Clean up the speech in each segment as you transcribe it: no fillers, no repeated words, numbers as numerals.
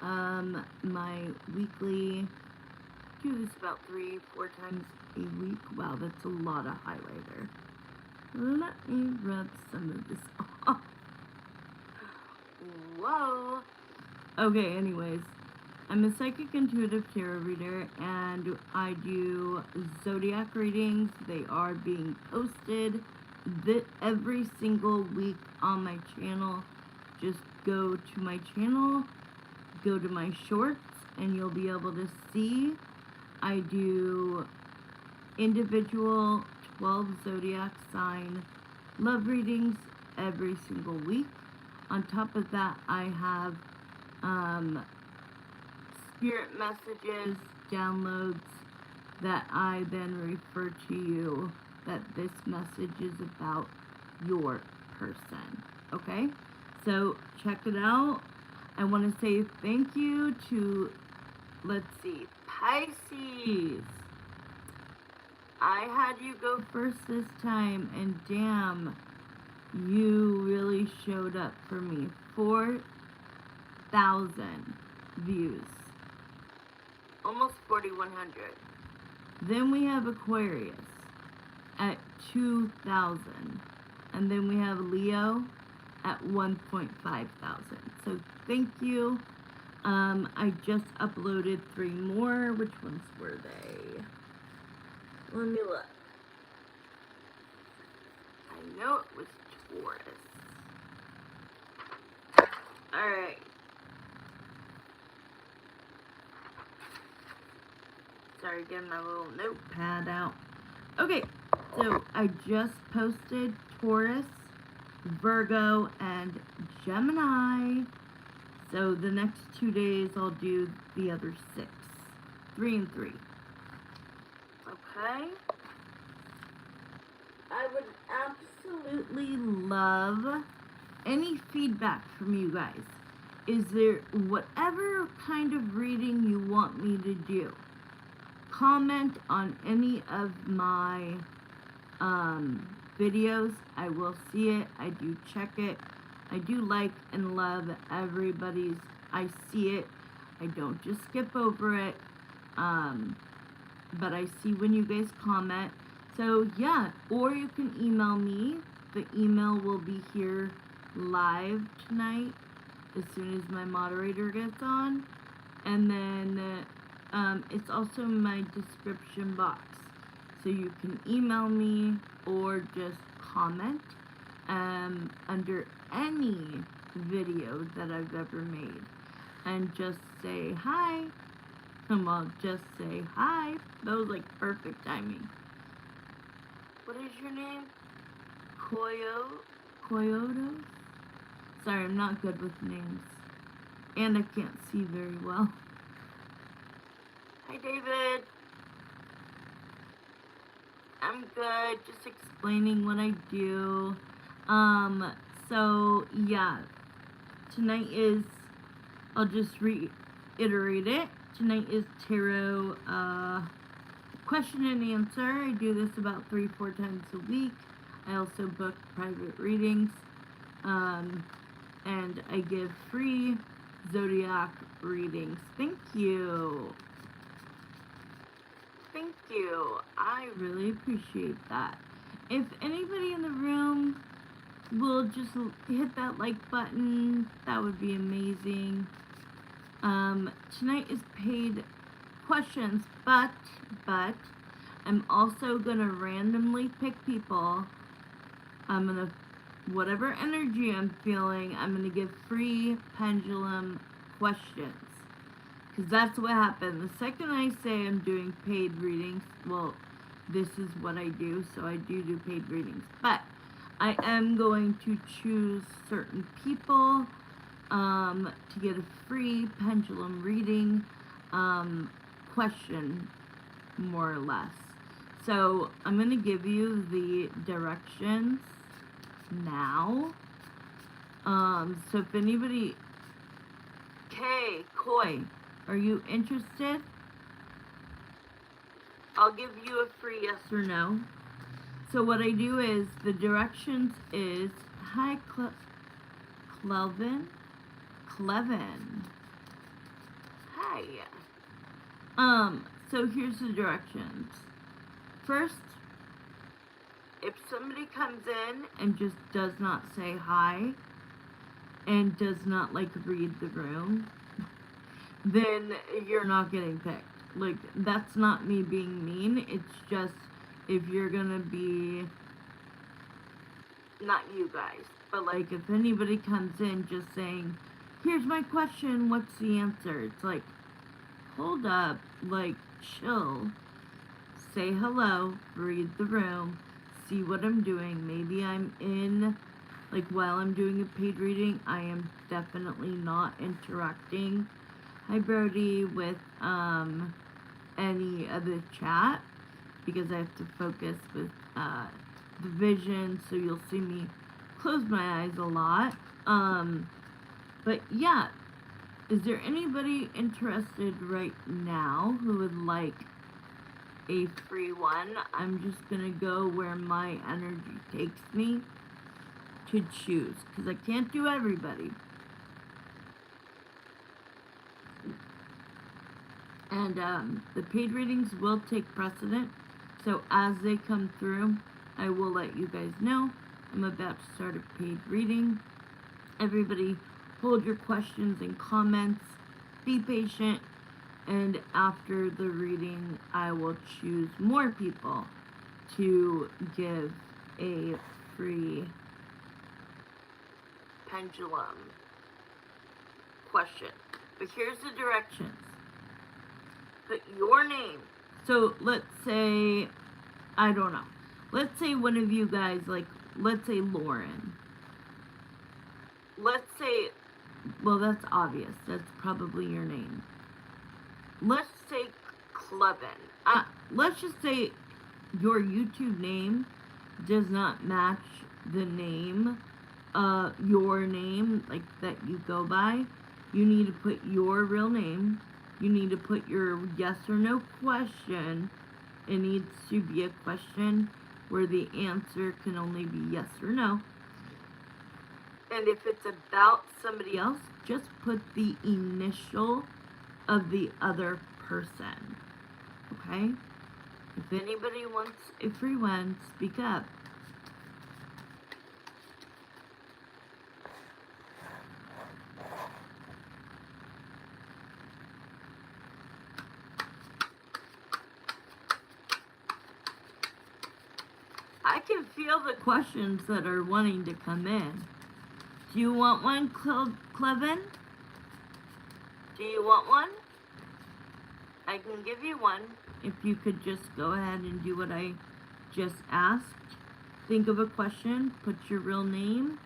My weekly, do this about 3-4 times a week. Wow, that's a lot of highlighter. Let me rub some of this off. Whoa. Okay, anyways. I'm a psychic intuitive tarot reader, and I do zodiac readings. They are being posted every single week on my channel. Just go to my channel, go to my shorts, and you'll be able to see. I do individual 12 zodiac sign love readings every single week. On top of that, I have spirit messages, downloads that I then refer to you, that this message is about your person. Okay? So check it out. I want to say thank you to, let's see, Pisces. I had you go first this time, and damn, you really showed up for me. 4,000 views. Almost 4,100. Then we have Aquarius at 2,000. And then we have Leo at 1.5 thousand. So thank you. I just uploaded 3 more. Which ones were they? Let me look. I know it was Taurus. Alright. Sorry, getting my little notepad out. Okay, so I just posted Taurus, Virgo, and Gemini. So the next 2 days I'll do the other 6. 3 and 3. Okay. I would absolutely love any feedback from you guys. Is there whatever kind of reading you want me to do? Comment on any of my videos. I will see it. I do check it. I do like and love everybody's. I see it. I don't just skip over it. But I see when you guys comment. So yeah, or you can email me. The email will be here live tonight as soon as my moderator gets on. And then it's also in my description box. So you can email me or just comment under any video that I've ever made. And just say hi. And I'll just say hi. That was like perfect timing. What is your name? Coyote? Sorry, I'm not good with names. And I can't see very well. Hi, David. I'm good. Just explaining what I do. So, yeah. Tonight is, I'll just reiterate it. Tonight is tarot question and answer. I do this about 3-4 times a week. I also book private readings. And I give free zodiac readings. Thank you. Thank you. I really appreciate that. If anybody in the room will just hit that like button, that would be amazing. Tonight is paid questions, but I'm also gonna randomly pick people. I'm gonna, whatever energy I'm feeling, I'm gonna give free pendulum questions. Because that's what happened. The second I say I'm doing paid readings, well, this is what I do, so I do paid readings. But I am going to choose certain people to get a free pendulum reading question, more or less. So I'm going to give you the directions now. So if anybody... Okay, Koi, are you interested? I'll give you a free yes or no. So what I do is, the directions is, hi Clevin. Hi. So here's the directions. First, if somebody comes in and just does not say hi and does not like read the room, then you're not getting picked. Like, that's not me being mean. It's just, if you're gonna be, not you guys, but like, if anybody comes in just saying, here's my question, what's the answer? It's like, hold up, like, chill. Say hello, read the room, see what I'm doing. Maybe I'm in, like, while I'm doing a paid reading, I am definitely not interacting, hi Brody, with any other chat, because I have to focus with the vision, so you'll see me close my eyes a lot. But yeah, is there anybody interested right now who would like a free one? I'm just gonna go where my energy takes me to choose, because I can't do everybody. And the paid readings will take precedent, so as they come through, I will let you guys know. I'm about to start a paid reading. Everybody hold your questions and comments, be patient, and after the reading, I will choose more people to give a free pendulum question. But here's the directions. Put your name. So let's say, I don't know. Let's say one of you guys, like, let's say Lauren. Let's say, well, that's obvious. That's probably your name. Let's say Clevin. Let's just say your YouTube name does not match the name, your name, like, that you go by. You need to put your real name. You need to put your yes or no question. It needs to be a question where the answer can only be yes or no. And if it's about somebody else, just put the initial of the other person. Okay? If anybody wants a free one, speak up. I can feel the questions that are wanting to come in. Do you want one, Clevin? Do you want one? I can give you one. If you could just go ahead and do what I just asked. Think of a question. Put your real name.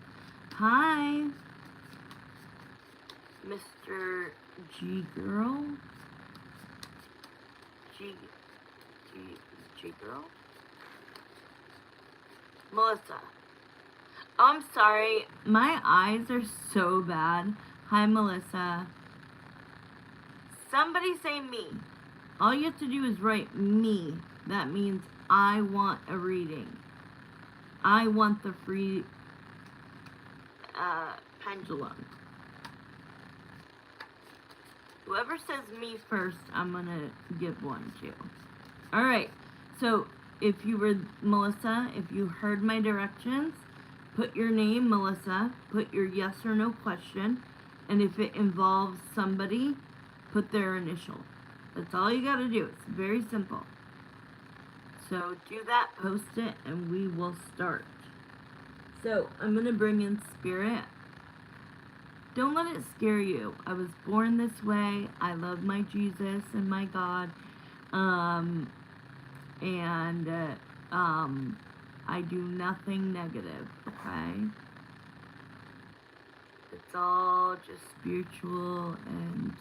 Hi, Mr. G Girl. G Girl? Melissa. I'm sorry. My eyes are so bad. Hi, Melissa. Somebody say me. All you have to do is write me. That means I want a reading. I want the free pendulum. Whoever says me first, I'm gonna give one to. Alright, so if you were Melissa, if you heard my directions, put your name, Melissa, put your yes or no question, and if it involves somebody, put their initial. That's all you gotta do. It's very simple. So do that, post it, and we will start. So I'm gonna bring in spirit. Don't let it scare you. I was born this way. I love my Jesus and my God. I do nothing negative, okay? It's all just spiritual and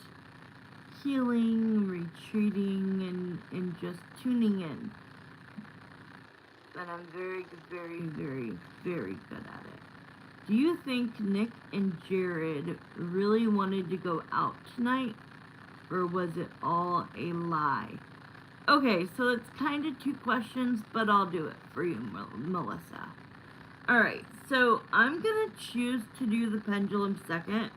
healing, retreating, and just tuning in. And I'm very, very, very, very good at it. Do you think Nick and Jared really wanted to go out tonight? Or was it all a lie? Okay, so it's kind of two questions, but I'll do it for you, Melissa. Alright, so I'm going to choose to do the pendulum second.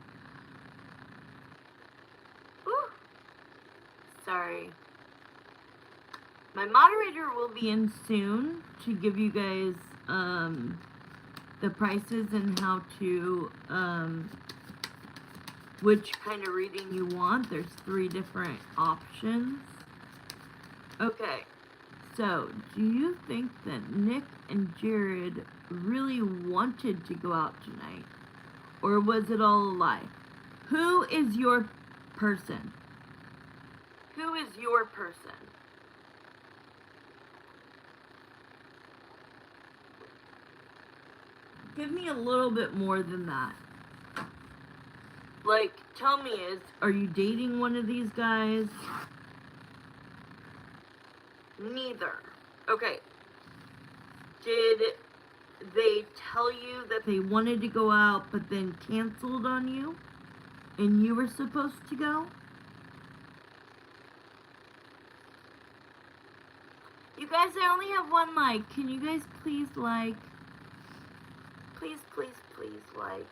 Ooh. sorry. My moderator will be in soon to give you guys the prices and how to which kind of reading you want. There's 3 different options. Okay, so do you think that Nick and Jared really wanted to go out tonight? Or was it all a lie? Who is your person? Who is your person? Give me a little bit more than that. Like, tell me, are you dating one of these guys? Neither. Okay. Did they tell you that they wanted to go out but then canceled on you? And you were supposed to go? You guys, I only have 1 like. Can you guys please like? Please, please, please like.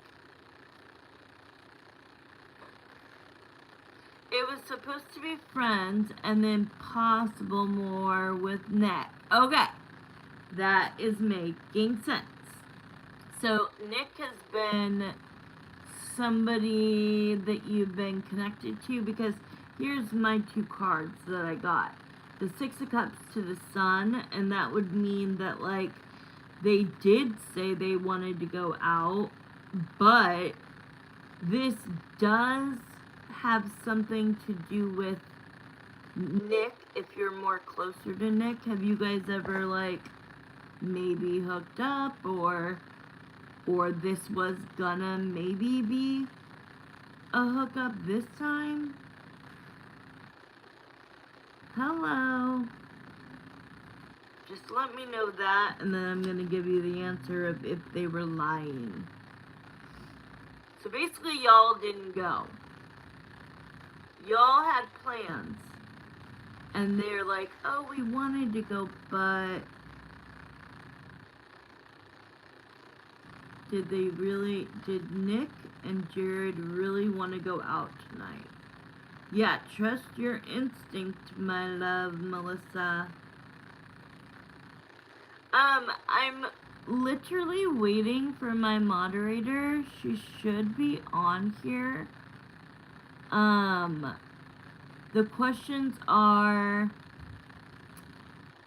It was supposed to be friends and then possible more with Nick. Okay. That is making sense. So Nick has been somebody that you've been connected to, because here's my 2 cards that I got. The 6 of Cups to the Sun, and that would mean that, like, they did say they wanted to go out, but this does have something to do with Nick. If you're more closer to Nick, have you guys ever, like, maybe hooked up, or this was gonna maybe be a hookup this time? Hello. Just let me know that, and then I'm gonna give you the answer of if they were lying. So basically, y'all didn't go. Y'all had plans, and they're like, oh, we wanted to go, but did Nick and Jared really want to go out tonight? Yeah, trust your instinct, my love, Melissa. I'm literally waiting for my moderator. She should be on here. The questions are,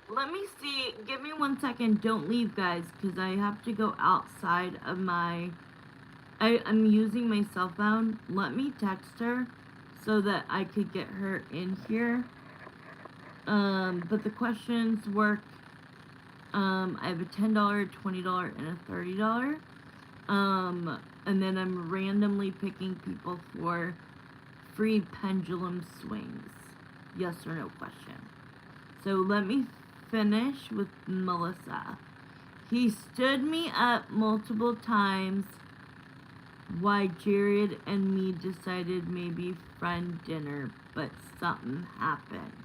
let me see, give me 1 second, don't leave, guys, because I have to go outside of I'm using my cell phone. Let me text her so that I could get her in here. But the questions work. I have a $10, $20, and a $30. And then I'm randomly picking people for free pendulum swings. Yes or no question. So let me finish with Melissa. He stood me up multiple times. Why Jared and me decided maybe friend dinner, but something happened.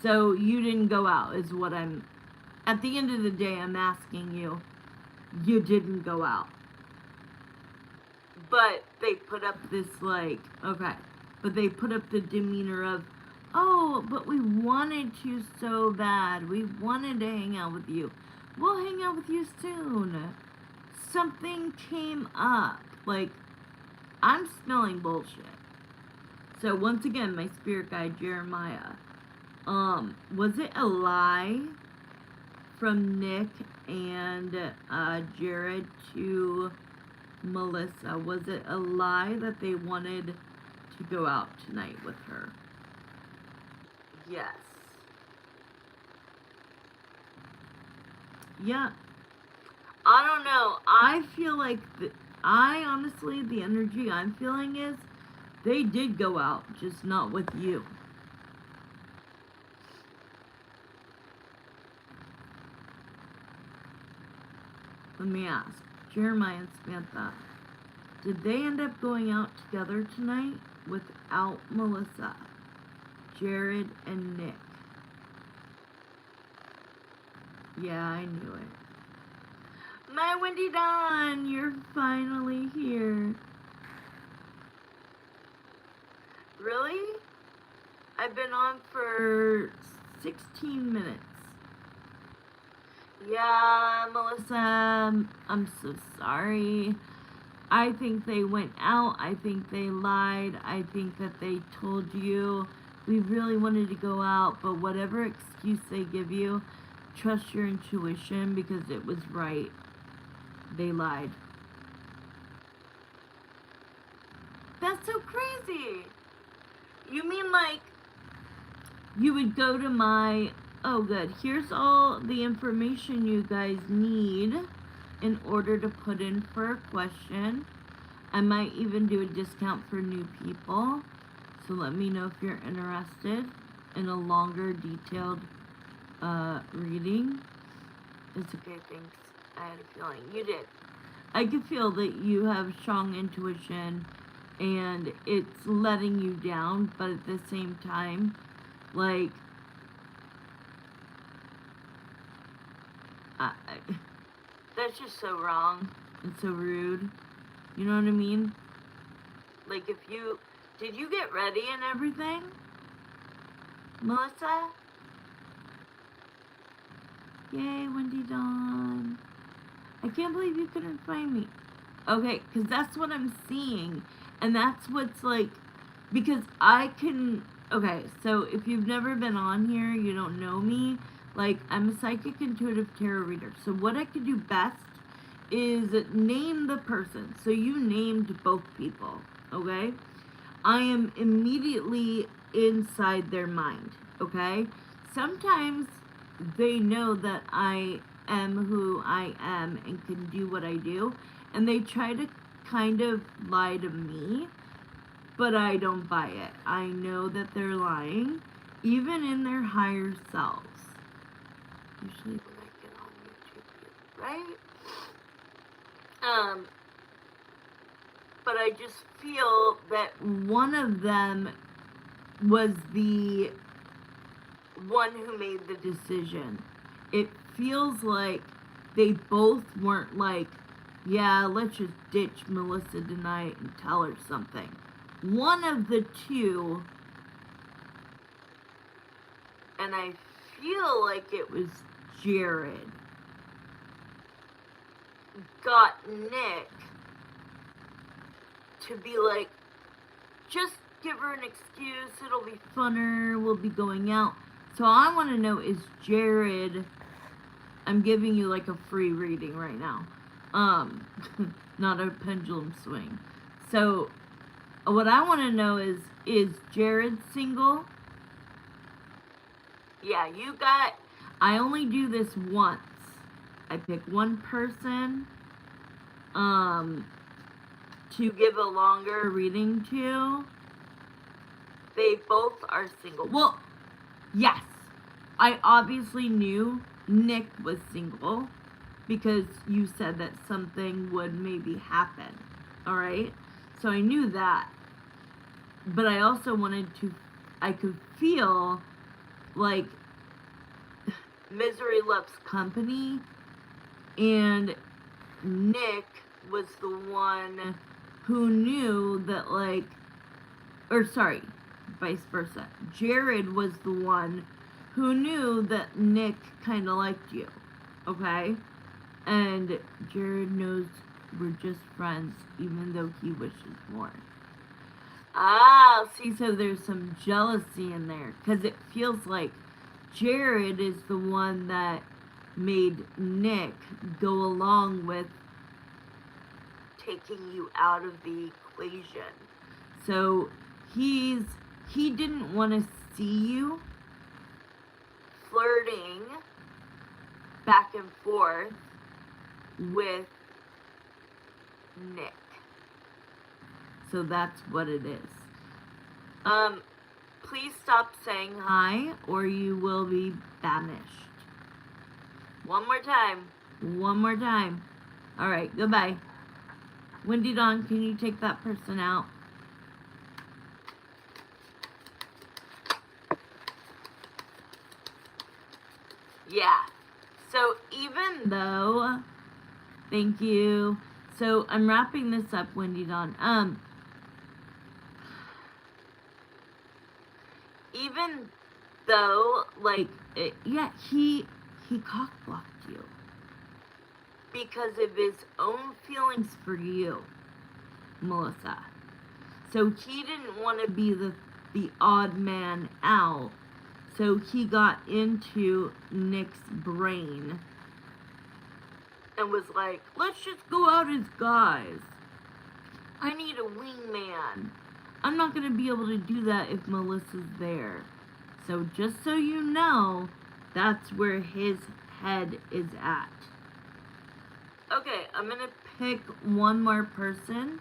So you didn't go out is what at the end of the day, I'm asking you. You didn't go out. But they put up this, like, okay. But they put up the demeanor of, oh, but we wanted to so bad. We wanted to hang out with you. We'll hang out with you soon. Something came up. Like, I'm smelling bullshit. So once again, my spirit guide, Jeremiah. Was it a lie from Nick and Jared to Melissa? Was it a lie that they wanted to go out tonight with her? Yes. Yeah. I don't know. I feel like honestly, the energy I'm feeling is they did go out, just not with you. Let me ask, Jeremiah and Samantha, did they end up going out together tonight without Melissa, Jared, and Nick? Yeah, I knew it. My Wendy Dawn, you're finally here. Really? I've been on for 16 minutes. Yeah, Melissa, I'm so sorry. I think they went out. I think they lied. I think that they told you we really wanted to go out, but whatever excuse they give you, trust your intuition because it was right. They lied. That's so crazy. You mean like you would go to my, oh good, here's all the information you guys need in order to put in for a question. I might even do a discount for new people. So let me know if you're interested in a longer, detailed reading. It's okay, thanks. I had a feeling you did. I could feel that you have strong intuition and it's letting you down, but at the same time, like, that's just so wrong and so rude. You know what I mean? Like, if you, did you get ready and everything? Melissa? Yay, Wendy Dawn. I can't believe you couldn't find me. Okay, because that's what I'm seeing. And that's what's like, because I can, okay, so if you've never been on here, you don't know me, like, I'm a psychic intuitive tarot reader. So what I could do best is name the person. So you named both people, okay? I am immediately inside their mind, okay? Sometimes they know that I am who I am and can do what I do, and they try to kind of lie to me, but I don't buy it. I know that they're lying, even in their higher selves. Usually when I get on YouTube, right? But I just feel that one of them was the one who made the decision. It feels like they both weren't like, yeah, let's just ditch Melissa tonight and tell her something. One of the two, and I feel like it was Jared, got Nick to be like, just give her an excuse, it'll be funner, we'll be going out. So I want to know, is Jared, I'm giving you like a free reading right now, not a pendulum swing. So what I want to know is Jared single? Yeah, you got, I only do this once. I pick one person to give a longer reading to. They both are single. Well, yes, I obviously knew Nick was single because you said that something would maybe happen, all right? So I knew that, but I also wanted to, I could feel like misery loves company, and Nick was the one who knew that, like, or sorry, vice versa. Jared was the one who knew that Nick kind of liked you, okay? And Jared knows we're just friends, even though he wishes more. Ah, see, so there's some jealousy in there, because it feels like Jared is the one that made Nick go along with taking you out of the equation. So he didn't want to see you flirting back and forth with Nick. So that's what it is. Please stop saying hi or you will be banished. One more time. One more time. Alright, goodbye. Wendy Dawn, can you take that person out? Yeah. So even though, thank you. So I'm wrapping this up, Wendy Dawn. even though, like, yeah, he cock-blocked you because of his own feelings for you, Melissa. So he didn't want to be the odd man out. So he got into Nick's brain and was like, let's just go out as guys. I need a wingman. I'm not going to be able to do that if Melissa's there. So just so you know, that's where his head is at. Okay, I'm going to pick one more person.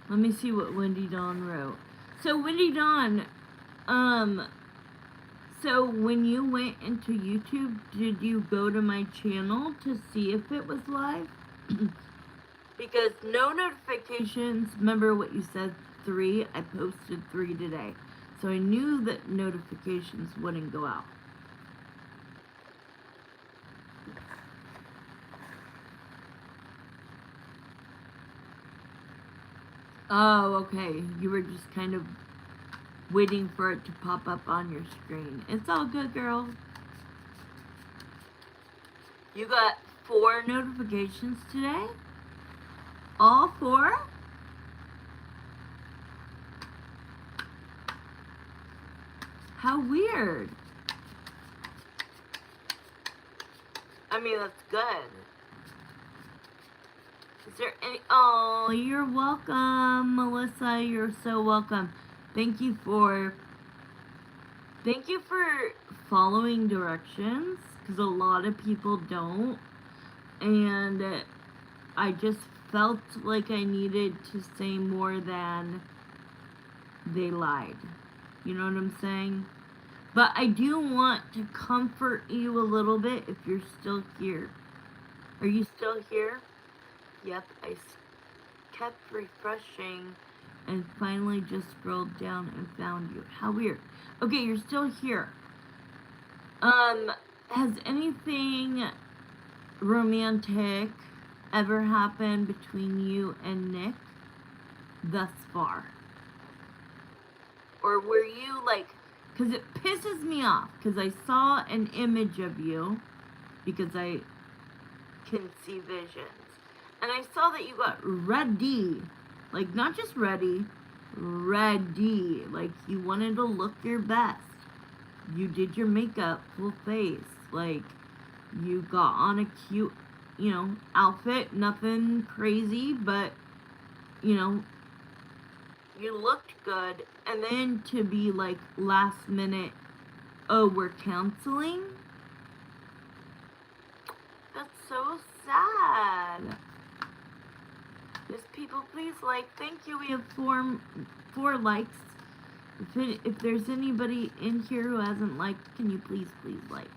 Let me see what Wendy Dawn wrote. So Wendy Dawn, so when you went into YouTube, did you go to my channel to see if it was live? Because no notifications, remember what you said, 3, I posted 3 today. So I knew that notifications wouldn't go out. Oh, okay. You were just kind of waiting for it to pop up on your screen. It's all good, girl. You got 4 notifications today? All 4? How weird. I mean, that's good. Is there any... Oh, you're welcome, Melissa. You're so welcome. Thank you for following directions, because a lot of people don't. And I just felt like I needed to say more than they lied. You know what I'm saying? But I do want to comfort you a little bit if you're still here. Are you still here? Yep, I kept refreshing and finally just scrolled down and found you. How weird. Okay, you're still here. Has anything romantic ever happened between you and Nick thus far? Or were you like, because it pisses me off, because I saw an image of you, because I can see visions, and I saw that you got ready, like not just ready, ready, like you wanted to look your best. You did your makeup, full face, like you got on a cute, you know, outfit, nothing crazy, but, you know, you looked good. And then to be like last minute, oh, we're canceling? That's so sad. Just people, please like. Thank you. We have 4 likes. If there's anybody in here who hasn't liked, can you please like?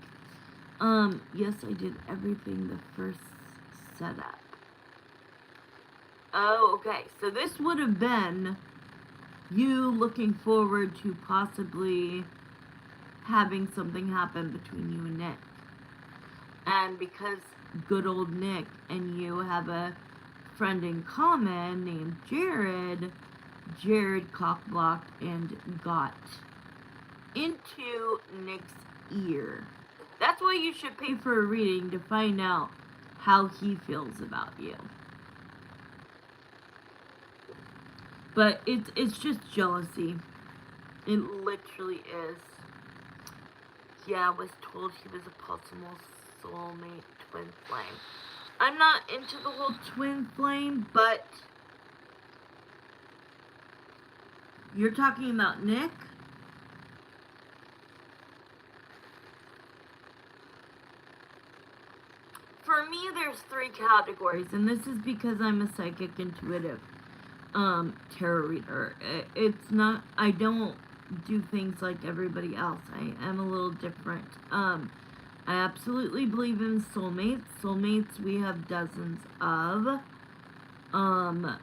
Yes, I did everything the first setup. Oh, okay. So this would have been you looking forward to possibly having something happen between you and Nick. And because good old Nick and you have a friend in common named Jared cockblocked and got into Nick's ear. That's why you should pay for a reading, to find out how he feels about you. But it's just jealousy. It literally is. Yeah, I was told he was a possible soulmate twin flame. I'm not into the whole twin flame, but you're talking about Nick? For me, there's 3 categories, and this is because I'm a psychic intuitive tarot reader. It's not, I don't do things like everybody else. I am a little different. I absolutely believe in soulmates. Soulmates we have dozens of. And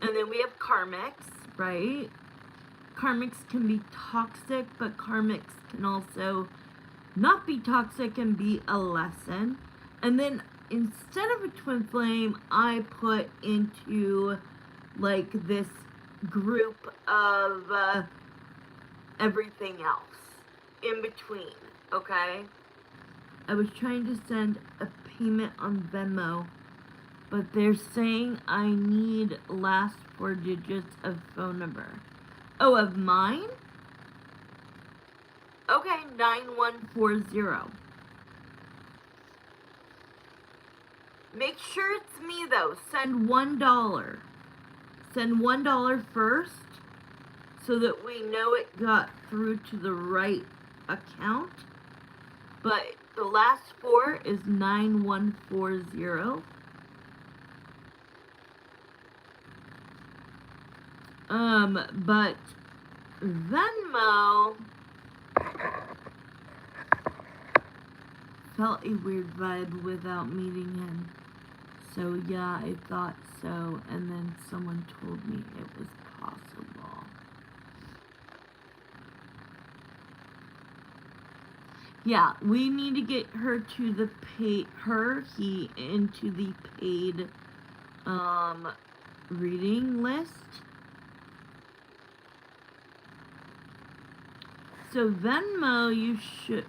then we have karmics, right? Karmics can be toxic, but karmics can also not be toxic and be a lesson. And then instead of a twin flame, I put into like this group of everything else in between, okay? I was trying to send a payment on Venmo, but they're saying I need last 4 digits of phone number. Oh, of mine? Okay, 9140. Make sure it's me though. Send $1. Send $1 first so that we know it got through to the right account. But the last 4 is 9140. But Venmo felt a weird vibe without meeting him. So yeah, I thought so, and then someone told me it was possible. Yeah, we need to get her to the he into the paid reading list. So Venmo, you should.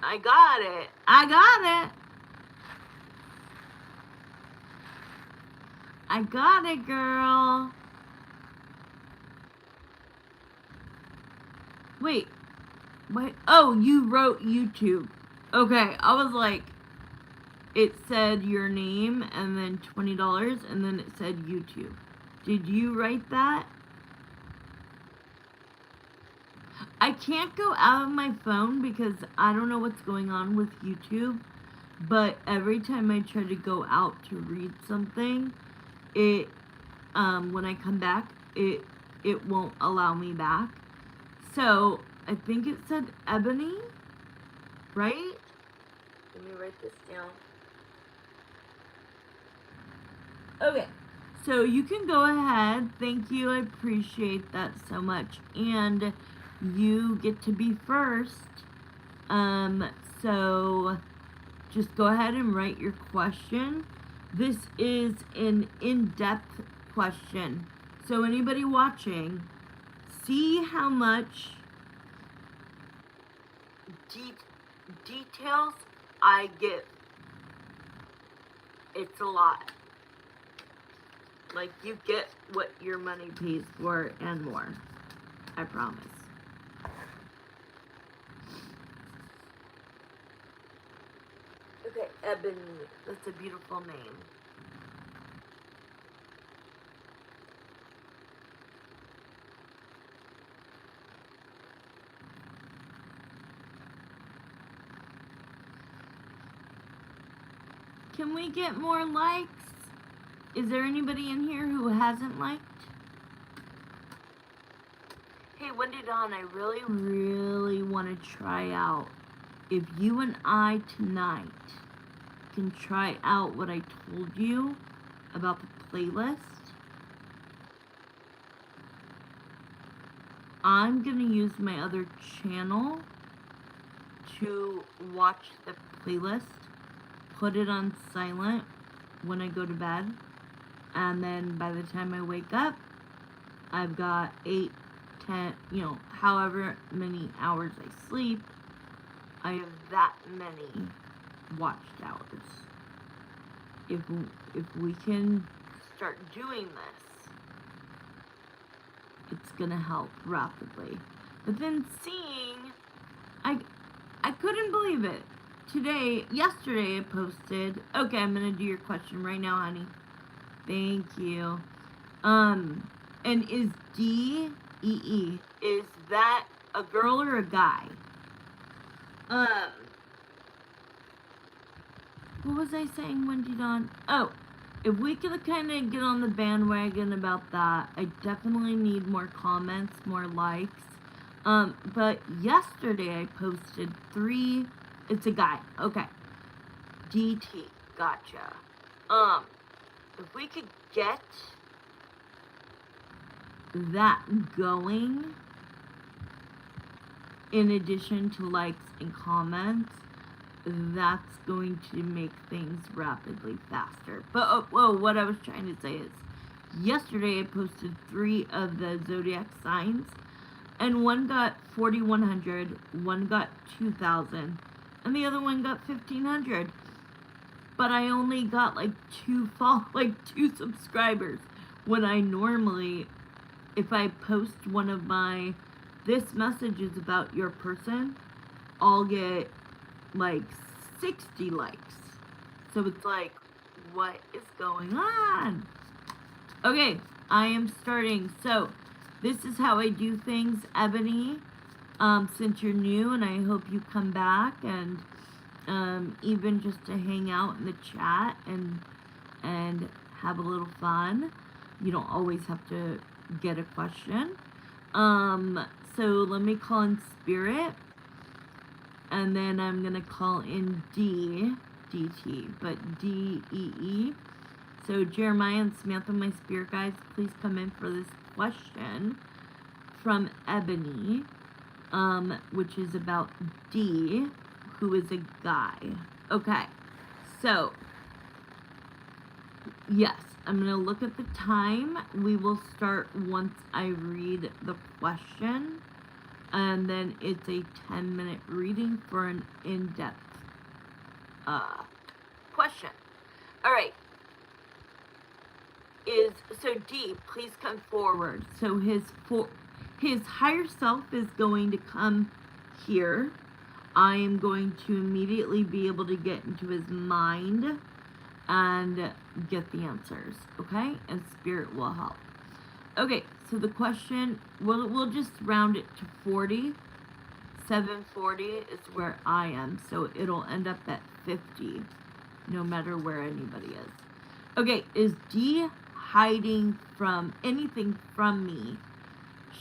I got it. I got it, girl. Wait. Oh, you wrote YouTube. Okay, I was like, it said your name and then $20 and then it said YouTube. Did you write that? I can't go out of my phone because I don't know what's going on with YouTube, but every time I try to go out to read something, it when I come back, it won't allow me back. So I think it said Ebony, right? Let me write this down. Okay, so you can go ahead. Thank you. I appreciate that so much. And you get to be first. So just go ahead and write your question. This is an in-depth question. So anybody watching, see how much details I give. It's a lot. Like, you get what your money pays for and more. I promise. Okay, Ebony. That's a beautiful name. Can we get more likes? Is there anybody in here who hasn't liked? Hey, Wendy Dawn, I really want to try out. If you and I tonight can try out what I told you about the playlist, I'm going to use my other channel to watch the playlist, put it on silent when I go to bed, and then by the time I wake up, I've got 8, 10, however many hours I sleep, I have that many watched hours. If we can start doing this, it's gonna help rapidly. But then seeing, I couldn't believe it. Yesterday I posted, okay, I'm gonna do your question right now, honey. Thank you. And is D-E-E, is that a girl or a guy? What was I saying, Wendy Dawn? Oh, if we could kind of get on the bandwagon about that, I definitely need more comments, more likes. But yesterday I posted 3, it's a guy, okay. DT, gotcha. If we could get that going, in addition to likes and comments, that's going to make things rapidly faster. But what I was trying to say is, Yesterday I posted 3 of the zodiac signs, and one got 4,100, one got 2,000, and the other one got 1,500. But I only got like 2 subscribers, when I normally, if I post one of my this message is about your person, I'll get like 60 likes. So it's like, what is going on? Okay, I am starting. So this is how I do things, Ebony. Since you're new, and I hope you come back, and even just to hang out in the chat and have a little fun. You don't always have to get a question. So let me call in Spirit, and then I'm gonna call in DT, but DEE. So Jeremiah and Samantha, my spirit guides, please come in for this question from Ebony, which is about D, who is a guy. Okay, so yes, I'm gonna look at the time. We will start once I read the question, and then it's a 10-minute reading for an in-depth question. All right. So D, please come forward. So his higher self is going to come here. I am going to immediately be able to get into his mind and get the answers, okay? And Spirit will help. Okay, so the question, we'll just round it to 40. 740 is where I am, so it'll end up at 50, no matter where anybody is. Okay, is D hiding from anything from me?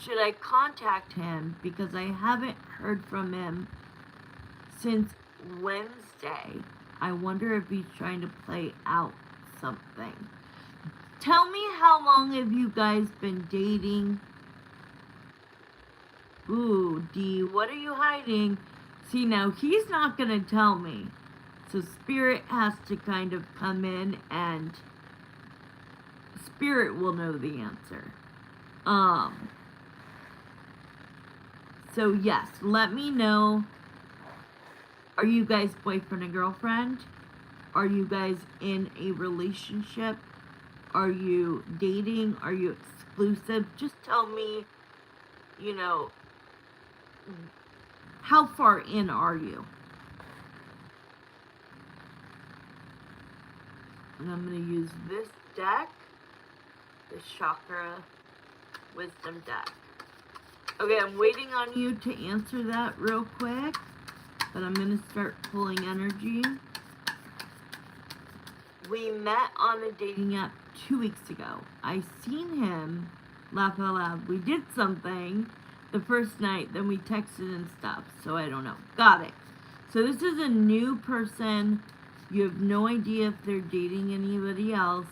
Should I contact him, because I haven't heard from him since Wednesday? I wonder if he's trying to play out something. Tell me, how long have you guys been dating? Ooh, D, what are you hiding? See, now he's not gonna tell me. So Spirit has to kind of come in, and Spirit will know the answer. So yes, let me know. Are you guys boyfriend and girlfriend? Are you guys in a relationship? Are you dating? Are you exclusive? Just tell me, you know, how far in are you? And I'm going to use this deck, the Chakra Wisdom deck. Okay, I'm waiting on you to answer that real quick, but I'm going to start pulling energy. We met on a dating app 2 weeks ago. I seen him, laugh out loud. We did something the first night, then we texted and stuff, so I don't know. Got it. So this is a new person. You have no idea if they're dating anybody else.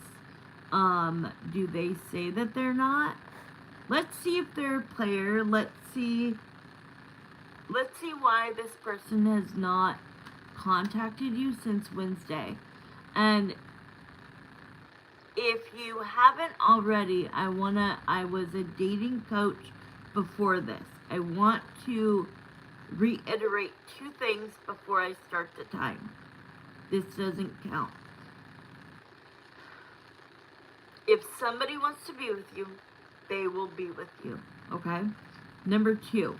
Do they say that they're not? Let's see if they're a player. Let's see why this person has not contacted you since Wednesday. And if you haven't already, I was a dating coach before this. I want to reiterate 2 things before I start the time. This doesn't count. If somebody wants to be with you, they will be with you, okay? Number 2,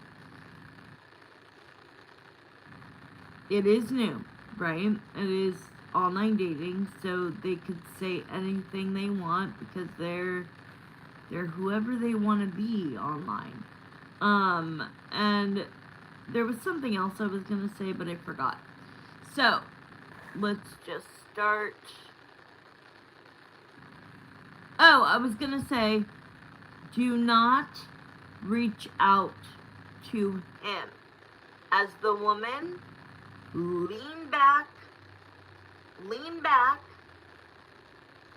it is new, right? It is online dating, so they could say anything they want because they're whoever they want to be online. And there was something else I was gonna say, but I forgot. So let's just start. Oh, I was gonna say, do not reach out to him. As the woman, lean back,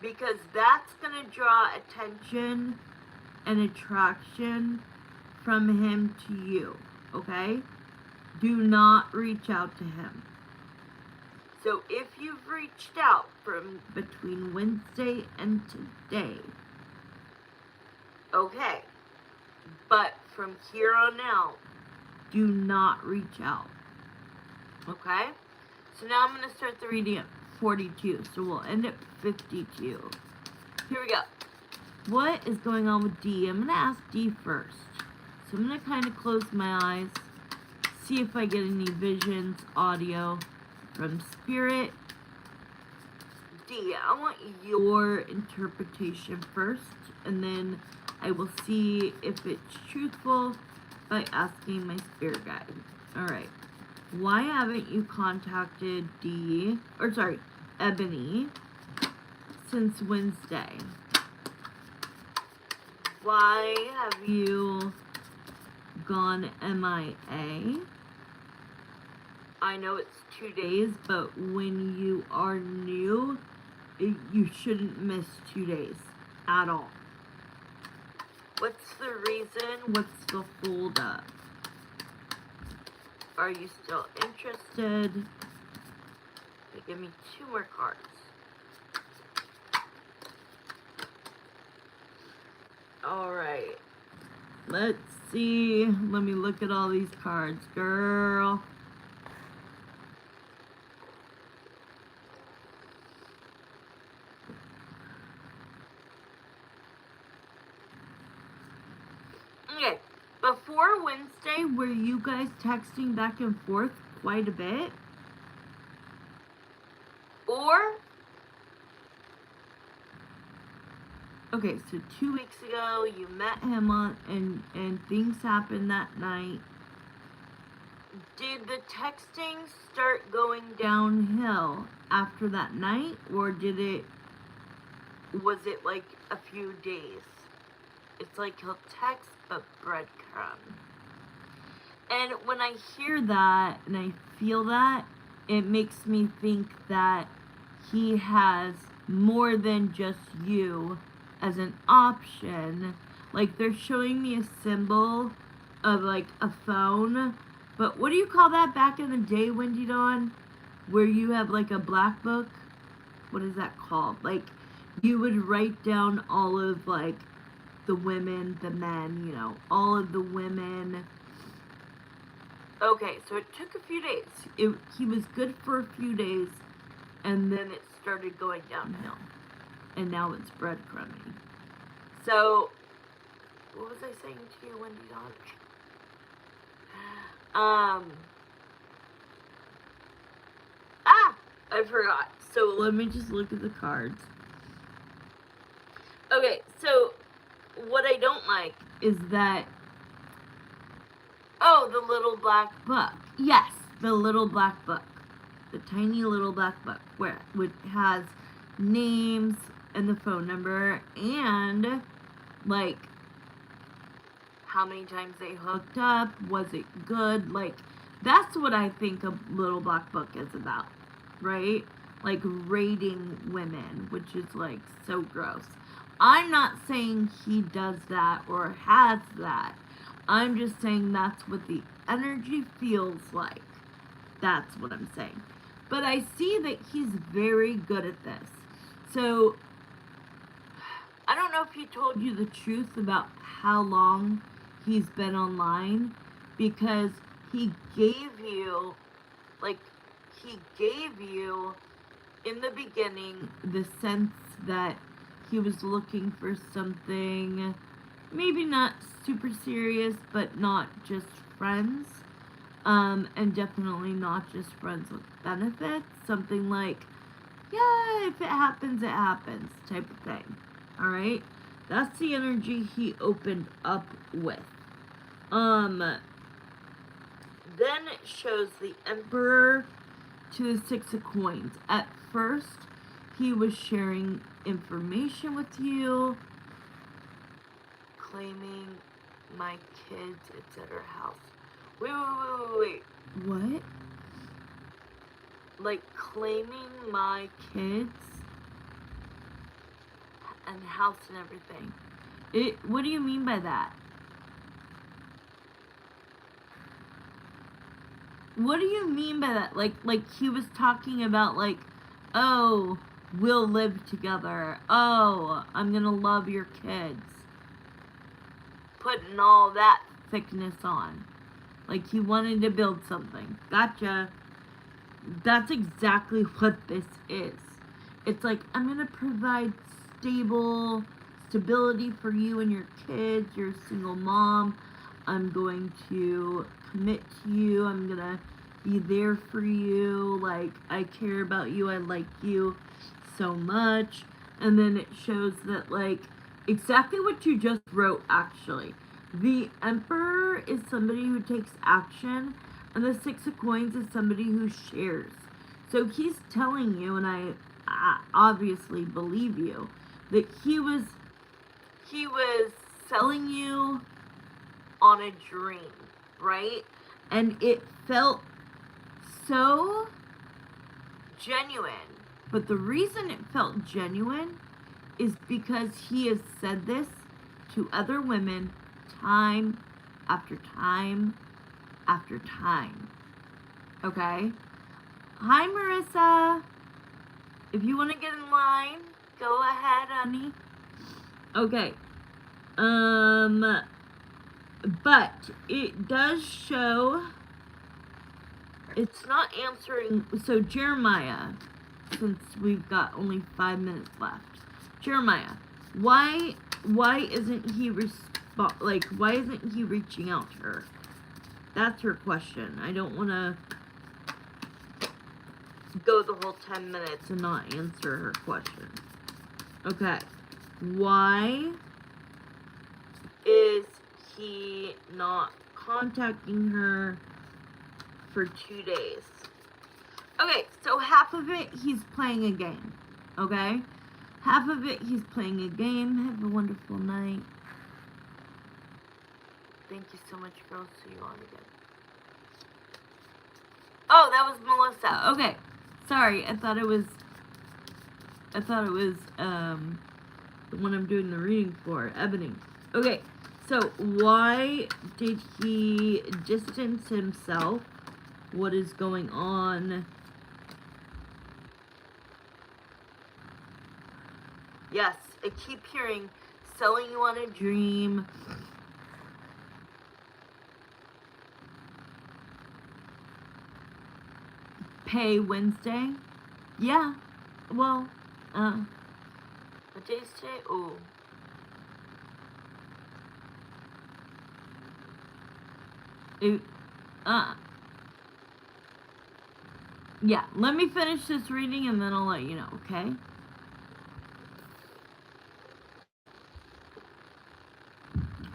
because that's gonna draw attention and attraction from him to you, okay? Do not reach out to him. So if you've reached out from between Wednesday and today, Okay. But from here on out, do not reach out. Okay? So now I'm going to start the reading at 42. So we'll end at 52. Here we go. What is going on with D? I'm going to ask D first. So I'm going to kind of close my eyes, see if I get any visions, audio from Spirit. D, I want your interpretation first, and then I will see if it's truthful by asking my spirit guide. Alright. Why haven't you contacted Ebony, since Wednesday? Why have you gone MIA? I know it's 2 days, but when you are new, you shouldn't miss 2 days at all. What's the reason? What's the hold up? Are you still interested? Okay, give me 2 more cards. Alright. Let's see. Let me look at all these cards, girl. Okay, before Wednesday, were you guys texting back and forth quite a bit? Or, okay, so 2 weeks ago, you met him and things happened that night. Did the texting start going downhill after that night, or was it like a few days? It's like he'll text, but breadcrumb. And when I hear that, and I feel that, it makes me think that he has more than just you as an option. Like, they're showing me a symbol of, like, a phone. But what do you call that back in the day, Wendy Dawn? Where you have, like, a black book? What is that called? Like, you would write down all of, like, the women, the men, you know, all of the women. Okay, so it took a few days. He was good for a few days, and then it started going downhill. And now it's breadcrumbing. So, what was I saying to you, Wendy Dawn? I forgot. So let me just look at the cards. Okay, so what I don't like is that, oh, the little black book. Yes, the little black book. The tiny little black book which has names and the phone number and, like, how many times they hooked up, was it good? Like, that's what I think a little black book is about, right? Like, rating women, which is, like, so gross. I'm not saying he does that or has that. I'm just saying that's what the energy feels like. That's what I'm saying. But I see that he's very good at this. So, I don't know if he told you the truth about how long he's been online, because he gave you in the beginning the sense that he was looking for something maybe not super serious, but not just friends, and definitely not just friends with benefits. Something like, yeah, if it happens, it happens type of thing. Alright? That's the energy he opened up with. Then it shows the Emperor to the 6 of Coins. At first, he was sharing information with you, claiming my kids, it's at her house. Wait. What? Like, claiming my kids and house and everything. What do you mean by that? What do you mean by that? Like he was talking about, like, oh, we'll live together. Oh, I'm gonna love your kids. putting all that thickness on. Like he wanted to build something. Gotcha. That's exactly what this is. It's like, I'm going to provide stability for you and your kids. You're a single mom. I'm going to commit to you. I'm going to be there for you. Like, I care about you. I like you so much. And then it shows that, like, exactly what you just wrote, actually. The Emperor is somebody who takes action, and the Six of Coins is somebody who shares. So he's telling you, and I obviously believe you, that he was selling you on a dream, right? And it felt so genuine. But the reason it felt genuine is because he has said this to other women time after time after time. Okay? Hi, Marissa. If you want to get in line, go ahead, honey. Okay. But it does show it's not answering. So Jeremiah, since we've got only 5 minutes left, Jeremiah, why isn't he why isn't he reaching out to her? That's her question. I don't want to go the whole 10 minutes and not answer her question. Okay. Why is he not contacting her for 2 days? Okay, so half of it he's playing a game. Okay? Half of it he's playing a game. Have a wonderful night. Thank you so much, girls. See you on again. Oh, that was Melissa. Okay. Sorry, I thought it was the one I'm doing the reading for, Ebony. Okay, so why did he distance himself? What is going on? Yes, I keep hearing selling you on a dream. Pay Wednesday? Yeah. Well, what day is today? Oh. Yeah, let me finish this reading and then I'll let you know, okay?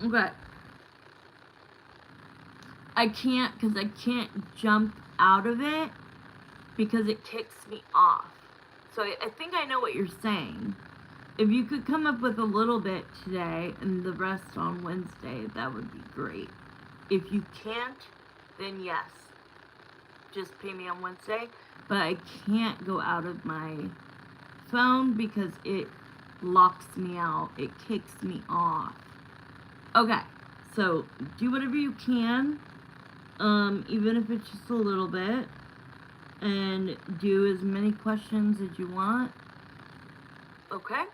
Okay. I can't jump out of it because it kicks me off. So I think I know what you're saying. If you could come up with a little bit today and the rest on Wednesday, that would be great. If you can't, then yes. Just pay me on Wednesday. But I can't go out of my phone because it locks me out. It kicks me off. Okay. So do whatever you can. Even if it's just a little bit. And do as many questions as you want. Okay?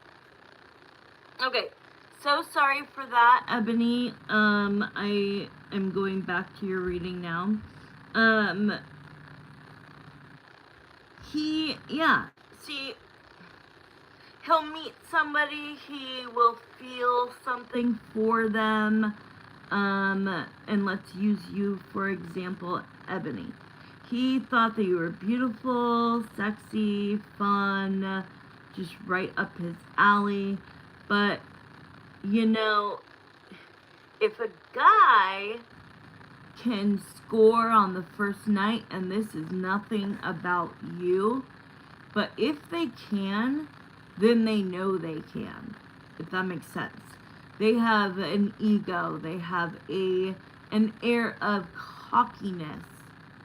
Okay. So sorry for that, Ebony. I am going back to your reading now. See, he'll meet somebody, he will feel something for them, and let's use you, for example, Ebony. He thought that you were beautiful, sexy, fun, just right up his alley, but, you know, if a guy can score on the first night, and this is nothing about you, but if they can, then they know they can, if that makes sense. They have an ego, they have an air of cockiness,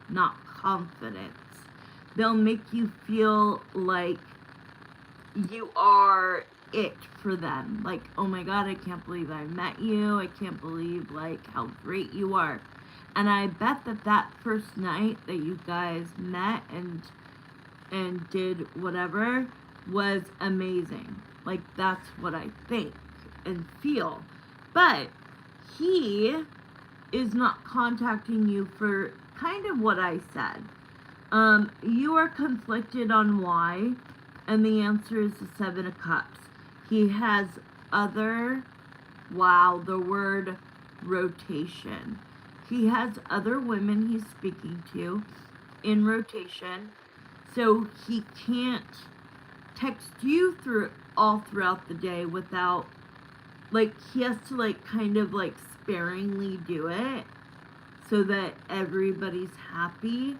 not confidence. They'll make you feel like you are it for them. Like, oh my God, I can't believe I met you. I can't believe, like, how great you are. And I bet that first night that you guys met and did whatever was amazing. Like, that's what I think and feel. But he is not contacting you for kind of what I said. You are conflicted on why, and the answer is the Seven of Cups. He has other, wow, the word rotation. He has other women he's speaking to in rotation, so he can't text you all throughout the day without, like, he has to, like, kind of, like, sparingly do it so that everybody's happy.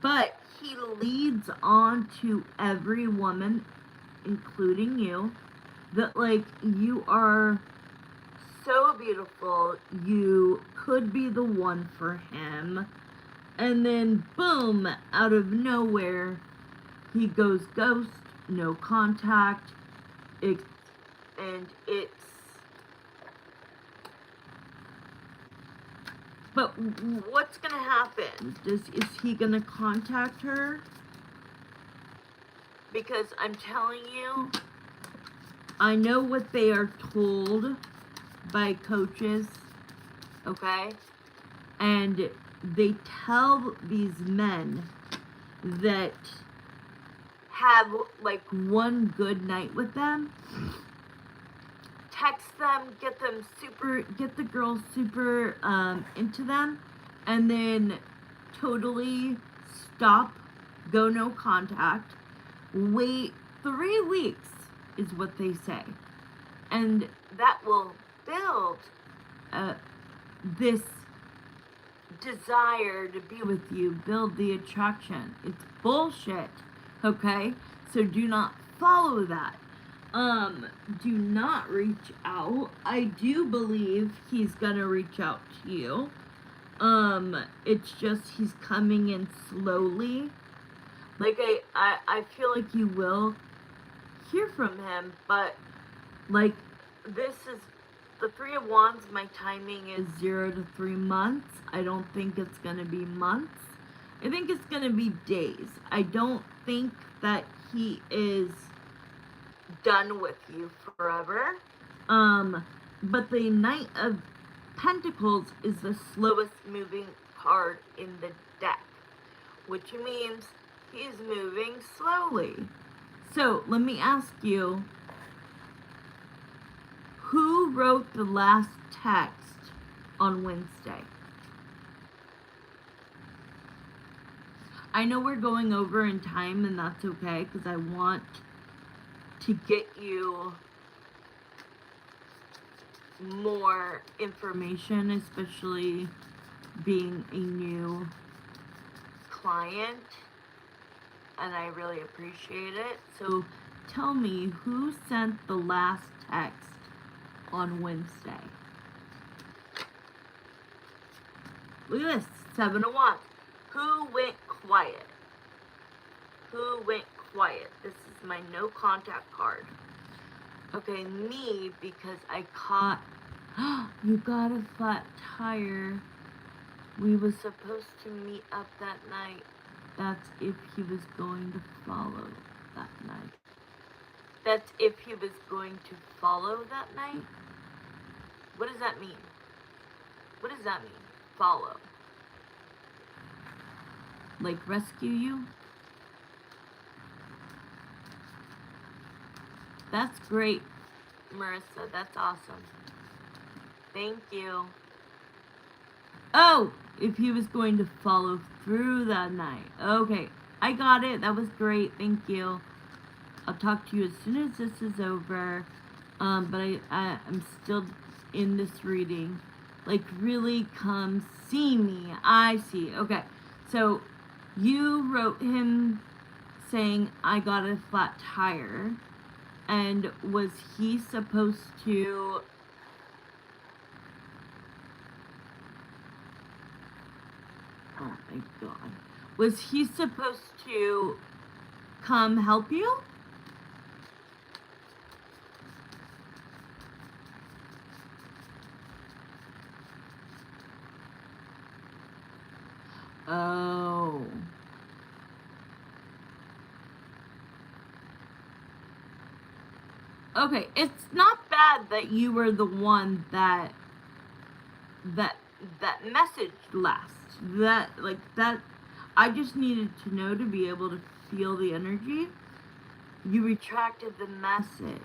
But he leads on to every woman, including you, that, like, you are so beautiful, you could be the one for him. And then, boom, out of nowhere, he goes ghost, no contact, and it's... But what's gonna happen? Is he gonna contact her? Because I'm telling you, I know what they are told by coaches, okay? And they tell these men that have, like, one good night with them, text them, get the girls super into them, and then totally stop, go no contact, wait 3 weeks is what they say, and that will build this desire to be with you, build the attraction. It's bullshit, okay? So do not follow that. Do not reach out. I do believe he's gonna reach out to you. It's just he's coming in slowly. Like, I feel like you will hear from him, but, like, this is the Three of Wands. My timing is 0 to 3 months. I don't think it's gonna be months. I think it's gonna be days. I don't think that he is done with you forever. But the Knight of Pentacles is the slowest moving card in the deck, which means he's moving slowly. So let me ask you, who wrote the last text on Wednesday? I know we're going over in time, and that's okay, because I want to get you more information, especially being a new client, and I really appreciate it. So tell me, who sent the last text on Wednesday? Look at this, 7 of Wands. Who went quiet? Who went quiet? This is my no contact card. Okay, me, because I caught... You got a flat tire. We were supposed to meet up that night. That's if he was going to follow that night. That's if he was going to follow that night? What does that mean? What does that mean? Follow. Like rescue you? That's great, Marissa. That's awesome. Thank you. Oh, if he was going to follow through that night. Okay, I got it. That was great. Thank you. I'll talk to you as soon as this is over. But I'm still in this reading. Like, really come see me. I see. Okay, so you wrote him saying, I got a flat tire. And was he supposed to... Oh my god. Was he supposed to come help you? Oh. Okay, it's not bad that you were the one that that message last. That, like, that, I just needed to know to be able to feel the energy. You retracted the message.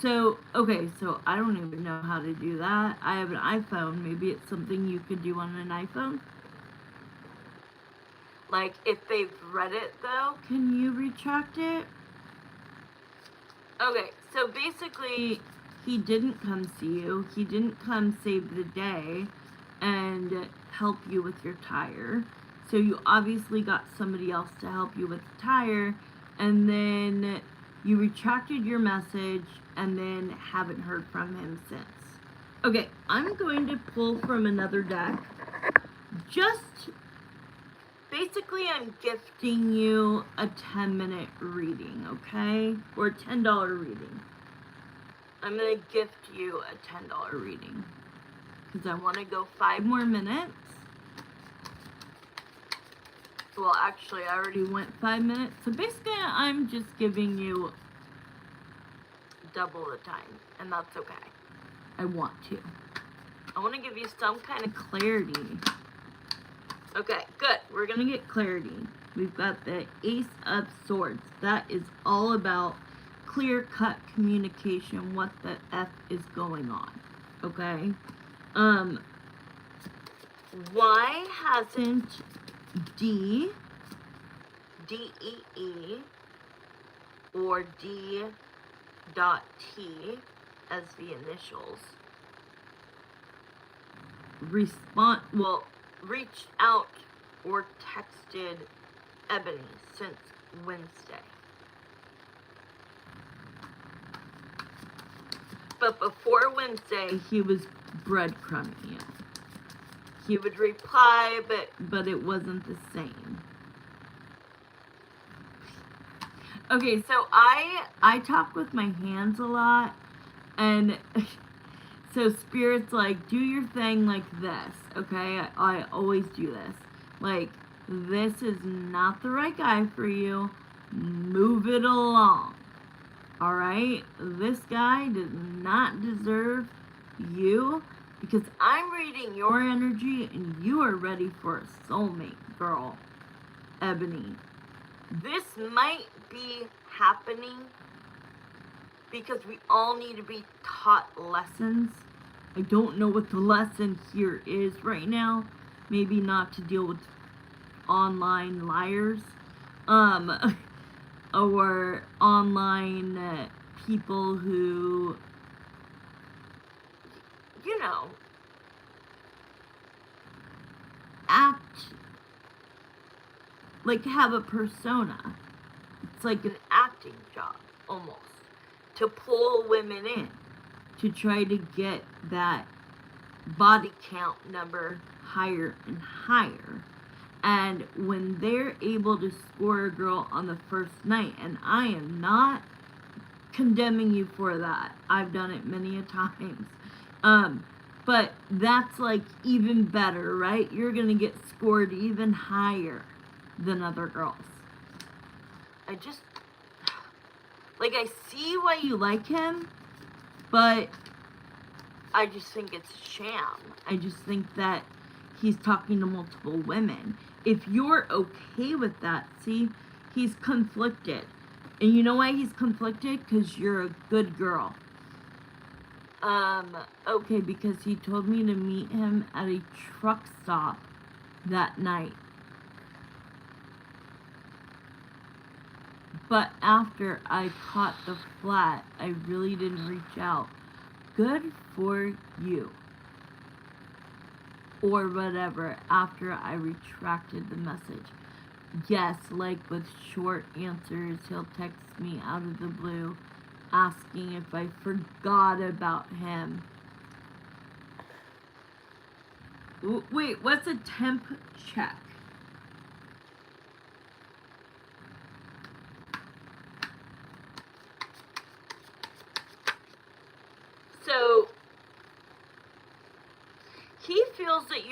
So, okay, so I don't even know how to do that. I have an iPhone. Maybe it's something you could do on an iPhone. Like, if they've read it, though, can you retract it? Okay, so basically, he didn't come see you. He didn't come save the day and help you with your tire. So you obviously got somebody else to help you with the tire, and then you retracted your message and then haven't heard from him since. Okay, I'm going to pull from another deck. Just basically, I'm gifting you a 10-minute reading, okay? Or a $10 reading. I'm going to gift you a $10 reading because I want to go 5 more minutes. Well, actually, I already went 5 minutes. So basically, I'm just giving you double the time, and that's okay. I want to. I want to give you some kind of clarity. Okay, good. We're going to get clarity. We've got the Ace of Swords. That is all about clear-cut communication, what the F is going on. Okay? Why hasn't D, D-E-E, or D.T as the initials reached out or texted Ebony since Wednesday? But before Wednesday, he was breadcrumbing you. He would reply, but it wasn't the same. Okay, so I talk with my hands a lot, and so Spirit's like, do your thing like this, okay? I always do this. Like, this is not the right guy for you. Move it along. Alright? This guy does not deserve you because I'm reading your energy and you are ready for a soulmate, girl. Ebony. This might be happening because we all need to be taught lessons. I don't know what the lesson here is right now. Maybe not to deal with online liars. Or online people who, you know, act like have a persona. It's like an acting job, almost, to pull women in, to try to get that body count number higher and higher. And when they're able to score a girl on the first night, and I am not condemning you for that. I've done it many a times. But that's like even better, right? You're going to get scored even higher than other girls. I see why you like him, but I just think it's a sham. I just think that he's talking to multiple women. If you're okay with that, see, he's conflicted. And you know why he's conflicted? Because you're a good girl. Okay, because he told me to meet him at a truck stop that night. But after I caught the flat, I really didn't reach out. Good for you. Or whatever, after I retracted the message. Yes, like with short answers, he'll text me out of the blue asking if I forgot about him. Wait, what's a temp check? So he feels that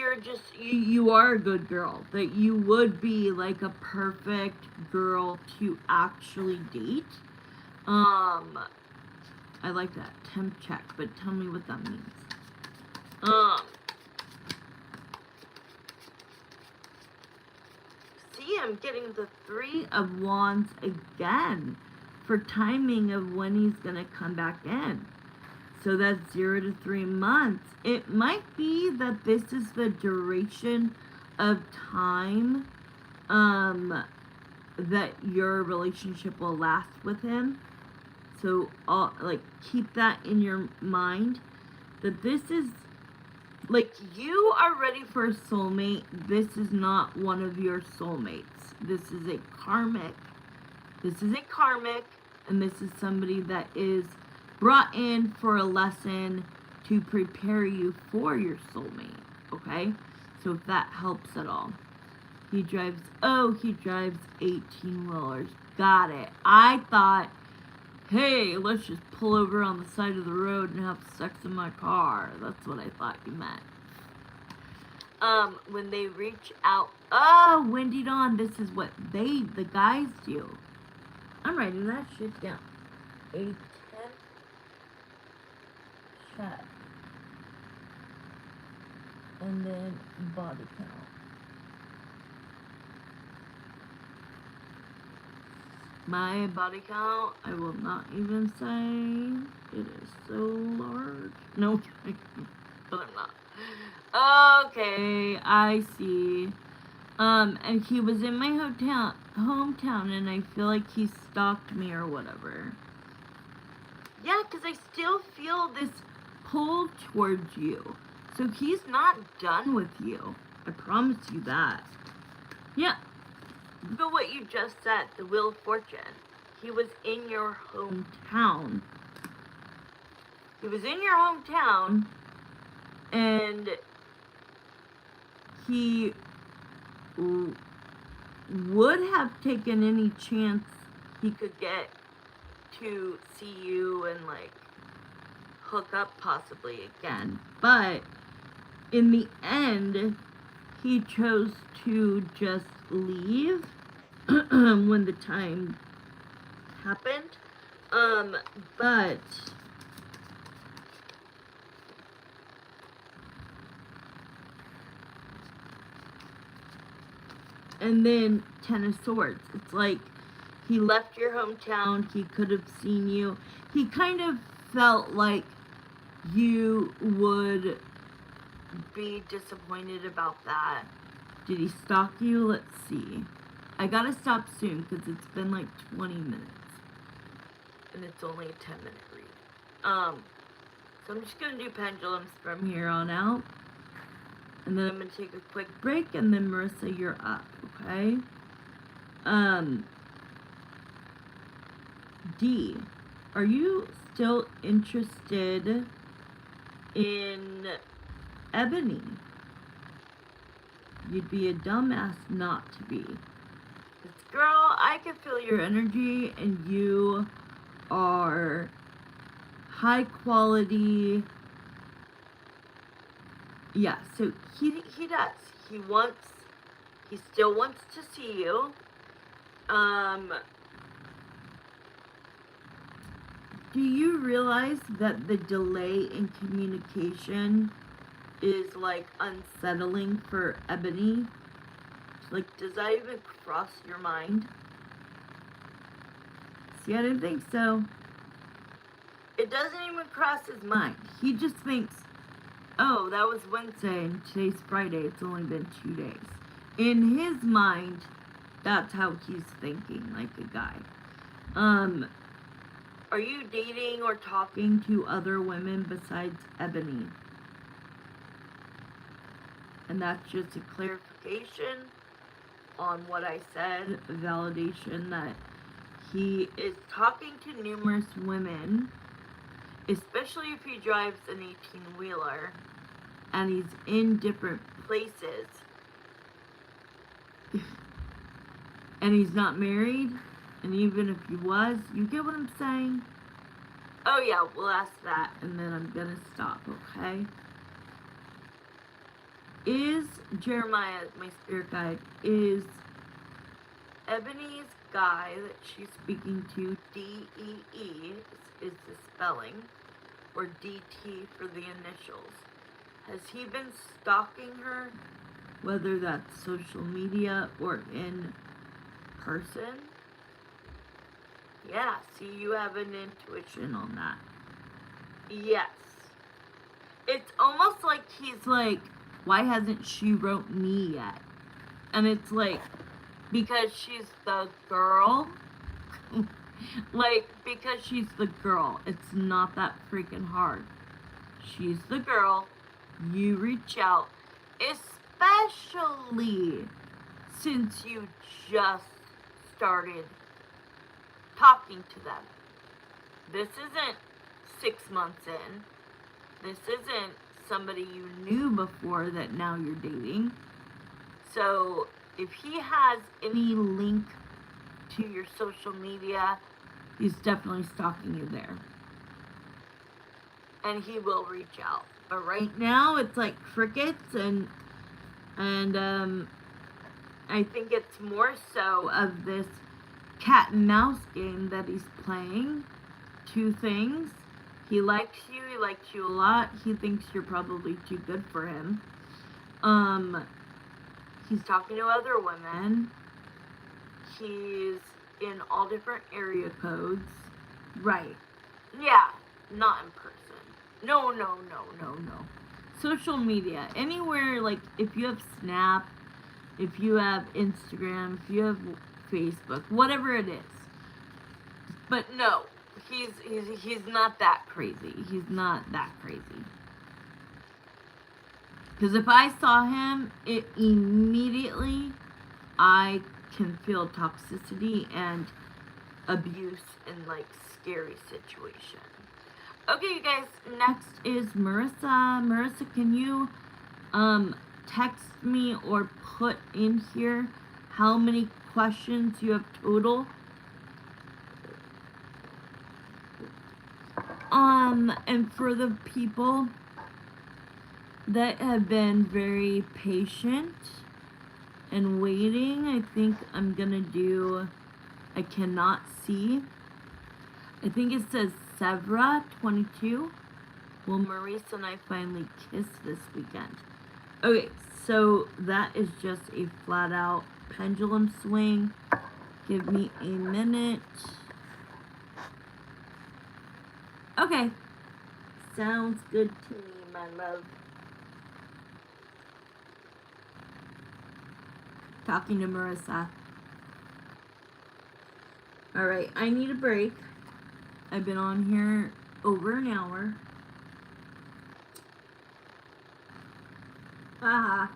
you are a good girl, that you would be like a perfect girl to actually date. I like that, temp check, but tell me what that means. I'm getting the Three of Wands again for timing of when he's going to come back in. So that's 0 to 3 months. It might be that this is the duration of time that your relationship will last with him. So keep that in your mind, that this is like, you are ready for a soulmate. This is not one of your soulmates. This is a karmic. And this is somebody that is brought in for a lesson to prepare you for your soulmate. Okay? So if that helps at all. He drives 18-wheelers. Got it. I thought, hey, let's just pull over on the side of the road and have sex in my car. That's what I thought you meant. When they reach out, Windy Dawn, this is what the guys do. I'm writing that shit down. A 10 shot. And then body count. My body count, I will not even say. It is so large. No, but I'm not. Okay, I see. And he was in my hometown, and I feel like he stalked me or whatever. Yeah, because I still feel this pull towards you. So he's not done with you. I promise you that. Yeah. Look at what you just said, the Wheel of Fortune. He was in your hometown. And he would have taken any chance he could get to see you and, like, hook up possibly again. But in the end, he chose to just leave when the time happened. But and then Ten of Swords. It's like he left your hometown. He could have seen you. He kind of felt like you would be disappointed about that. Did he stalk you? Let's see. I gotta stop soon because it's been like 20 minutes. And it's only a 10-minute read. So I'm just gonna do pendulums from here on out. And then I'm gonna take a quick break, and then Marissa, you're up, okay? D, are you still interested in Ebony? You'd be a dumbass not to be. Because, girl, I can feel your energy, and you are high quality. Yeah, so he does. He still wants to see you. Do you realize that the delay in communication is, like, unsettling for Ebony? Like, does that even cross your mind? See, I didn't think so. It doesn't even cross his mind. He just thinks, oh, that was Wednesday and today's Friday. It's only been 2 days. In his mind, that's how he's thinking, like a guy. Are you dating or talking to other women besides Ebony? And that's just a clarification on what I said, a validation that he is talking to numerous women, especially if he drives an 18-wheeler and he's in different places and he's not married. And even if he was, you get what I'm saying? Oh yeah, we'll ask that, and then I'm gonna stop, okay? Is Jeremiah, my spirit guide, is Ebony's guy that she's speaking to, D-E-E, is the spelling, or D-T for the initials. Has he been stalking her? Whether that's social media or in person. Yeah, see, you have an intuition on that. Yes. It's almost like he's like, why hasn't she wrote me yet? And it's like, because she's the girl. Like, because she's the girl. It's not that freaking hard. She's the girl. You reach out. Especially since you just started talking to them. This isn't 6 months in. This isn't somebody you knew before that now you're dating. So if he has any link to your social media, he's definitely stalking you there. And he will reach out. But right now it's like crickets, and I think it's more so of this cat and mouse game that he's playing. Two things. He likes you a lot. He thinks you're probably too good for him. He's talking to other women. He's in all different area codes. Right. Yeah, not in person. No. Social media. Anywhere, like, if you have Snap, if you have Instagram, if you have Facebook, whatever it is. But no, he's not that crazy. He's not that crazy. Because if I saw him, it immediately, I can feel toxicity and abuse in, like, scary situation. Okay, you guys, next is Marissa. Marissa, can you text me or put in here how many questions you have total? And for the people that have been very patient and waiting, I think I'm gonna do, I cannot see. I think it says Sevra 22. Will Marisa and I finally kiss this weekend? Okay, so that is just a flat out pendulum swing. Give me a minute. Okay. Sounds good to me, my love. Talking to Marissa. Alright, I need a break. I've been on here over an hour. Haha.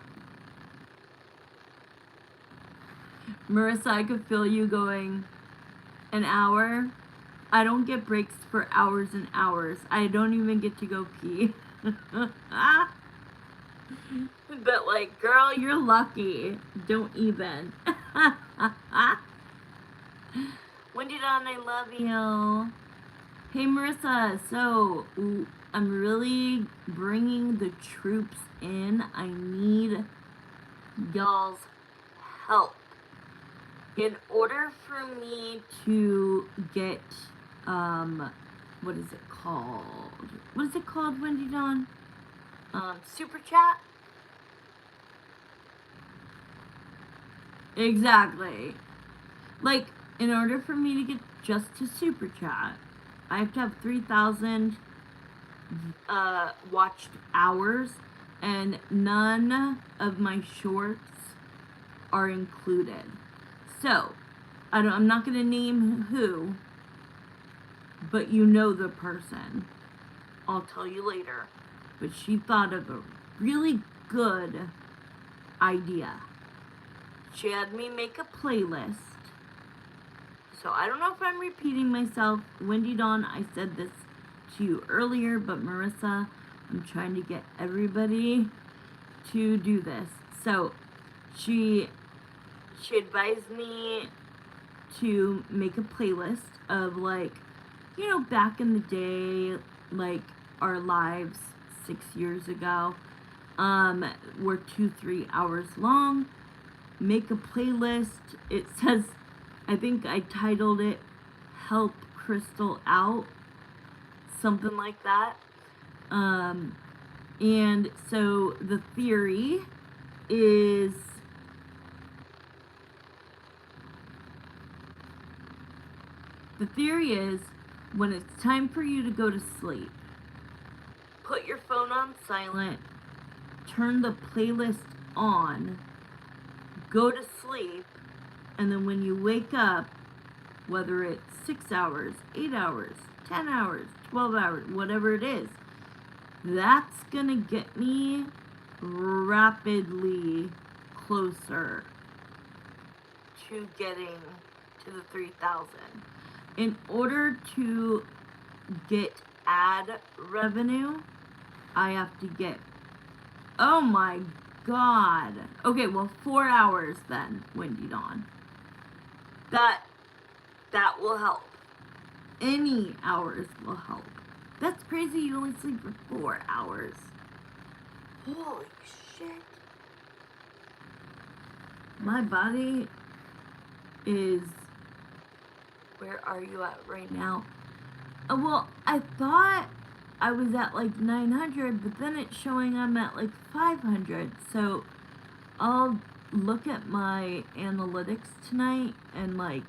Marissa, I could feel you going, an hour? I don't get breaks for hours and hours. I don't even get to go pee. But, like, girl, you're lucky. Don't even. Wendy Dawn, I love you. Hey, Marissa, so I'm really bringing the troops in. I need y'all's help. In order for me to get, what is it called? What is it called, Wendy Dawn? Super chat? Exactly. Like, in order for me to get just to super chat, I have to have 3,000 watched hours, and none of my shorts are included. So, I'm not going to name who, but you know the person. I'll tell you later. But she thought of a really good idea. She had me make a playlist. So I don't know if I'm repeating myself. Wendy Dawn, I said this to you earlier, but Marissa, I'm trying to get everybody to do this. So she advised me to make a playlist of, like, you know, back in the day, like our lives 6 years ago, were 2-3 hours long. Make a playlist. It says, I think I titled it Help Crystal Out, something like that. And so the theory is The theory is, when it's time for you to go to sleep, put your phone on silent, turn the playlist on, go to sleep, and then when you wake up, whether it's 6 hours, 8 hours, 10 hours, 12 hours, whatever it is, that's gonna get me rapidly closer to getting to the 3,000. In order to get ad revenue, I have to get, oh my god. Okay, well, 4 hours then, Windy Dawn. That will help. Any hours will help. That's crazy, you only sleep for 4 hours. Holy shit. My body is... Where are you at right now? Well, I thought I was at like 900, but then it's showing I'm at like 500. So I'll look at my analytics tonight and like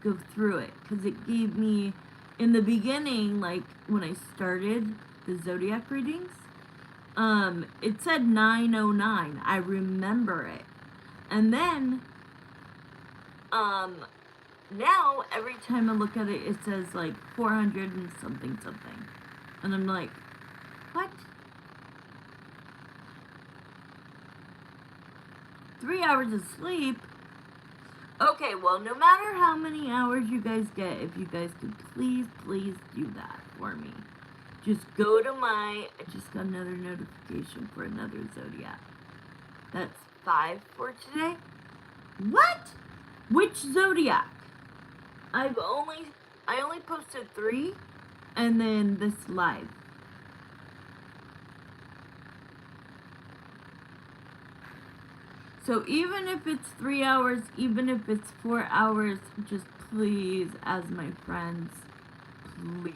go through it, because it gave me, in the beginning, like when I started the zodiac readings, it said 909. I remember it. And then now every time I look at it, it says like 400 and something. And I'm like, what? 3 hours of sleep? Okay, well, no matter how many hours you guys get, if you guys could please do that for me. Just go to I just got another notification for another zodiac. That's 5 for today. What? Which zodiac? I only posted 3, and then this live. So even if it's 3 hours, even if it's 4 hours, just please, as my friends, please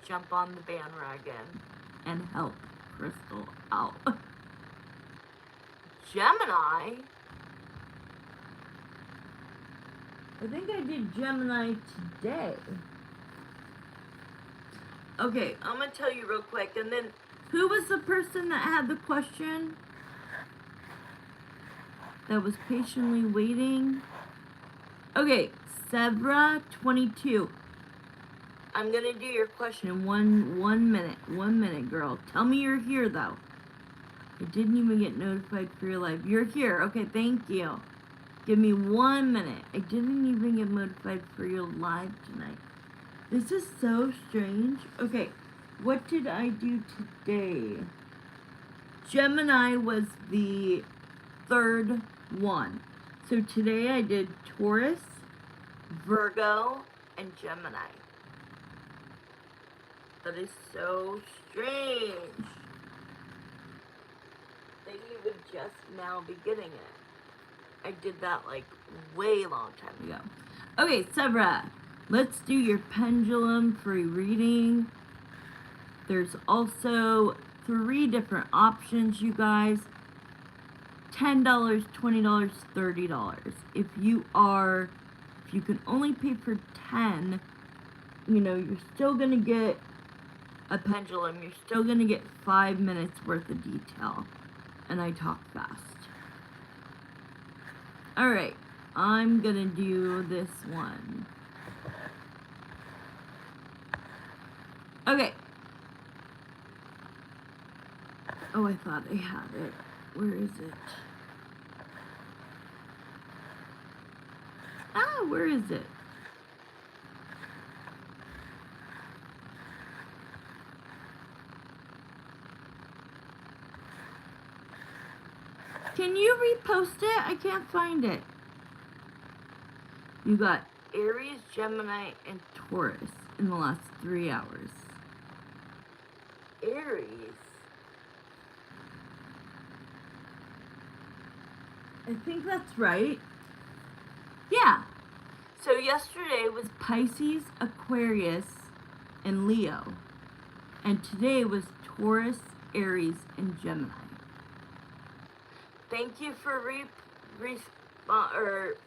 jump on the bandwagon and help Crystal out. Gemini? I think I did Gemini today. Okay, I'm gonna tell you real quick, and then who was the person that had the question? That was patiently waiting. Okay, Sevra22. I'm gonna do your question in one minute. 1 minute, girl. Tell me you're here, though. I didn't even get notified for your live. You're here. Okay, thank you. Give me 1 minute. I didn't even get notified for your live tonight. This is so strange. Okay, what did I do today? Gemini was the 3rd one. So today I did Taurus, Virgo, and Gemini. That is so strange that you would just now be getting it. I did that like way long time ago. Okay, Sevra, let's do your pendulum free reading. There's also 3 different options, you guys. $10, $20, $30. If you can only pay for 10, you know, you're still gonna get a pendulum. You're still gonna get 5 minutes worth of detail. And I talk fast. Alright, I'm gonna do this one. Okay. Oh, I thought I had it. Where is it? Ah, where is it? Can you repost it? I can't find it. You got Aries, Gemini, and Taurus in the last 3 hours. Aries. I think that's right. Yeah. So yesterday was Pisces, Aquarius, and Leo. And today was Taurus, Aries, and Gemini. Thank you for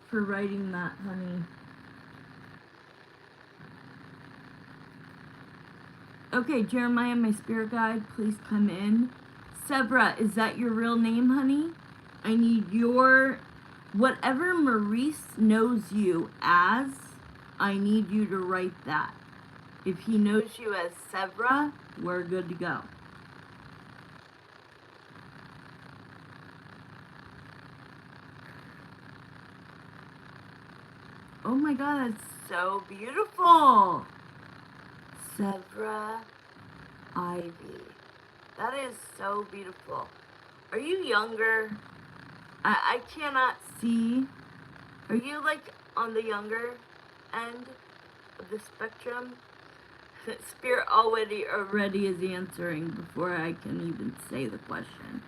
for writing that, honey. Okay, Jeremiah, my spirit guide, please come in. Sevra, is that your real name, honey? I need your, whatever Maurice knows you as, I need you to write that. If he knows you as Sevra, we're good to go. Oh my god, that's so beautiful. Sevra Ivy. That is so beautiful. Are you younger? I cannot see. Are you like on the younger end of the spectrum? Spirit already is answering before I can even say the question.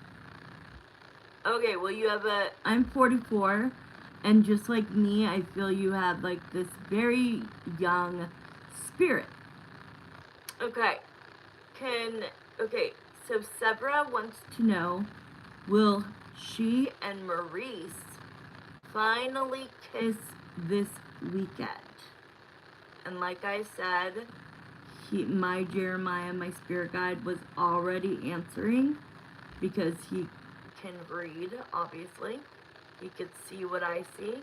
Okay, well you have a, I'm 44, and just like me, I feel you have like this very young spirit. Okay, okay, so Sevra wants to know, will she and Maurice finally kiss this weekend? And like I said, my Jeremiah, my spirit guide, was already answering because he can read, obviously. He could see what I see.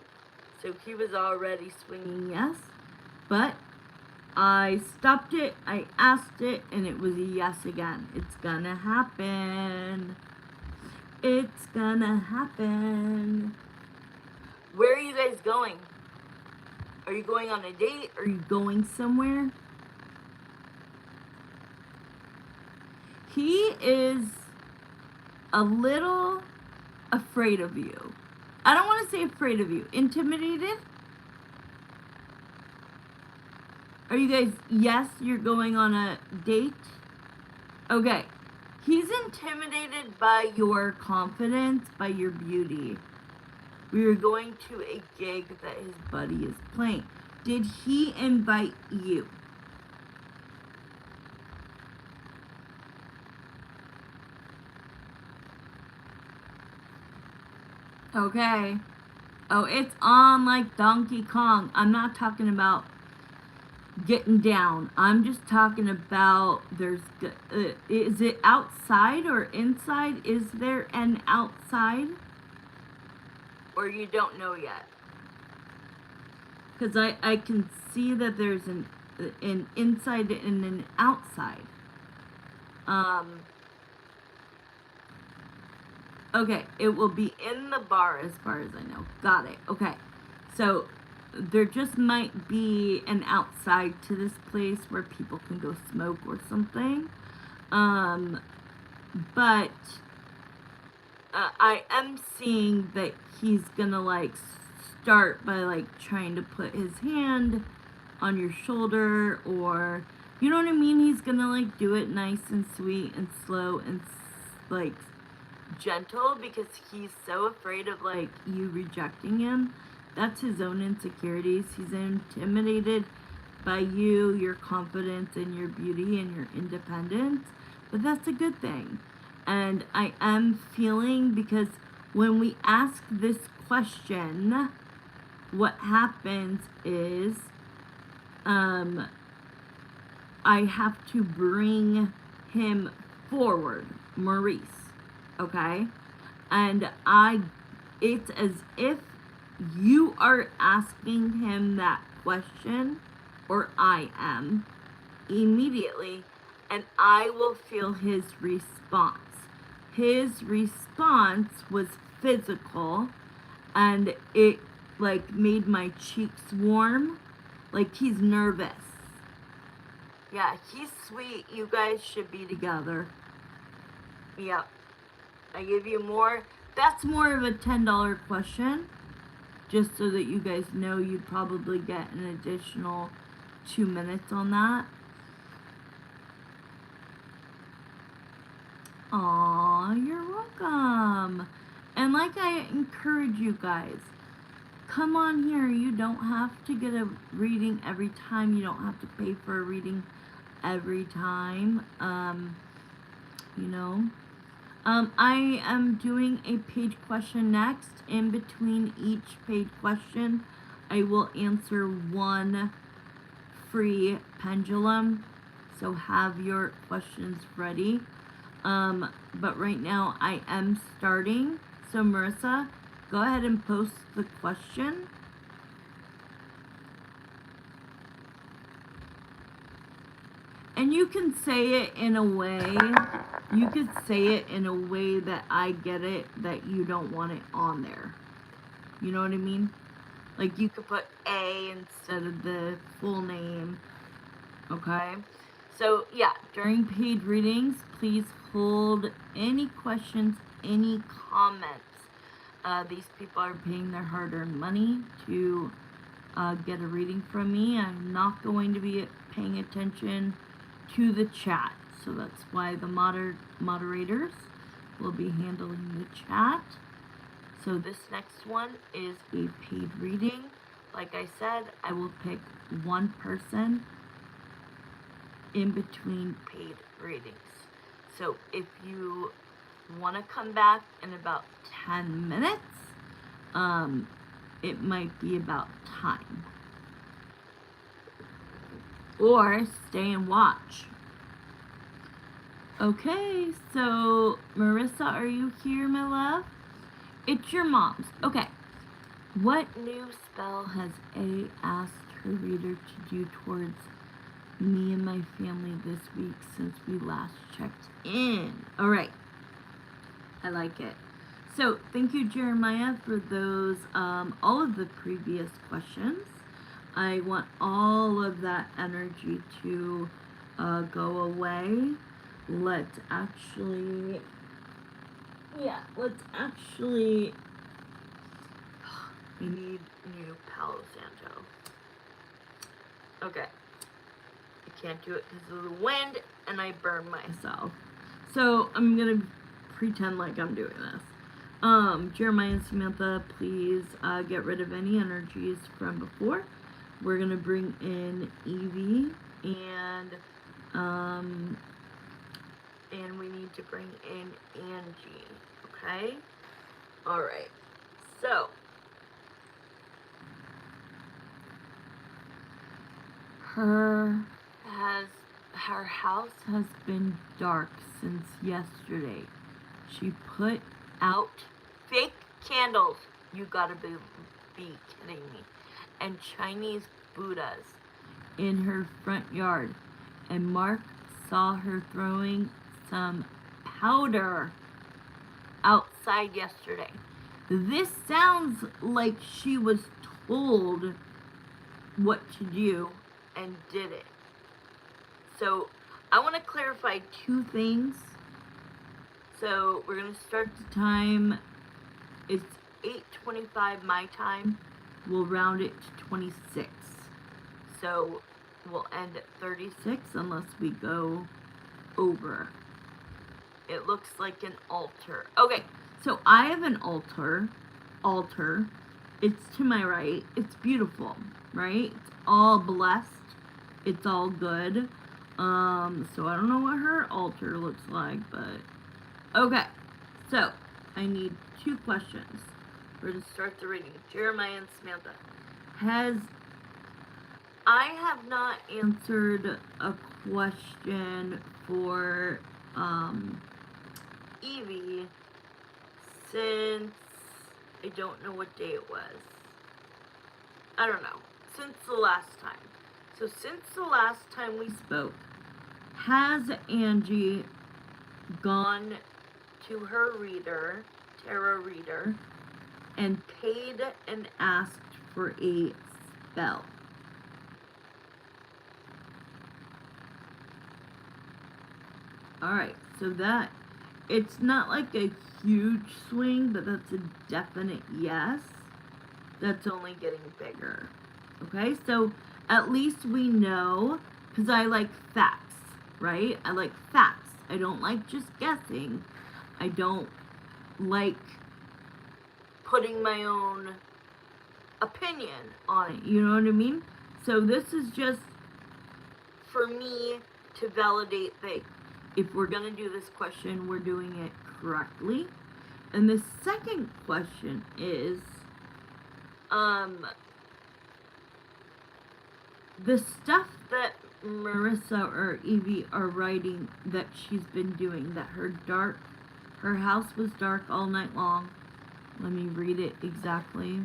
So he was already swinging yes. But I stopped it, I asked it, and it was a yes again. It's gonna happen. It's gonna happen. Where are you guys going? Are you going on a date? Are you going somewhere? He is a little afraid of you. I don't want to say afraid of you. Intimidated? Are you guys, yes, you're going on a date? Okay. He's intimidated by your confidence, by your beauty. We are going to a gig that his buddy is playing. Did he invite you? Okay. Oh, it's on like Donkey Kong. I'm not talking about getting down. I'm just talking about is it outside or inside? Is there an outside? Or you don't know yet? Because I can see that there's an inside and an outside. Okay, it will be in the bar as far as I know. Got it. Okay. So there just might be an outside to this place where people can go smoke or something. But I am seeing that he's gonna like start by like trying to put his hand on your shoulder, or you know what I mean? He's gonna like do it nice and sweet and slow and like gentle because he's so afraid of like you rejecting him. That's his own insecurities. He's intimidated by you, your confidence and your beauty and your independence, but that's a good thing. And I am feeling, because when we ask this question, what happens is I have to bring him forward, Maurice. Okay? And it's as if you are asking him that question, or I am, immediately, and I will feel his response. His response was physical, and it like made my cheeks warm, like he's nervous. Yeah, he's sweet. You guys should be together. Yeah. I give you more. That's more of a $10 question. Just so that you guys know, you'd probably get an additional 2 minutes on that. Aw, you're welcome. And like I encourage you guys, come on here. You don't have to get a reading every time. You don't have to pay for a reading every time. You know. I am doing a page question next. In between each page question, I will answer one free pendulum. So have your questions ready. But right now I am starting. So Marissa, go ahead and post the question. And you can say it in a way, you could say it in a way that I get it, that you don't want it on there. You know what I mean? Like you could put A instead of the full name. Okay? So yeah, during paid readings, please hold any questions, any comments. These people are paying their hard-earned money to get a reading from me. I'm not going to be paying attention to the chat. So that's why the moderators will be handling the chat. So this next one is a paid reading. Like I said, I will pick one person in between paid readings. So if you want to come back in about 10 minutes, it might be about time. Or stay and watch. Okay, so Marissa, are you here, my love? It's your mom's. Okay. What new spell has A asked her reader to do towards me and my family this week since we last checked in? All right. I like it. So thank you, Jeremiah, for those, all of the previous questions. I want all of that energy to go away. Let's actually, we need new Palo Santo. Okay. I can't do it because of the wind, and I burn myself. So I'm going to pretend like I'm doing this. Jeremiah and Samantha, please get rid of any energies from before. We're going to bring in Evie, and we need to bring in Angie, okay? All right. So, her house has been dark since yesterday. She put out fake candles. You gotta be kidding me. And Chinese Buddhas in her front yard. And Mark saw her throwing some powder outside yesterday. This sounds like she was told what to do and did it. So I want to clarify two things. So we're going to start the time. It's 8:25 my time. We'll round it to 26. So we'll end at 36 unless we go over. It looks like an altar. Okay, so I have an altar. It's to my right. It's beautiful, right? It's all blessed. It's all good. So I don't know what her altar looks like, but okay. So I need two questions. We're going to start the reading. Jeremiah and Samantha. I have not answered a question for Evie since I don't know what day it was. I don't know. Since the last time. So since the last time we spoke, has Angie gone to her reader, tarot reader, and paid and asked for a spell? Alright, so that, it's not like a huge swing, but that's a definite yes. That's only getting bigger. Okay, so at least we know, because I like facts, right? I like facts. I don't like just guessing. I don't like putting my own opinion on it. You know what I mean? So this is just for me to validate that if we're going to do this question, we're doing it correctly. And the second question is, the stuff that Marissa or Evie are writing that she's been doing, that her house was dark all night long. Let me read it exactly.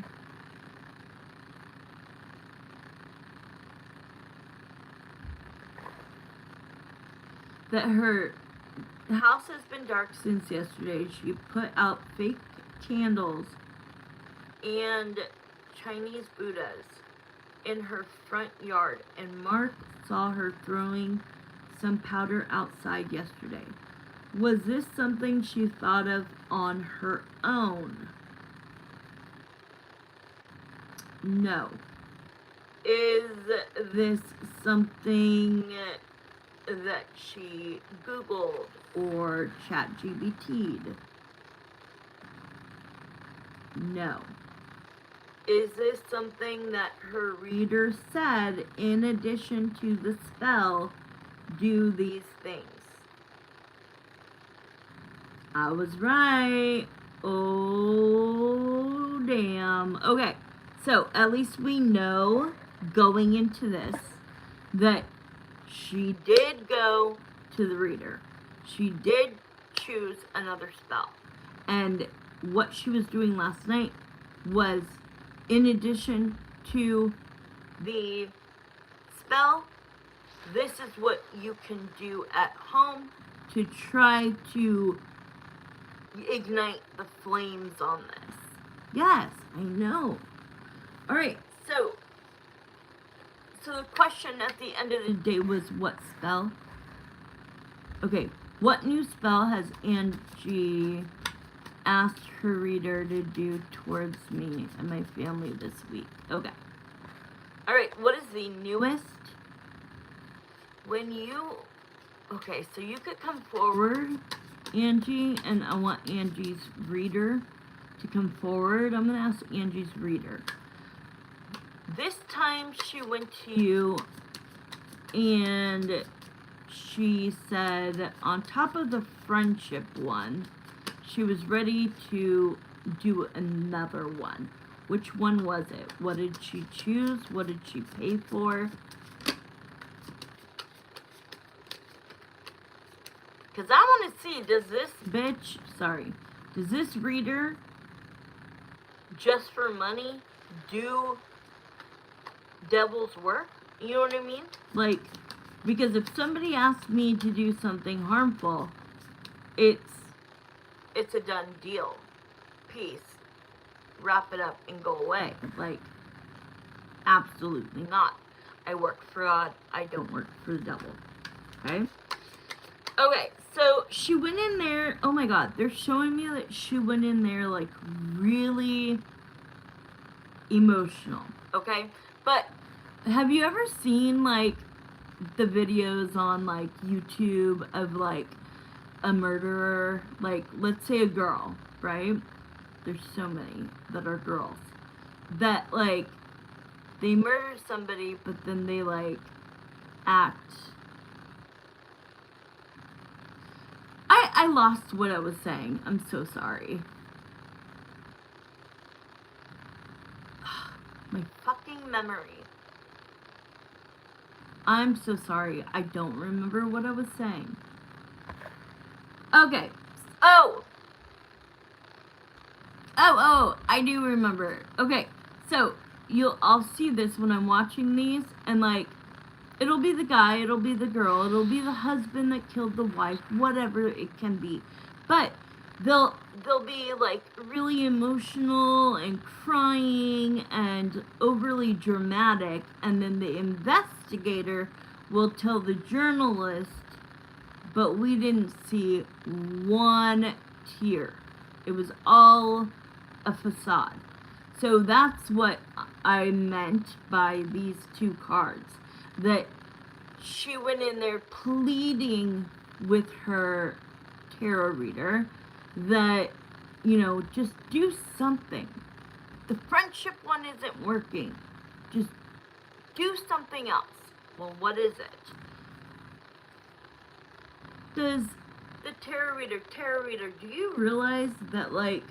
That her house has been dark since yesterday. She put out fake candles and Chinese Buddhas in her front yard, and Mark saw her throwing some powder outside yesterday. Was this something she thought of on her own? No. Is this something that she Googled or ChatGPT'd? No. Is this something that her reader said, in addition to the spell, do these things? I was right. Oh, damn. Okay, so at least we know going into this that she did go to the reader. She did choose another spell. And what she was doing last night was, in addition to the spell, this is what you can do at home to try to ignite the flames on this. Yes, I know. Alright, so the question at the end of the day was, what spell? Okay, what new spell has Angie asked her reader to do towards me and my family this week? Okay. Alright, what is the newest? Okay, so you could come forward, Angie, and I want Angie's reader to come forward. I'm going to ask Angie's reader. This time she went to you and she said, on top of the friendship one, she was ready to do another one. Which one was it? What did she choose? What did she pay for? Because I want to see, does this reader, just for money, do devil's work? You know what I mean? Like, because if somebody asks me to do something harmful, it's a done deal. Peace. Wrap it up and go away. Like, absolutely not. I work for God. I don't work for the devil. Okay? Okay, so she went in there. Oh my God, they're showing me that she went in there like really emotional. Okay? But have you ever seen like the videos on like YouTube of like a murderer? Like, let's say a girl, right? There's so many that are girls that like they murder somebody, but then they like act. I lost what I was saying. I'm so sorry. My fucking memory. I'm so sorry. I don't remember what I was saying. Okay. Oh, I do remember. Okay, so I'll see this when I'm watching these, and like, it'll be the guy, it'll be the girl, it'll be the husband that killed the wife, whatever it can be. But they'll be like really emotional and crying and overly dramatic, and then the investigator will tell the journalist, but we didn't see one tear. It was all a facade. So that's what I meant by these two cards. That she went in there pleading with her tarot reader that, you know, just do something. The friendship one isn't working. Just do something else. Well, what is it? Does the tarot reader, do you realize that, like,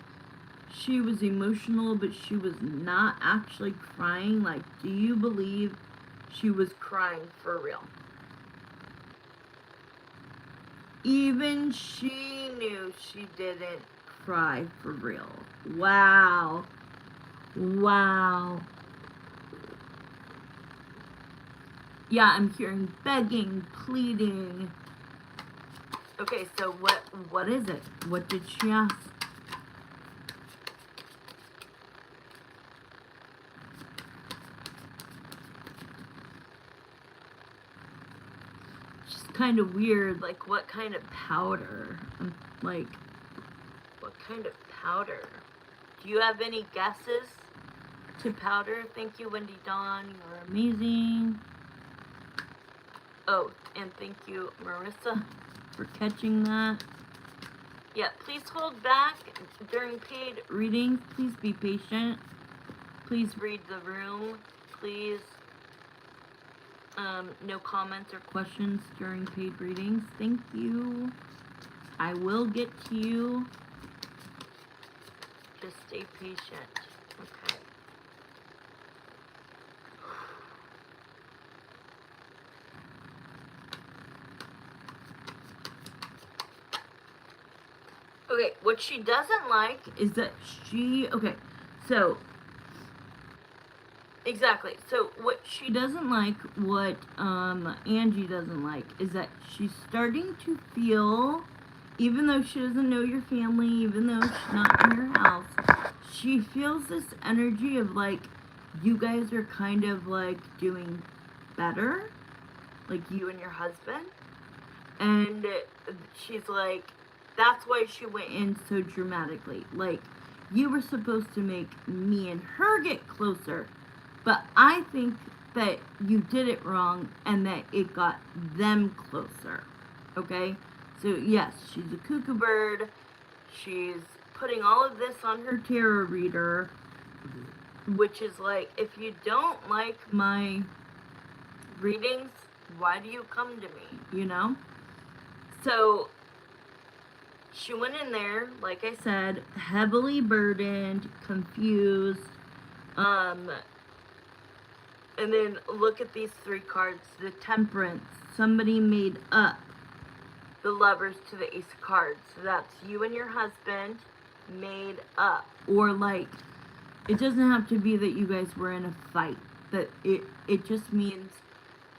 she was emotional, but she was not actually crying? Like, do you believe she was crying for real? Even she knew she didn't cry for real. Wow. Wow. Yeah, I'm hearing begging, pleading. Okay, so what is it? What did she ask? She's kind of weird. Like, what kind of powder? Like, what kind of powder? Do you have any guesses to powder? Thank you, Wendy Dawn. You're amazing. Oh, and thank you, Marissa, for catching that. Yeah, please hold back during paid readings. Please be patient. Please read the room. Please, no comments or questions during paid readings. Thank you. I will get to you. Just stay patient. Okay. Okay, what she doesn't like is that okay, so, exactly. So what she doesn't like, what Angie doesn't like, is that she's starting to feel, even though she doesn't know your family, even though she's not in your house, she feels this energy of like, you guys are kind of like doing better, like you and your husband. And she's like, that's why she went in so dramatically. Like, you were supposed to make me and her get closer, but I think that you did it wrong and that it got them closer. Okay? So, yes, she's a cuckoo bird. She's putting all of this on her tarot reader, which is like, if you don't like my readings, why do you come to me? You know? So, she went in there, like I said, heavily burdened, confused, and then look at these three cards. The Temperance, somebody made up the Lovers to the Ace of Cards. So that's you and your husband made up. Or like, it doesn't have to be that you guys were in a fight. That it just means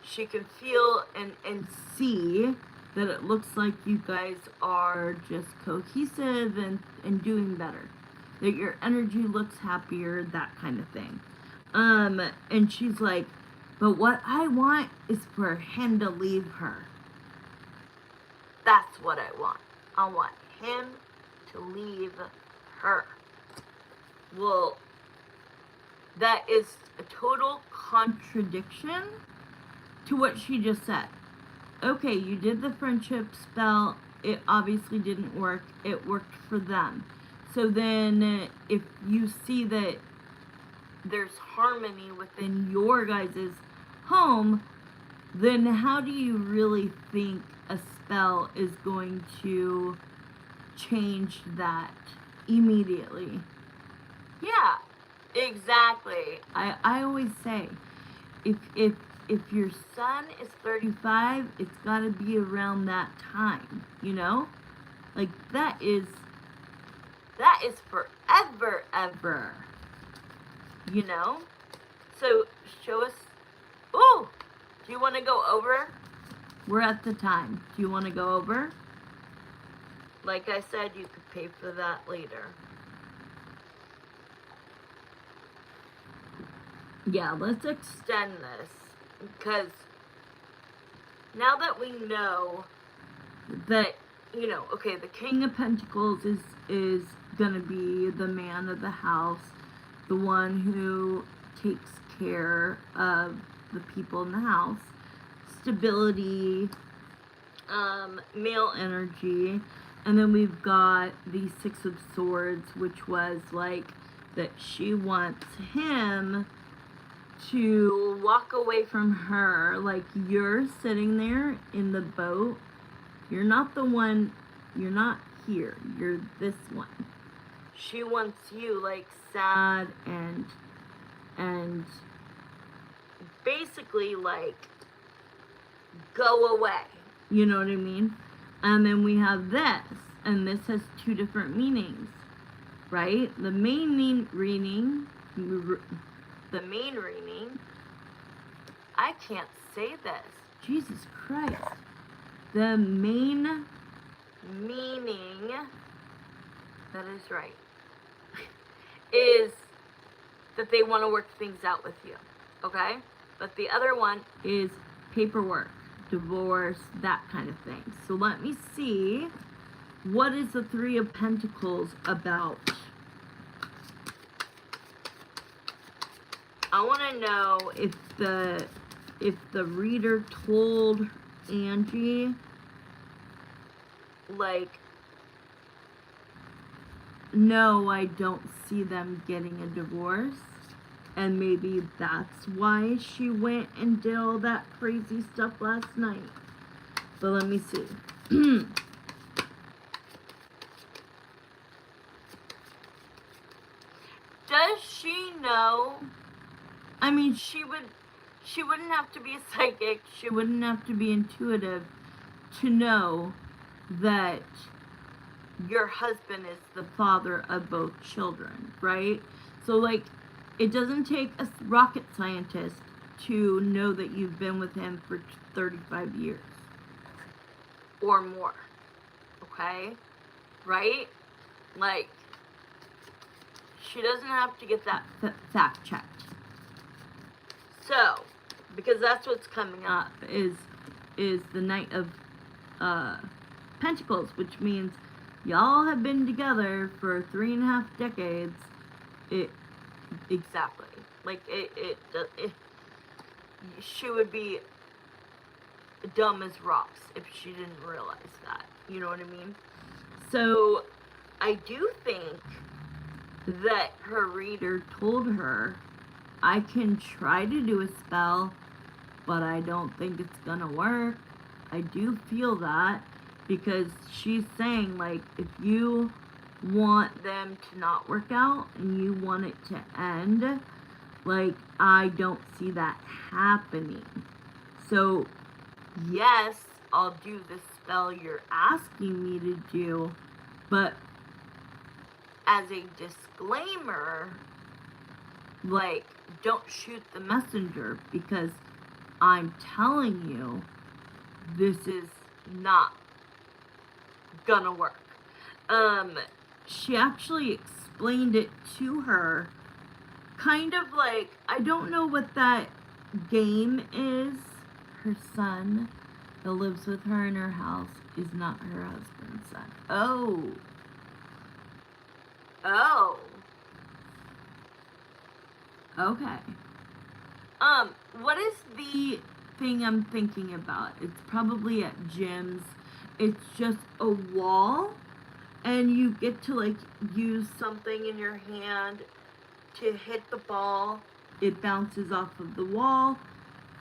she can feel and see that it looks like you guys are just cohesive and doing better. That your energy looks happier, that kind of thing. And she's like, but what I want is for him to leave her. That's what I want. I want him to leave her. Well, that is a total contradiction to what she just said. Okay, you did the friendship spell. It obviously didn't work. It worked for them. So then if you see that there's harmony within your guys' home, then how do you really think a spell is going to change that immediately? Yeah, exactly. I always say, if your son is 35, it's got to be around that time, you know? Like, that is forever, ever, you know? So, show us, oh, do you want to go over? We're at the time. Do you want to go over? Like I said, you could pay for that later. Yeah, let's extend this, because now that we know that, you know, okay, the King of Pentacles is gonna be the man of the house, the one who takes care of the people in the house, stability, male energy, and then we've got the Six of Swords, which was like that she wants him to walk away from her. Like, you're sitting there in the boat, you're not the one, you're not here, you're this one. She wants you like sad and basically like go away, you know what I mean? And then we have this, and this has two different meanings, right? The main reading, I can't say this. Jesus Christ. The main meaning, that is right, is that they want to work things out with you, okay? But the other one is paperwork, divorce, that kind of thing. So let me see, what is the Three of Pentacles about? I want to know if the reader told Angie, like, no, I don't see them getting a divorce, and maybe that's why she went and did all that crazy stuff last night. But let me see. Does she know? I mean, she wouldn't have to be a psychic, she wouldn't have to be intuitive to know that your husband is the father of both children, right? So, like, it doesn't take a rocket scientist to know that you've been with him for 35 years or more, okay? Right? Like, she doesn't have to get that fact checked. So, because that's what's coming up is the Knight of Pentacles, which means y'all have been together for 3.5 decades. Exactly. Like, she would be dumb as rocks if she didn't realize that. You know what I mean? So, I do think that her reader told her, I can try to do a spell, but I don't think it's gonna work. I do feel that, because she's saying, like, if you want them to not work out and you want it to end, like, I don't see that happening. So, yes, I'll do the spell you're asking me to do, but as a disclaimer, like, don't shoot the messenger, because I'm telling you, this is not gonna work. She actually explained it to her, kind of like, I don't know what that game is. Her son that lives with her in her house is not her husband's son. Oh. Okay. What is the thing I'm thinking about? It's probably at gyms. It's just a wall, and you get to, like, use something in your hand to hit the ball. It bounces off of the wall.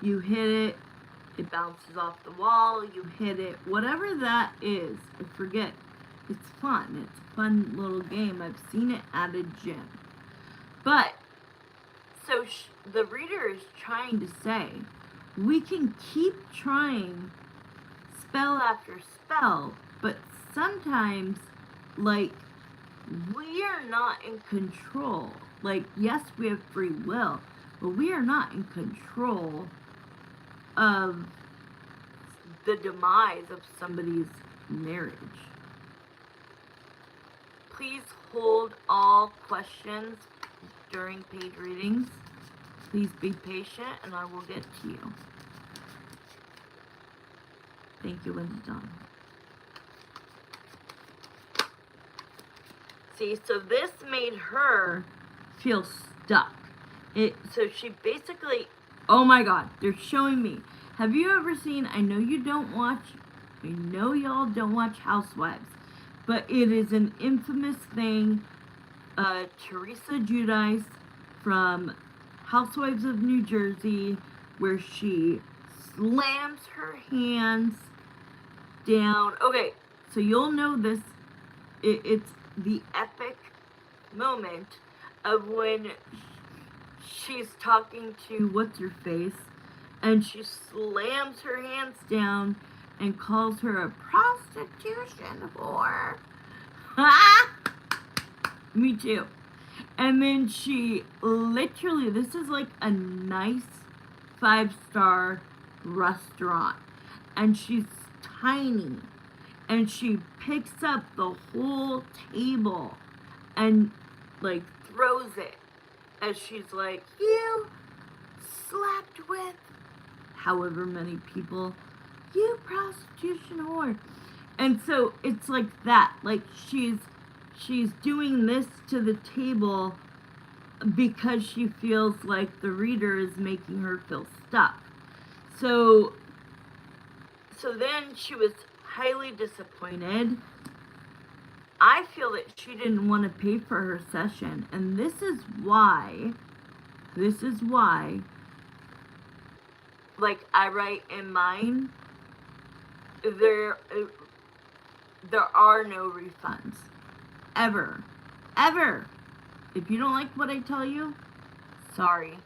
You hit it. It bounces off the wall. You hit it. Whatever that is, I forget. It's fun. It's a fun little game. I've seen it at a gym. But, so the reader is trying to say, we can keep trying spell after spell, but sometimes, like, we are not in control. Like, yes, we have free will, but we are not in control of the demise of somebody's marriage. Please hold all questions during page readings. Please be patient, and I will get to you. Thank you, Linda Dawn. See, so this made her feel stuck. So she basically, oh my God, they're showing me. Have you ever seen, I know y'all don't watch Housewives, but it is an infamous thing. Teresa Giudice from Housewives of New Jersey, where she slams her hands down. Okay, so you'll know this. It's the epic moment of when she's talking to what's her face, and she slams her hands down, and calls her a prostitution whore. Me too. And then she literally, this is like a nice 5-star restaurant. And she's tiny. And she picks up the whole table and like throws it. As she's like, you slept with however many people, you prostitution whore. And so it's like that. Like she's doing this to the table because she feels like the reader is making her feel stuck. So then she was highly disappointed. I feel that she didn't want to pay for her session, and this is why, like I write in mine, there are no refunds. Ever. If you don't like what I tell you, sorry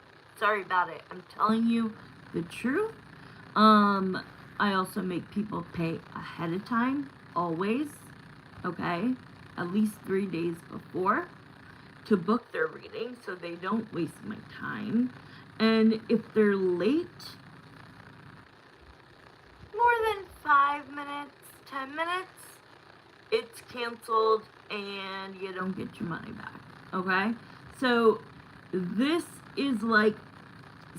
about it. I'm telling you the truth. I also make people pay ahead of time, always, okay? At least 3 days before to book their reading so they don't waste my time. And if they're late, more than 5 minutes, 10 minutes, it's canceled and you don't get your money back, okay? So this is like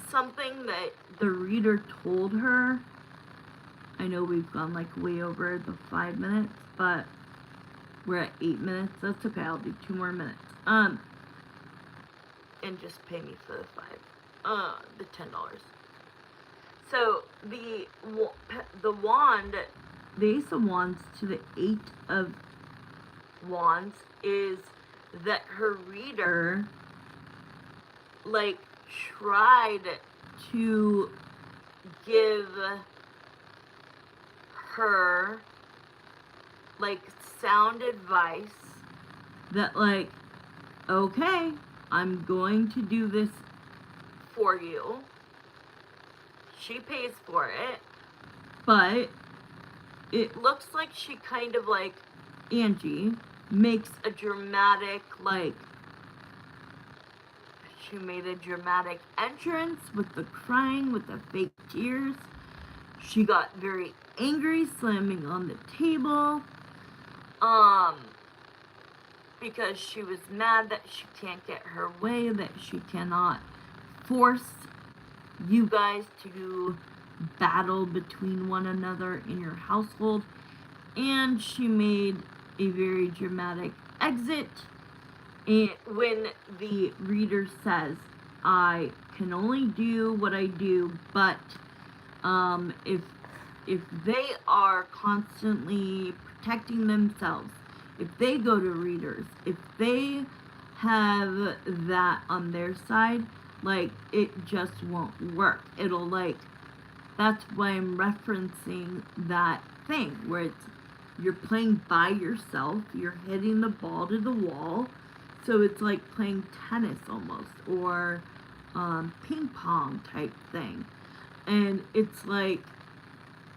something that the reader told her. I know we've gone like way over the 5 minutes, but we're at 8 minutes. That's okay, I'll do 2 more minutes. And just pay me for the $10. So the wand, the Ace of Wands to the 8 of Wands is that her reader like tried to give her like sound advice that like, okay, I'm going to do this for you. She pays for it, but it looks like she kind of like, Angie makes a dramatic, like, she made a dramatic entrance with the crying, with the fake tears. She got very angry, slamming on the table, because she was mad that she can't get her way, that she cannot force you guys to battle between one another in your household. And she made a very dramatic exit. And when the reader says, I can only do what I do, but if they are constantly protecting themselves, if they go to readers, if they have that on their side, like, it just won't work. It'll, like, that's why I'm referencing that thing where it's, you're playing by yourself, you're hitting the ball to the wall, so it's like playing tennis almost, or ping pong type thing. And it's like,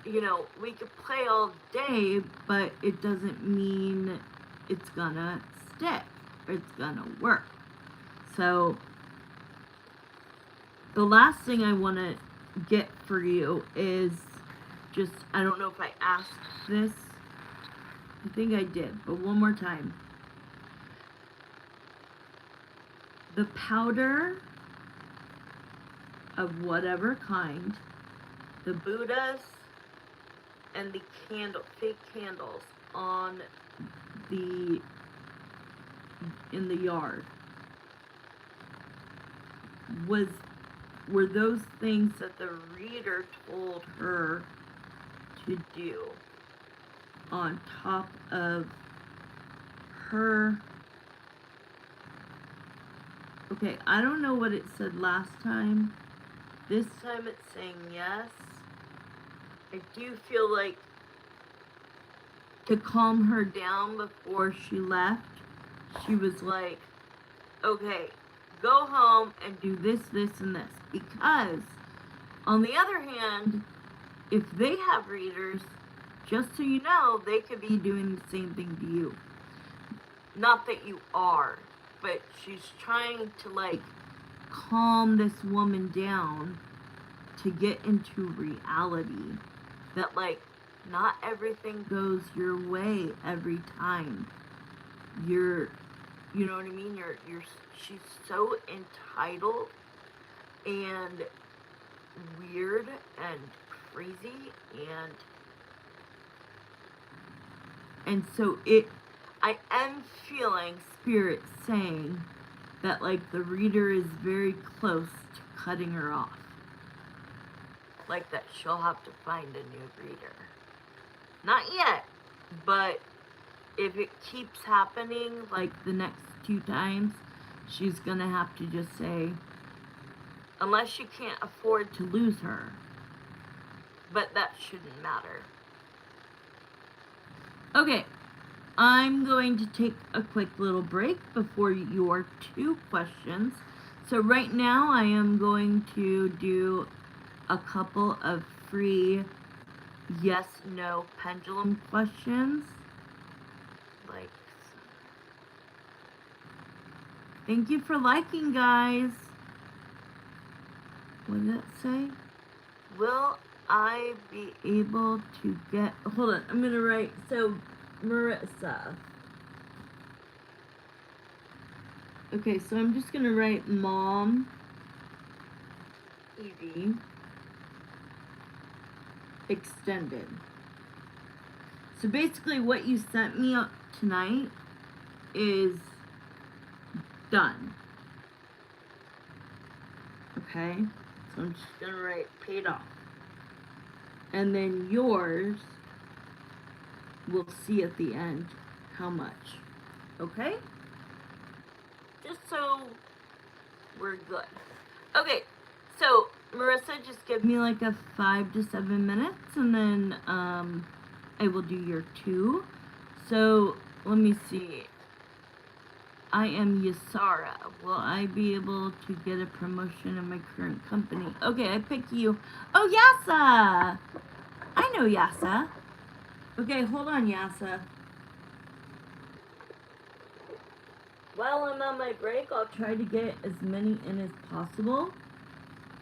you know, we could play all day, but it doesn't mean it's gonna stick, or it's gonna work. So the last thing I want to get for you is just, I don't know if I asked this, I think I did, but one more time. The powder of whatever kind, the Buddhas and the fake candles on in the yard, were those things that the reader told her to do on top of her. Okay, I don't know what it said last time. This time it's saying yes. I do feel like to calm her down before she left, she was like, okay, go home and do this, this, and this. Because, on the other hand, if they have readers, just so you know, they could be doing the same thing to you. Not that you are, but she's trying to, like, calm this woman down to get into reality. That, like, not everything goes your way every time. You know what I mean? She's so entitled and weird and crazy, and so I am feeling spirit saying that, like, the reader is very close to cutting her off. Like, that she'll have to find a new reader. Not yet, but if it keeps happening, like the next 2 times, she's gonna have to just say, unless she can't afford to lose her. But that shouldn't matter. Okay, I'm going to take a quick little break before your 2 questions. So right now I am going to do a couple of free yes/no pendulum questions. Like, thank you for liking, guys. What did that say? Will I be able to get... Hold on, I'm going to write... So, Marissa. Okay, so I'm just going to write Mom, Evie, extended. So basically what you sent me tonight is done. Okay? So I'm just going to write paid off. And then yours, we'll see at the end how much. Okay? Just so we're good. Okay, so Marissa, just give me like a 5 to 7 minutes, and then I will do your 2. So let me see. I am Yasara. Will I be able to get a promotion in my current company? Okay, I pick you. Oh, Yasa! I know Yasa. Okay, hold on, Yasa. While I'm on my break, I'll try to get as many in as possible.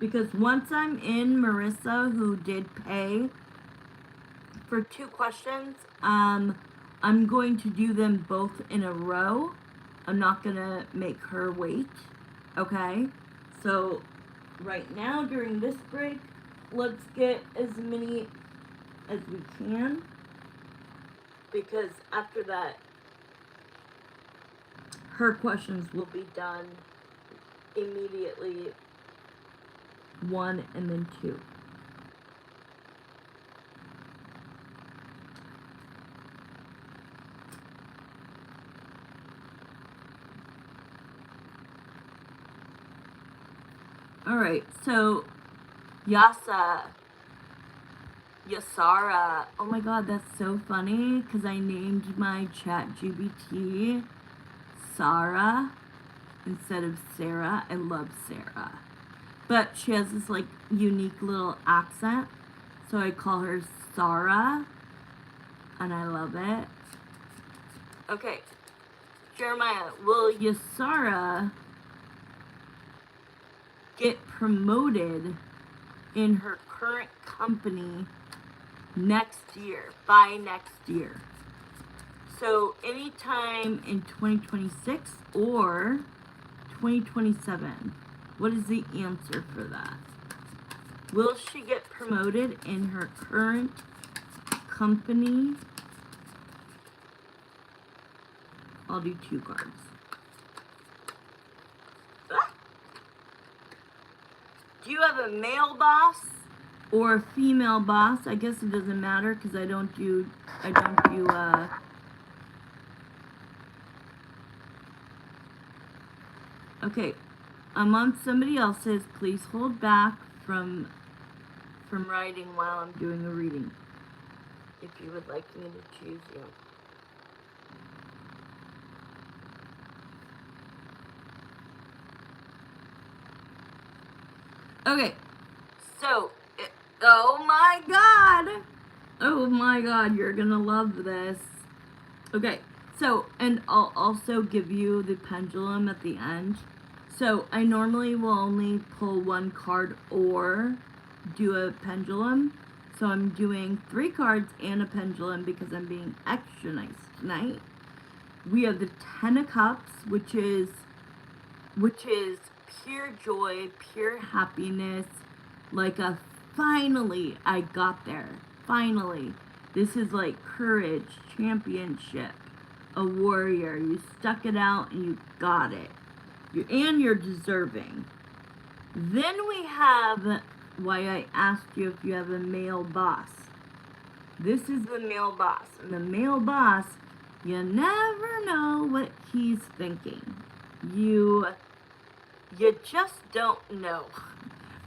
Because once I'm in, Marissa, who did pay for 2 questions, I'm going to do them both in a row. I'm not going to make her wait. Okay? So, right now, during this break, let's get as many as we can. Because after that, her questions will be done immediately. 1 and then 2. Alright, so Yasara. Oh my god, that's so funny because I named my chat GBT Sarah instead of Sarah. I love Sarah. But she has this like unique little accent. So I call her Sarah. And I love it. Okay. Jeremiah, will Yasara get promoted in her current company next year, by next year? So anytime in 2026 or 2027. What is the answer for that? Will she get promoted in her current company? I'll do 2 cards. Ah! Do you have a male boss or a female boss? I guess it doesn't matter because I don't do okay, I'm on somebody else's. Please hold back from writing while I'm doing a reading. If you would like me to choose you. Okay, so, oh my god! Oh my god, you're gonna love this. Okay, so, and I'll also give you the pendulum at the end. So, I normally will only pull one card or do a pendulum. So, I'm doing 3 cards and a pendulum because I'm being extra nice tonight. We have the 10 of Cups, which is pure joy, pure happiness, like a finally I got there. Finally. This is like courage, championship, a warrior. You stuck it out and you got it. And you're deserving. Then we have why I asked you if you have a male boss. This is the male boss. And the male boss, you never know what he's thinking. You just don't know.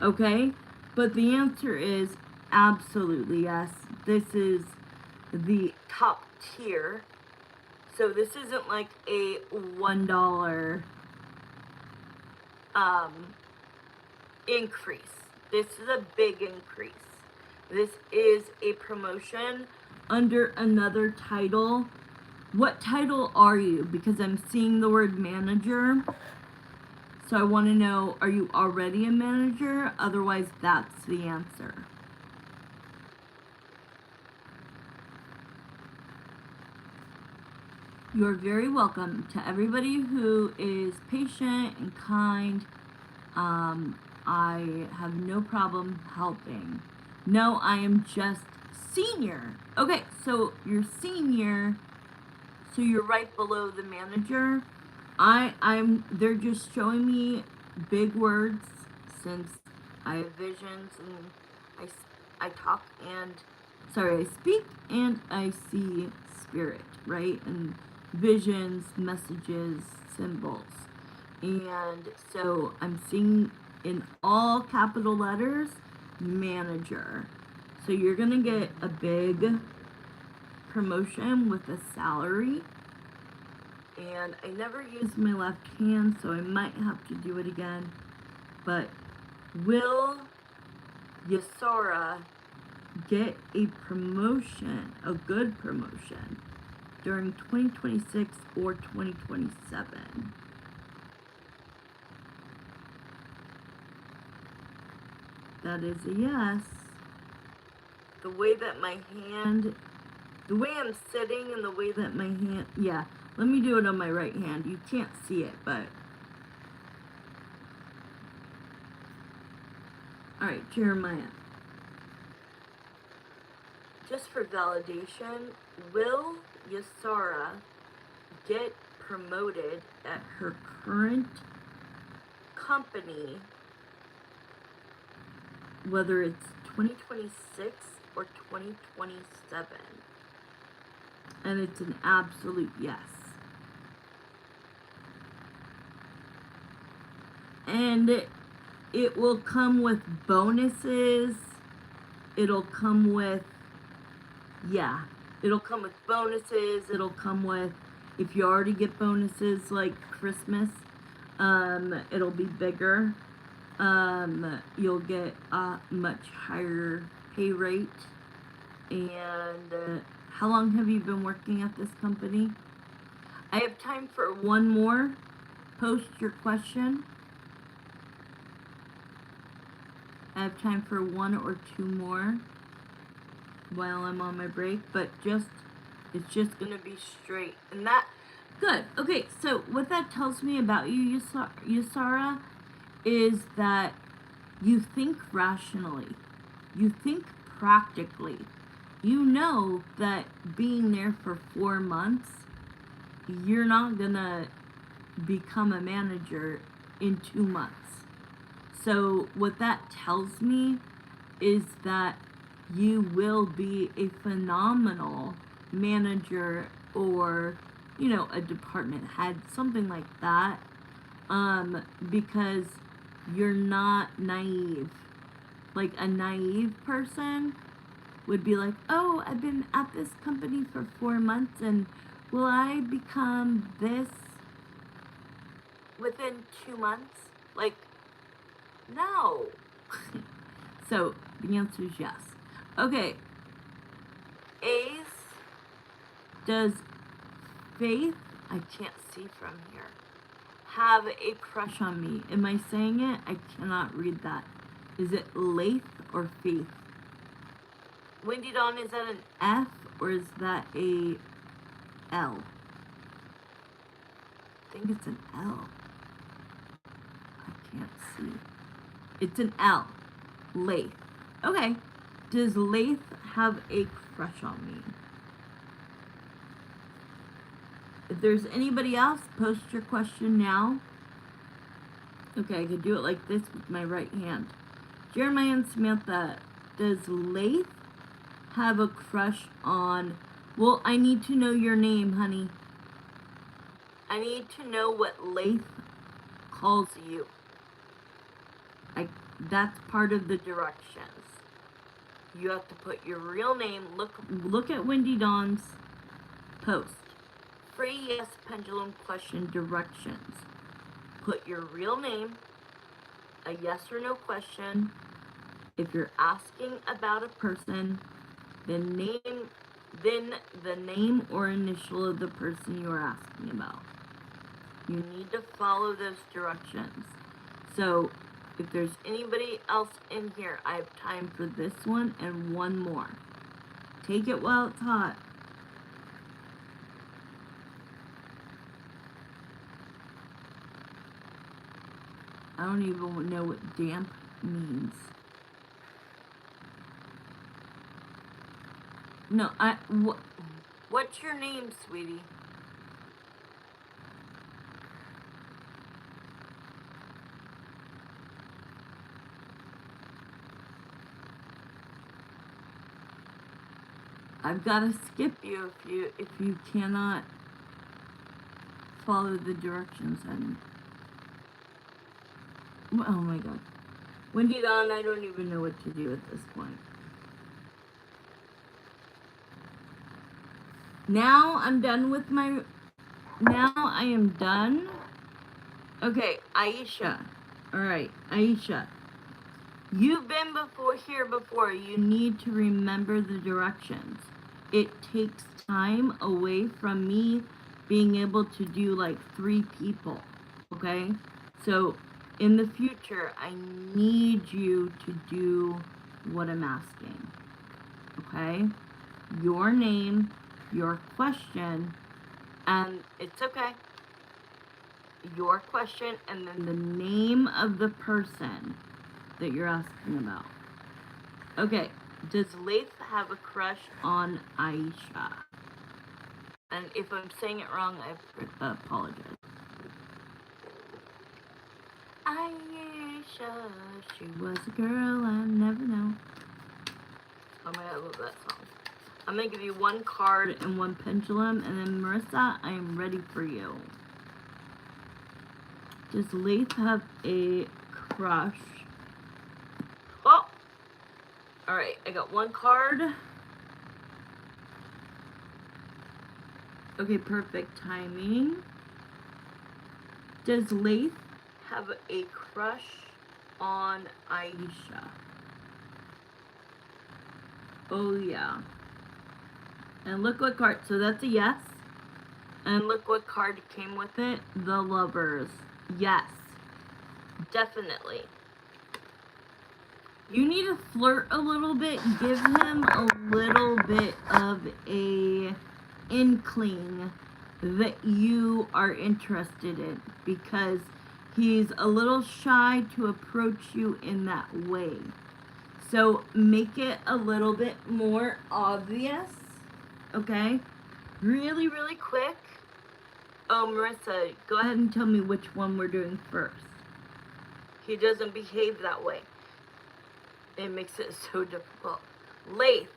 Okay? But the answer is absolutely yes. This is the top tier. So this isn't like a $1 increase. This is a big increase. This is a promotion under another title. What title are you? Because I'm seeing the word manager. So I want to know, are you already a manager? Otherwise, that's the answer. You're very welcome to everybody who is patient and kind. I have no problem helping. No, I am just senior. Okay, so you're senior, so you're right below the manager. They're just showing me big words since I have visions and I talk and, sorry, I speak and I see spirit, right? And visions, messages, symbols. And so I'm seeing in all capital letters, manager. So you're going to get a big promotion with a salary. And I never used my left hand, so I might have to do it again. But will Yasara get a promotion, a good promotion, during 2026 or 2027? That is a yes. The way that my hand, the way I'm sitting and the way that my hand, yeah, let me do it on my right hand. You can't see it, but. Alright, Jeremiah. Just for validation, will Yasara get promoted at her current company, whether it's 2026 or 2027? And it's an absolute yes. And it will come with bonuses. It'll come with, yeah, it'll come with bonuses. It'll come with, if you already get bonuses like Christmas, it'll be bigger. You'll get a much higher pay rate. And how long have you been working at this company? I have time for one more. Post your question. I have time for 1 or 2 more while I'm on my break, but it's just gonna be straight. And that, good. Okay, so what that tells me about you, Yasara, is that you think rationally. You think practically. You know that being there for 4 months, you're not gonna become a manager in 2 months. So what that tells me is that you will be a phenomenal manager or, a department head, something like that, because you're not naive. Like a naive person would be like, oh, I've been at this company for 4 months and will I become this within 2 months? Like, no. So the answer is yes. Okay, Ace, does Faith, I can't see from here, have a crush on me? Am I saying it? I cannot read that. Is it Laith or Faith? Windy Dawn, is that an F or is that a L? I think it's an L. I can't see. It's an L. Laith. Okay. Does Laith have a crush on me? If there's anybody else, post your question now. Okay, I could do it like this with my right hand. Jeremiah and Samantha, does Laith have a crush on... Well, I need to know your name, honey. I need to know what Laith calls you. That's part of the directions. You have to put your real name. Look at Windy Dawn's post. Free yes pendulum question directions. Put your real name, a yes or no question. If you're asking about a person, the name or initial of the person you're asking about. You need to follow those directions. So if there's anybody else in here, I have time for this one and one more. Take it while it's hot. I don't even know what damp means. No, what's your name, sweetie? I've got to skip you if you cannot follow the directions, honey. Oh my god. Windy Dawn, I don't even know what to do at this point. Now I'm done with my... Now I am done. Okay, Aisha. Alright, Aisha. You've been here before. You need to remember the directions. It takes time away from me being able to do like 3 people. Okay? So, in the future, I need you to do what I'm asking. Okay? Your name, your question, and it's okay. Your question, and then the name of the person that you're asking about. Okay, does Laith have a crush on Aisha? And if I'm saying it wrong, I apologize. Aisha, she was a girl I never know. Oh my god, I love that song. I'm gonna give you 1 card and 1 pendulum, and then Marissa, I am ready for you. Does Laith have a crush? Oh! Alright, I got 1 card. Okay, perfect timing. Does Laith have a crush on Aisha? Oh yeah. And look what card, so that's a yes. And look what card came with it, the Lovers. Yes, definitely. You need to flirt a little bit, give him a little bit of a inkling that you are interested in, because he's a little shy to approach you in that way. So make it a little bit more obvious, okay? Really, really quick. Oh, Marissa, go ahead and tell me which one we're doing first. He doesn't behave that way. It makes it so difficult. Laith,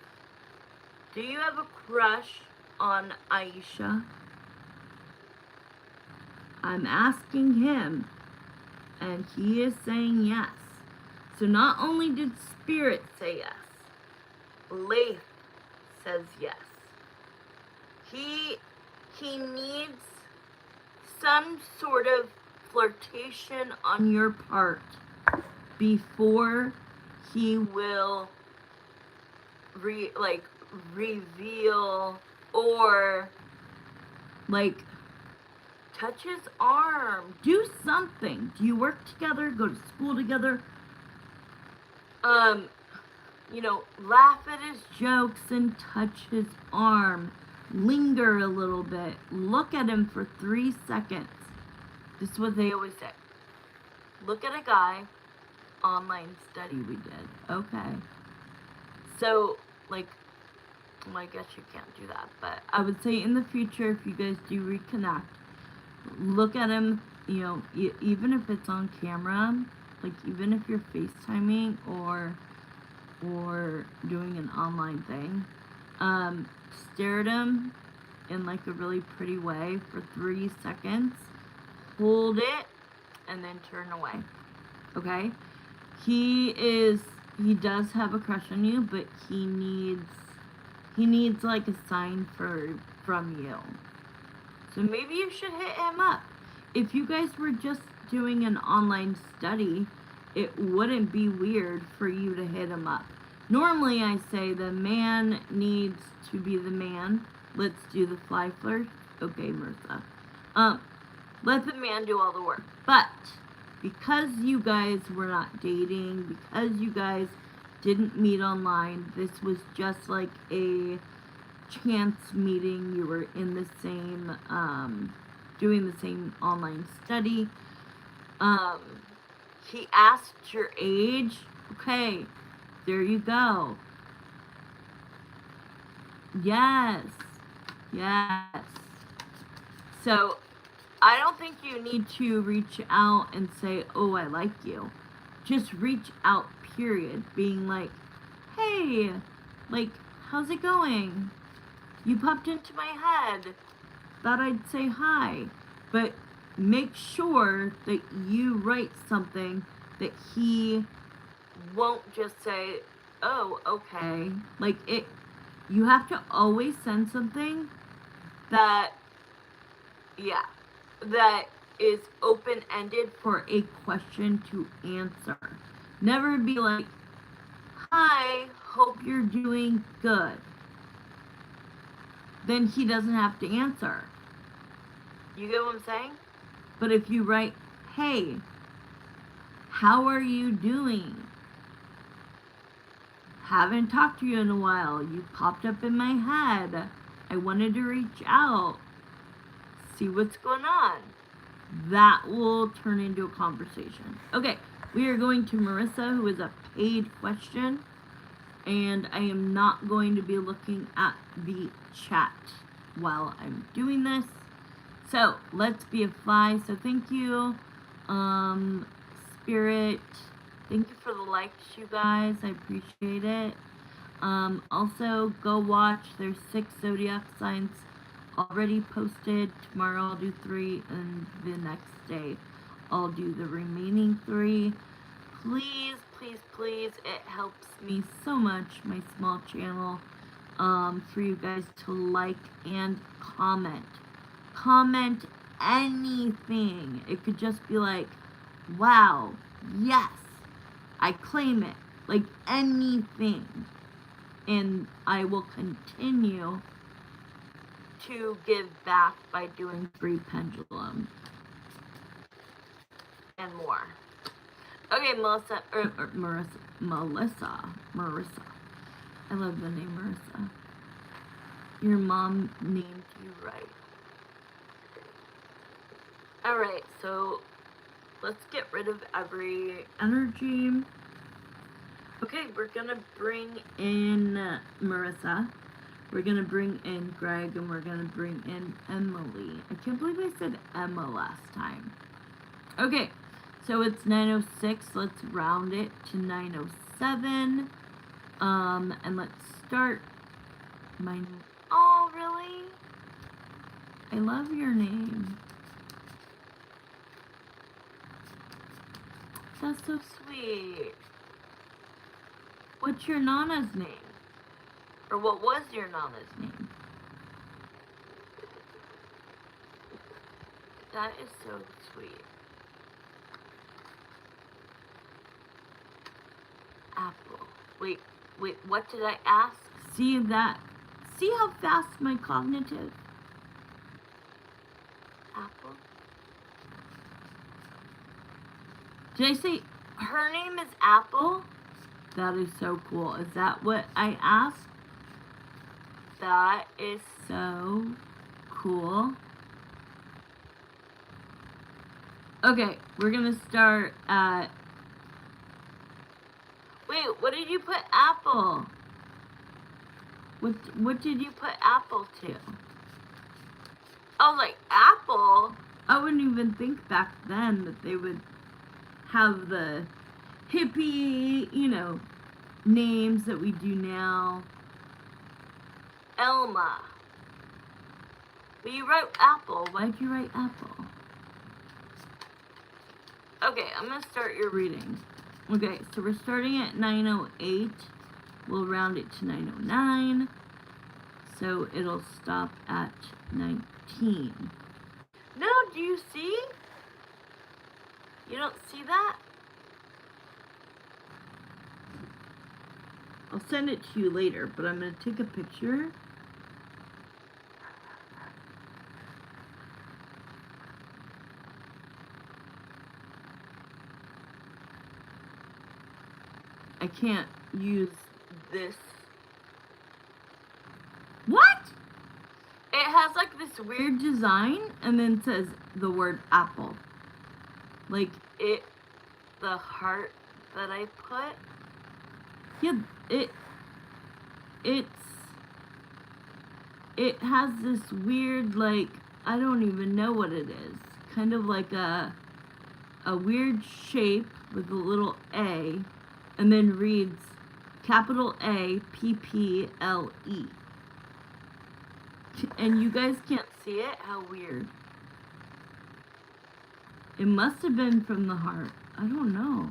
do you have a crush on Aisha? I'm asking him, and he is saying yes. So not only did Spirit say yes, Laith says yes. He needs some sort of flirtation on your part before he will reveal or like touch his arm. Do something. Do you work together? Go to school together? Laugh at his jokes and touch his arm. Linger a little bit. Look at him for 3 seconds. This is what they always say. Look at a guy. Online study we did. Okay. So, like, well, I guess you can't do that, but I would say in the future, if you guys do reconnect, look at him, even if it's on camera, like even if you're FaceTiming or doing an online thing, stare at him in like a really pretty way for 3 seconds, hold it, and then turn away. Okay? He does have a crush on you, but he needs like a sign from you. So maybe you should hit him up. If you guys were just doing an online study, it wouldn't be weird for you to hit him up. Normally I say the man needs to be the man. Let's do the fly flirt. Okay, Marissa. Let the man do all the work. But because you guys were not dating, because you guys didn't meet online, this was just like a chance meeting. You were in the same, doing the same online study. He asked your age. Okay, there you go. Yes. So, I don't think you need to reach out and say, oh, I like you. Just reach out, period. Being like, hey, like, how's it going? You popped into my head. Thought I'd say hi. But make sure that you write something that he won't just say, oh, okay. Like, you have to always send something that is open-ended for a question to answer. Never be like, hi, hope you're doing good. Then he doesn't have to answer. You get what I'm saying? But if you write, hey, how are you doing? Haven't talked to you in a while. You popped up in my head. I wanted to reach out. See what's going on. That will turn into a conversation. Okay, we are going to Marissa, who is a paid question. And I am not going to be looking at the chat while I'm doing this. So, let's be a fly. So, thank you, Spirit. Thank you for the likes, you guys. I appreciate it. Also, go watch. There's 6 zodiac signs already posted. Tomorrow I'll do 3, and the next day I'll do the remaining 3. Please, it helps me so much, my small channel, for you guys to like and comment. Comment anything. It could just be like, wow, yes, I claim it. Like anything. And I will continue to give back by doing free pendulum and more. Okay, Melissa. I love the name Marissa. Your mom named you right. Alright, so let's get rid of every energy. Okay, we're gonna bring in Marissa. We're gonna bring in Greg, and we're gonna bring in Emily. I can't believe I said Emma last time. Okay, so it's 9:06. Let's round it to 9:07. And let's start my... Oh, really? I love your name. That's so sweet. What's your Nana's name? Or what was your Nana's name? That is so sweet. Apple. Wait, what did I ask? See that? See how fast my cognitive? Apple? Did I say her name is Apple? That is so cool. Is that what I asked? That is so cool. Okay, we're gonna start at... Wait, what did you put apple? What did you put apple to? I was like, apple? I wouldn't even think back then that they would have the hippie, you know, names that we do now. Elma. But you wrote apple. Why'd you write apple? Okay, I'm gonna start your reading. Okay, so we're starting at 9:08. We'll round it to 9:09. So it'll stop at 19. No, do you see? You don't see that? I'll send it to you later, but I'm gonna take a picture. I can't use this. What? It has like this weird design and then says the word apple. Like the heart that I put. Yeah, it has this weird, like, I don't even know what it is. Kind of like a weird shape with a little A. And then reads capital A PPLE. And you guys can't see it? How weird. It must have been from the heart. I don't know.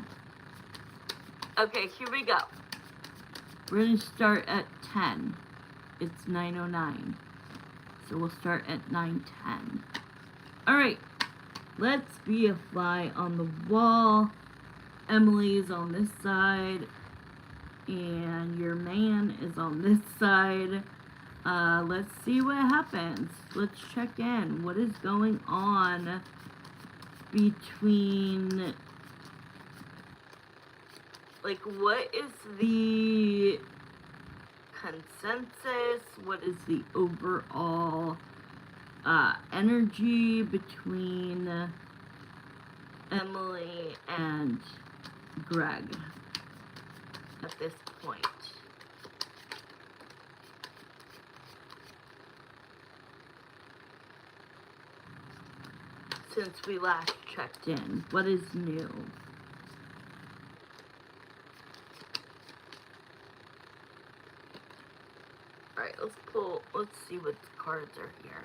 Okay, here we go. We're going to start at 10. It's 9:09. So we'll start at 9:10. Alright. Let's be a fly on the wall. Emily's on this side, and your man is on this side. Let's see what happens. Let's check in. What is going on between, like, what is the consensus? What is the overall energy between Emily and Greg at this point? Since we last checked in, what is new? Alright, let's see what cards are here.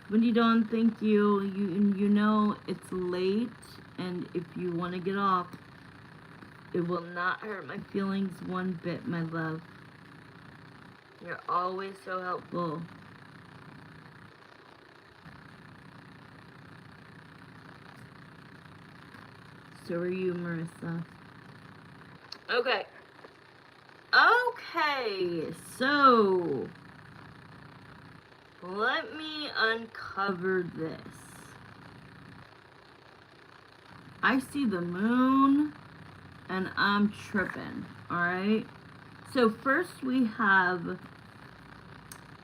Wendy Dawn, thank you. You know it's late, and if you want to get off, it will not hurt my feelings one bit, my love. You're always so helpful. So are you, Marissa. Okay. Okay, so let me uncover this. I see the moon, and I'm tripping, alright? So first we have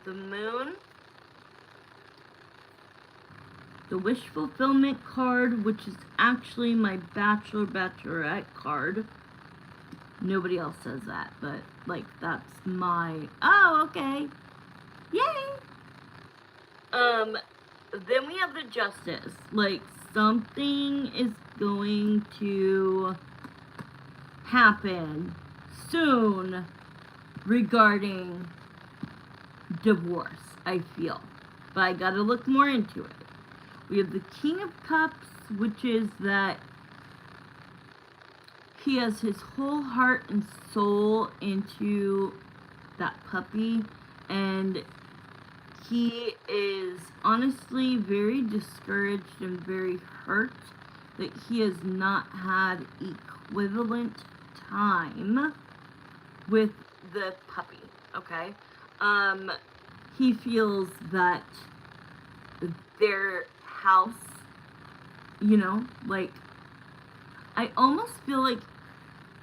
the moon, the wish fulfillment card, which is actually my bachelorette card. Nobody else says that, but, like, that's my... Oh, okay. Yay! Then we have the Justice. Like, something is going to happen soon regarding divorce, I feel. But I gotta look more into it. We have the King of Cups, which is that he has his whole heart and soul into that puppy, and he is honestly very discouraged and very hurt that he has not had equivalent time with the puppy, okay? He feels that their house, you know, like, I almost feel like,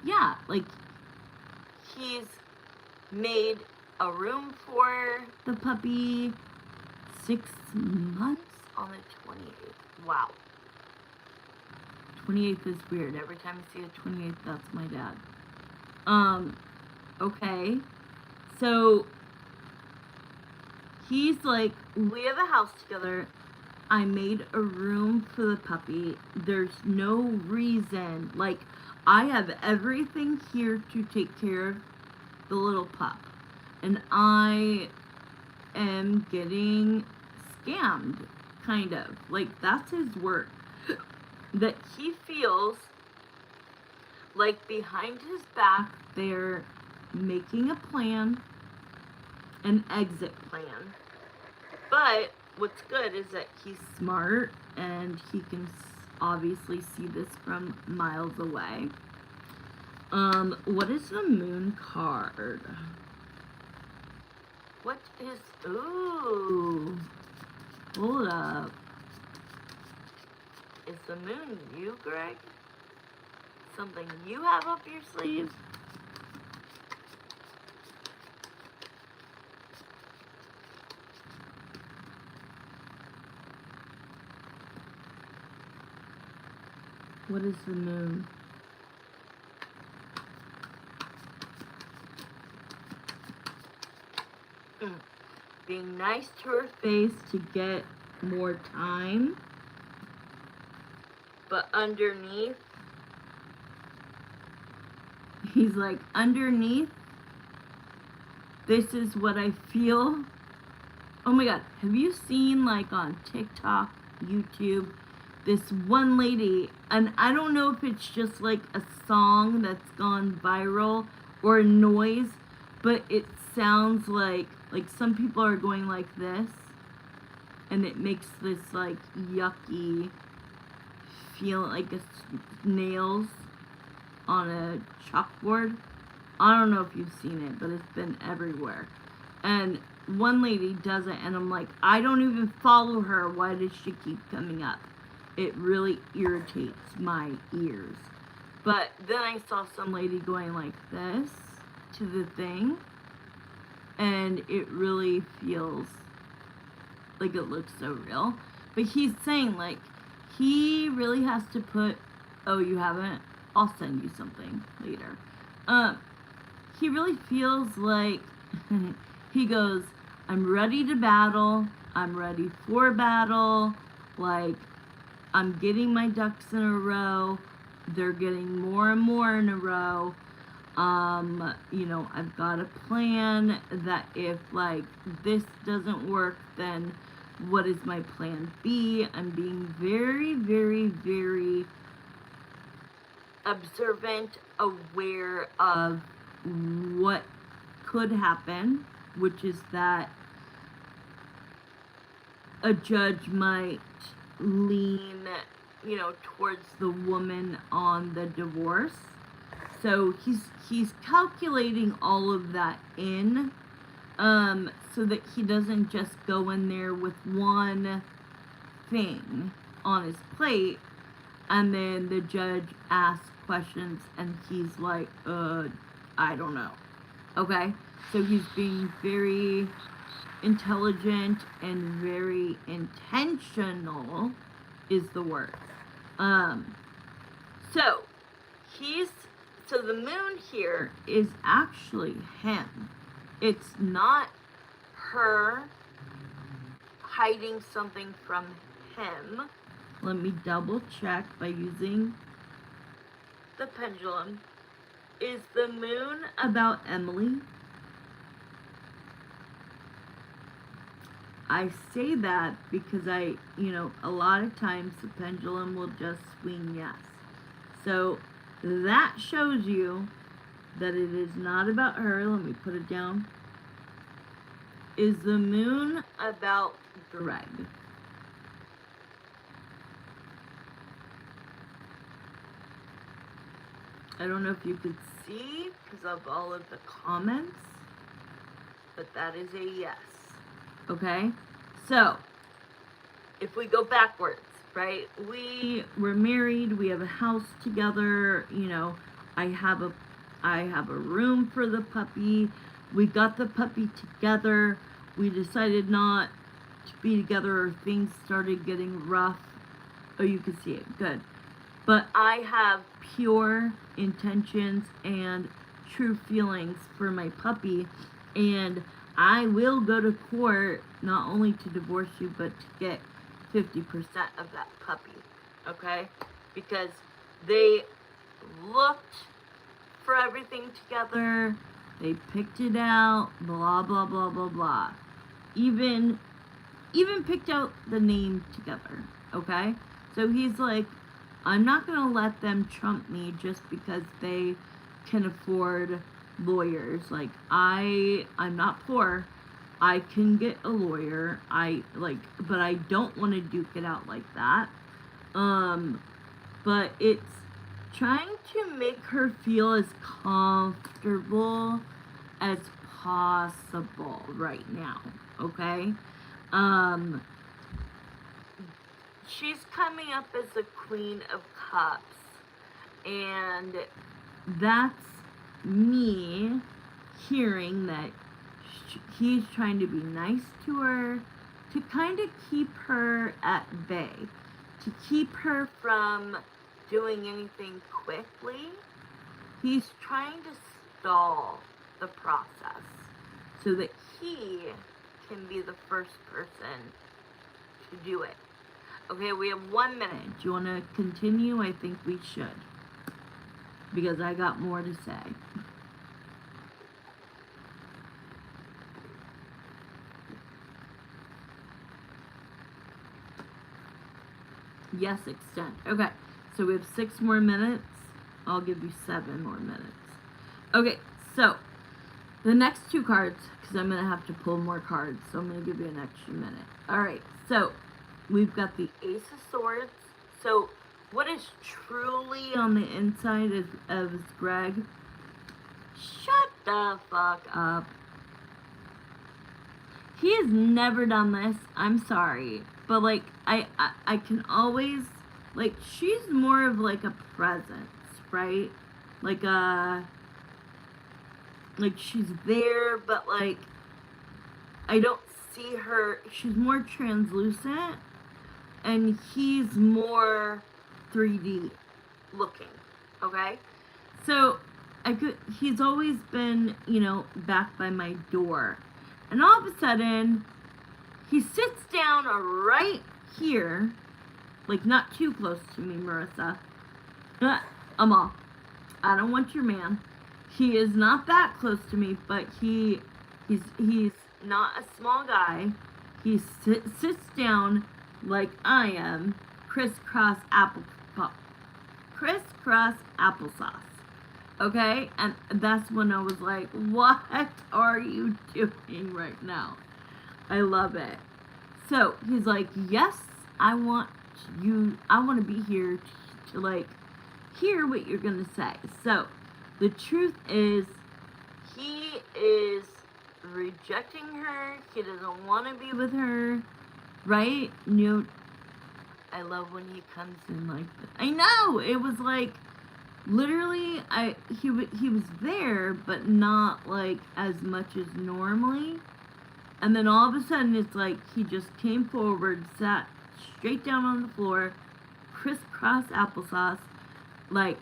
yeah, like, he's made a room for the puppy 6 months on the 28th. Wow. 28th is weird. Every time I see a 28th, that's my dad. Okay. So, he's like, we have a house together. I made a room for the puppy. There's no reason. Like, I have everything here to take care of the little pup. And I am getting scammed, kind of. Like, that's his word. That he feels like behind his back they're making a plan, an exit plan. But what's good is that he's smart and he can obviously see this from miles away. What is the moon card? What is, ooh, hold up. Is the moon you, Greg? Something you have up your sleeves? What is the moon? Being nice to her face to get more time. But underneath, he's like, underneath, this is what I feel. Oh my God, have you seen, like, on TikTok, YouTube, this one lady, and I don't know if it's just like a song that's gone viral or a noise, but it sounds like some people are going like this, and it makes this like yucky feel, like nails on a chalkboard. I don't know if you've seen it, but it's been everywhere. And one lady does it, and I'm like, I don't even follow her. Why does she keep coming up? It really irritates my ears. But then I saw some lady going like this to the thing, and it really feels like it looks so real. But he's saying, like, he really has to put, oh, you haven't? I'll send you something later. He really feels like, he goes, I'm ready to battle, I'm ready for battle, like, I'm getting my ducks in a row, they're getting more and more in a row. You know, I've got a plan that if, like, this doesn't work, then what is my plan B? I'm being very, very, very observant, aware of what could happen, which is that a judge might lean, you know, towards the woman on the divorce. So he's calculating all of that in, so that he doesn't just go in there with one thing on his plate, and then the judge asks questions and he's like, I don't know. Okay? So he's being very intelligent and very intentional is the word. So the moon here is actually him. It's not her hiding something from him. Let me double check by using the pendulum. Is the moon about Emily? I say that because a lot of times the pendulum will just swing yes. So that shows you that it is not about her. Let me put it down. Is the moon about Greg? I don't know if you could see because of all of the comments, but that is a yes. Okay? So, if we go backwards, right? We were married, we have a house together, you know, I have a room for the puppy. We got the puppy together. We decided not to be together or things started getting rough. Oh, you can see it. Good. But I have pure intentions and true feelings for my puppy, and I will go to court not only to divorce you, but to get 50% of that puppy, okay? Because they looked for everything together, they picked it out, blah, blah, blah, blah, blah. Even picked out the name together, okay? So he's like, I'm not gonna let them trump me just because they can afford lawyers. Like, I'm not poor. I can get a lawyer. But I don't want to duke it out like that. But it's trying to make her feel as comfortable as possible right now, okay? She's coming up as the Queen of Cups, and that's me hearing that he's trying to be nice to her, to kind of keep her at bay, to keep her from doing anything quickly. He's trying to stall the process so that he can be the first person to do it. Okay, we have 1 minute. Do you want to continue? I think we should, because I got more to say. Yes, extend. Okay, so we have 6 more minutes. I'll give you 7 more minutes. Okay, so the next 2 cards, because I'm going to have to pull more cards, so I'm going to give you an extra minute. Alright, so we've got the Ace of Swords. So what is truly on the inside of Greg? Shut the fuck up. He has never done this. I'm sorry. But, like, I can always, like, she's more of, like, a presence, right? Like, she's there, but, like, I don't see her. She's more translucent, and he's more 3D looking, okay? So, he's always been, you know, back by my door. And all of a sudden, he sits down right here, like not too close to me, Marissa. Amal, I don't want your man. He is not that close to me, but he's not a small guy. He sits down like I am, crisscross applesauce. Okay? And that's when I was like, what are you doing right now? I love it. So he's like, yes, I want to be here to like hear what you're gonna say. So the truth is, he is rejecting her. He doesn't want to be with her, right? You know, I love when he comes in like that. I know, it was like literally he was there, but not like as much as normally. And then all of a sudden, it's like he just came forward, sat straight down on the floor, crisscross applesauce, like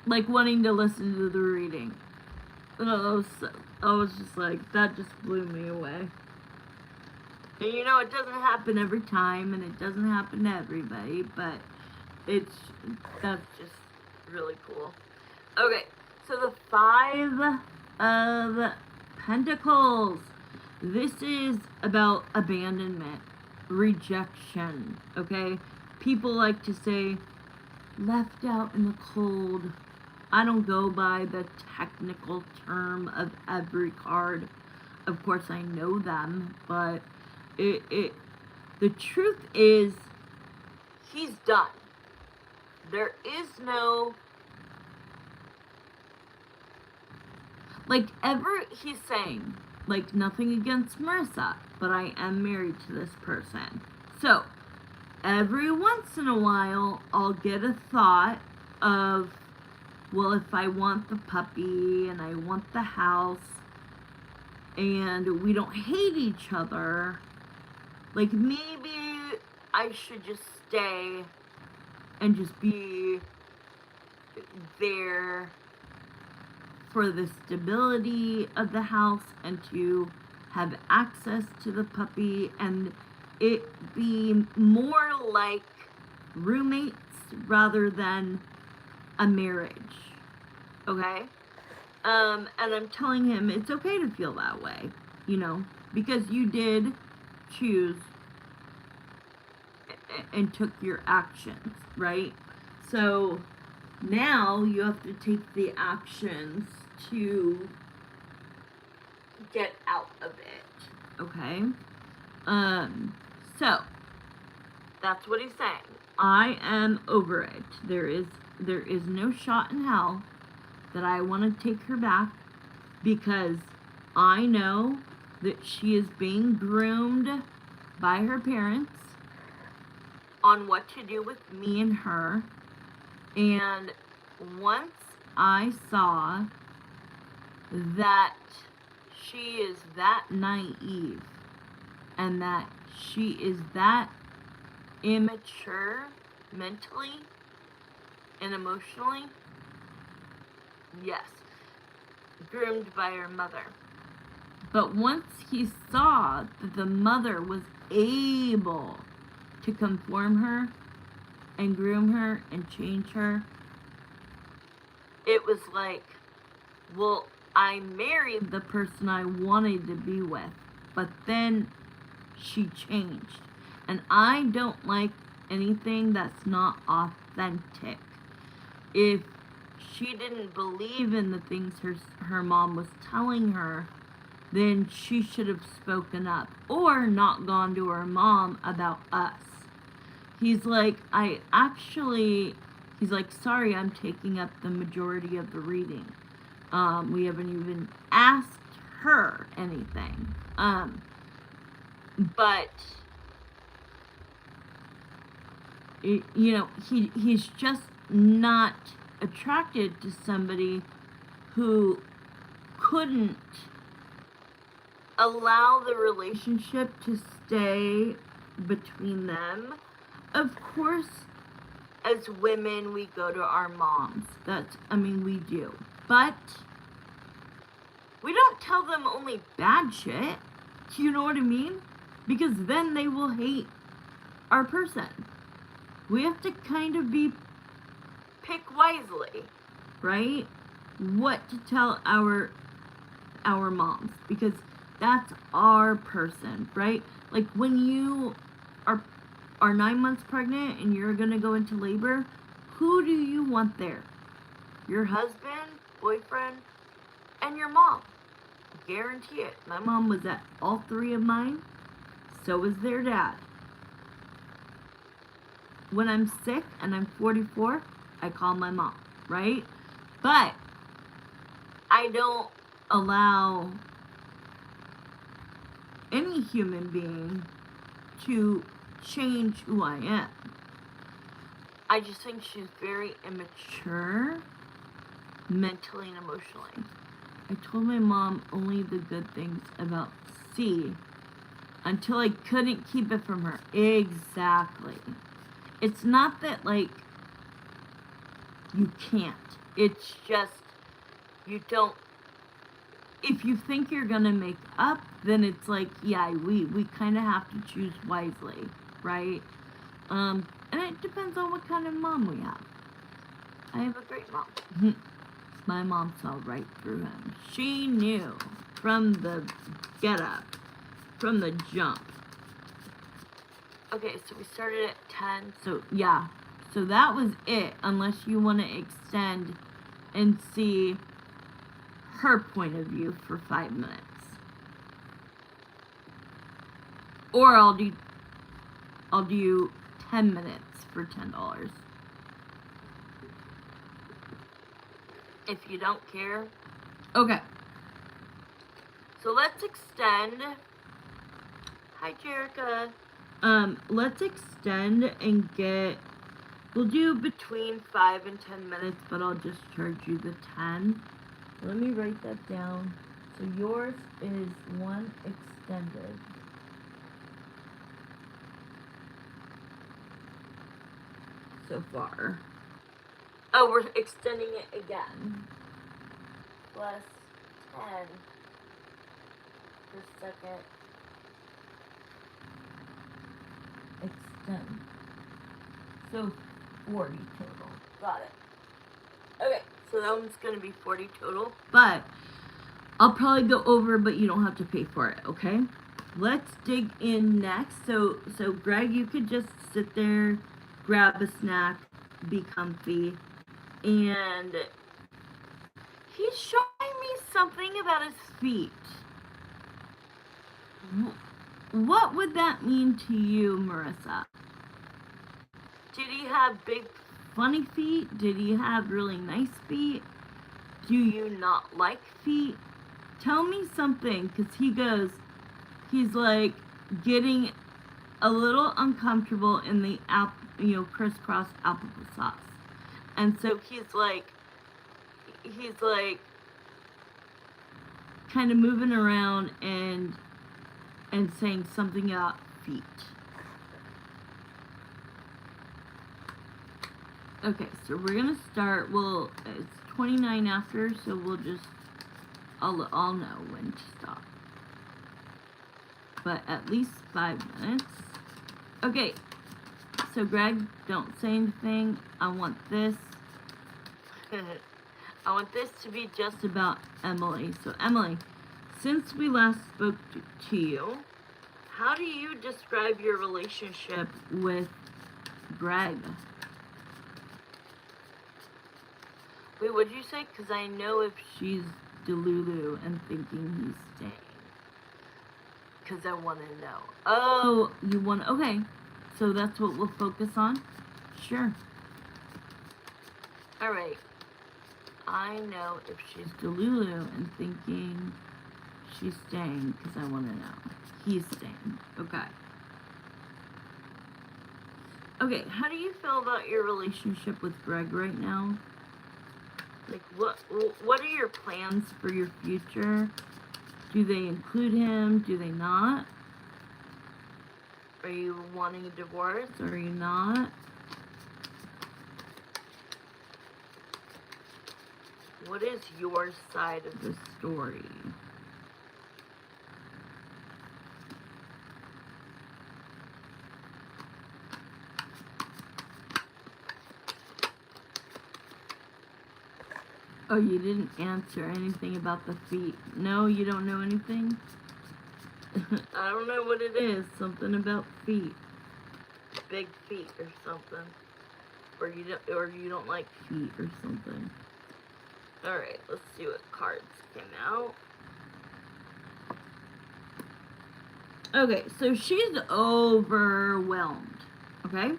wanting to listen to the reading. And I was just like, that just blew me away. And you know, it doesn't happen every time, and it doesn't happen to everybody, but that's just really cool. Okay, so the 5 of Pentacles. This is about abandonment, rejection, okay? People like to say, left out in the cold. I don't go by the technical term of every card. Of course, I know them, but the truth is, he's done. There is no, like, he's saying, like, nothing against Marissa, but I am married to this person. So, every once in a while, I'll get a thought of, well, if I want the puppy and I want the house and we don't hate each other, like, maybe I should just stay and just be there for the stability of the house and to have access to the puppy and it be more like roommates rather than a marriage. Okay? And I'm telling him it's okay to feel that way, you know, because you did choose and took your actions, right? So now you have to take the actions to get out of it, okay? So that's what he's saying. I am over it. There is no shot in hell that I want to take her back because I know that she is being groomed by her parents on what to do with me and her. And once I saw that she is that naive and that she is that immature mentally and emotionally, yes, groomed by her mother. But once he saw that the mother was able to conform her and groom her and change her, it was like, well, I married the person I wanted to be with, but then she changed. And I don't like anything that's not authentic. If she didn't believe in the things her mom was telling her, then she should have spoken up or not gone to her mom about us. He's like, he's like, sorry, I'm taking up the majority of the reading. We haven't even asked her anything. But, you know, he's just not attracted to somebody who couldn't allow the relationship to stay between them. Of course, as women, we go to our moms. We do. But we don't tell them only bad shit. Do you know what I mean? Because then they will hate our person. We have to kind of pick wisely, right? What to tell our moms, because that's our person, right? Like when you are 9 months pregnant and you're gonna go into labor, who do you want there? Your husband, boyfriend, and your mom. Guarantee it. My mom was at all three of mine. So was their dad. When I'm sick and I'm 44, I call my mom, right? But I don't allow any human being to change who I am. I just think she's very immature mentally and emotionally. I told my mom only the good things about C until I couldn't keep it from her. Exactly. It's not that, like, you can't. It's just, you don't. If you think you're gonna make up, then it's like, yeah, we kind of have to choose wisely, right? And it depends on what kind of mom we have. I have a great mom. My mom saw right through him. She knew from the get-up, from the jump. Okay, so we started at 10. So, yeah. So that was it, unless you want to extend and see her point of view for 5 minutes. Or I'll do 10 minutes for $10. if you don't care. Okay. So let's extend. Hi, Jerica. Let's extend and get. We'll do between 5 and 10 minutes, but I'll just charge you the 10. Let me write that down. So yours is 1 extended. So far. Oh, we're extending it again. Plus 10 per second. Extend. So 40 total. Got it. Okay, so that one's going to be 40 total. But I'll probably go over, but you don't have to pay for it, okay? Let's dig in next. So Greg, you could just sit there, grab a snack, be comfy, and he's showing me something about his feet. What would that mean to you, Marissa? Did he have big, funny feet? Did he have really nice feet? Do you not like feet? Tell me something, because he's like getting a little uncomfortable in the crisscross applesauce. And so he's like kind of moving around and saying something about feet. Okay, so we're gonna start. Well, it's 29 after, so I'll know when to stop. But at least 5 minutes. Okay, so Greg, don't say anything. I want this. I want this to be just about Emily. So Emily, since we last spoke to you, how do you describe your relationship with Greg? Wait, what did you say? Because I know if she's Delulu and thinking he's staying. Because I want to know. Oh, you want... Okay. So that's what we'll focus on? Sure. Alright. I know if she's Delulu and thinking she's staying because I want to know. He's staying. Okay. Okay, how do you feel about your relationship with Greg right now? Like, what are your plans for your future? Do they include him? Do they not? Are you wanting a divorce? Or are you not? What is your side of the story? Oh, you didn't answer anything about the feet. No, you don't know anything? I don't know what it is. Something about feet. Big feet or something. Or you don't like feet or something. Alright, let's see what cards came out. Okay, so she's overwhelmed. Okay?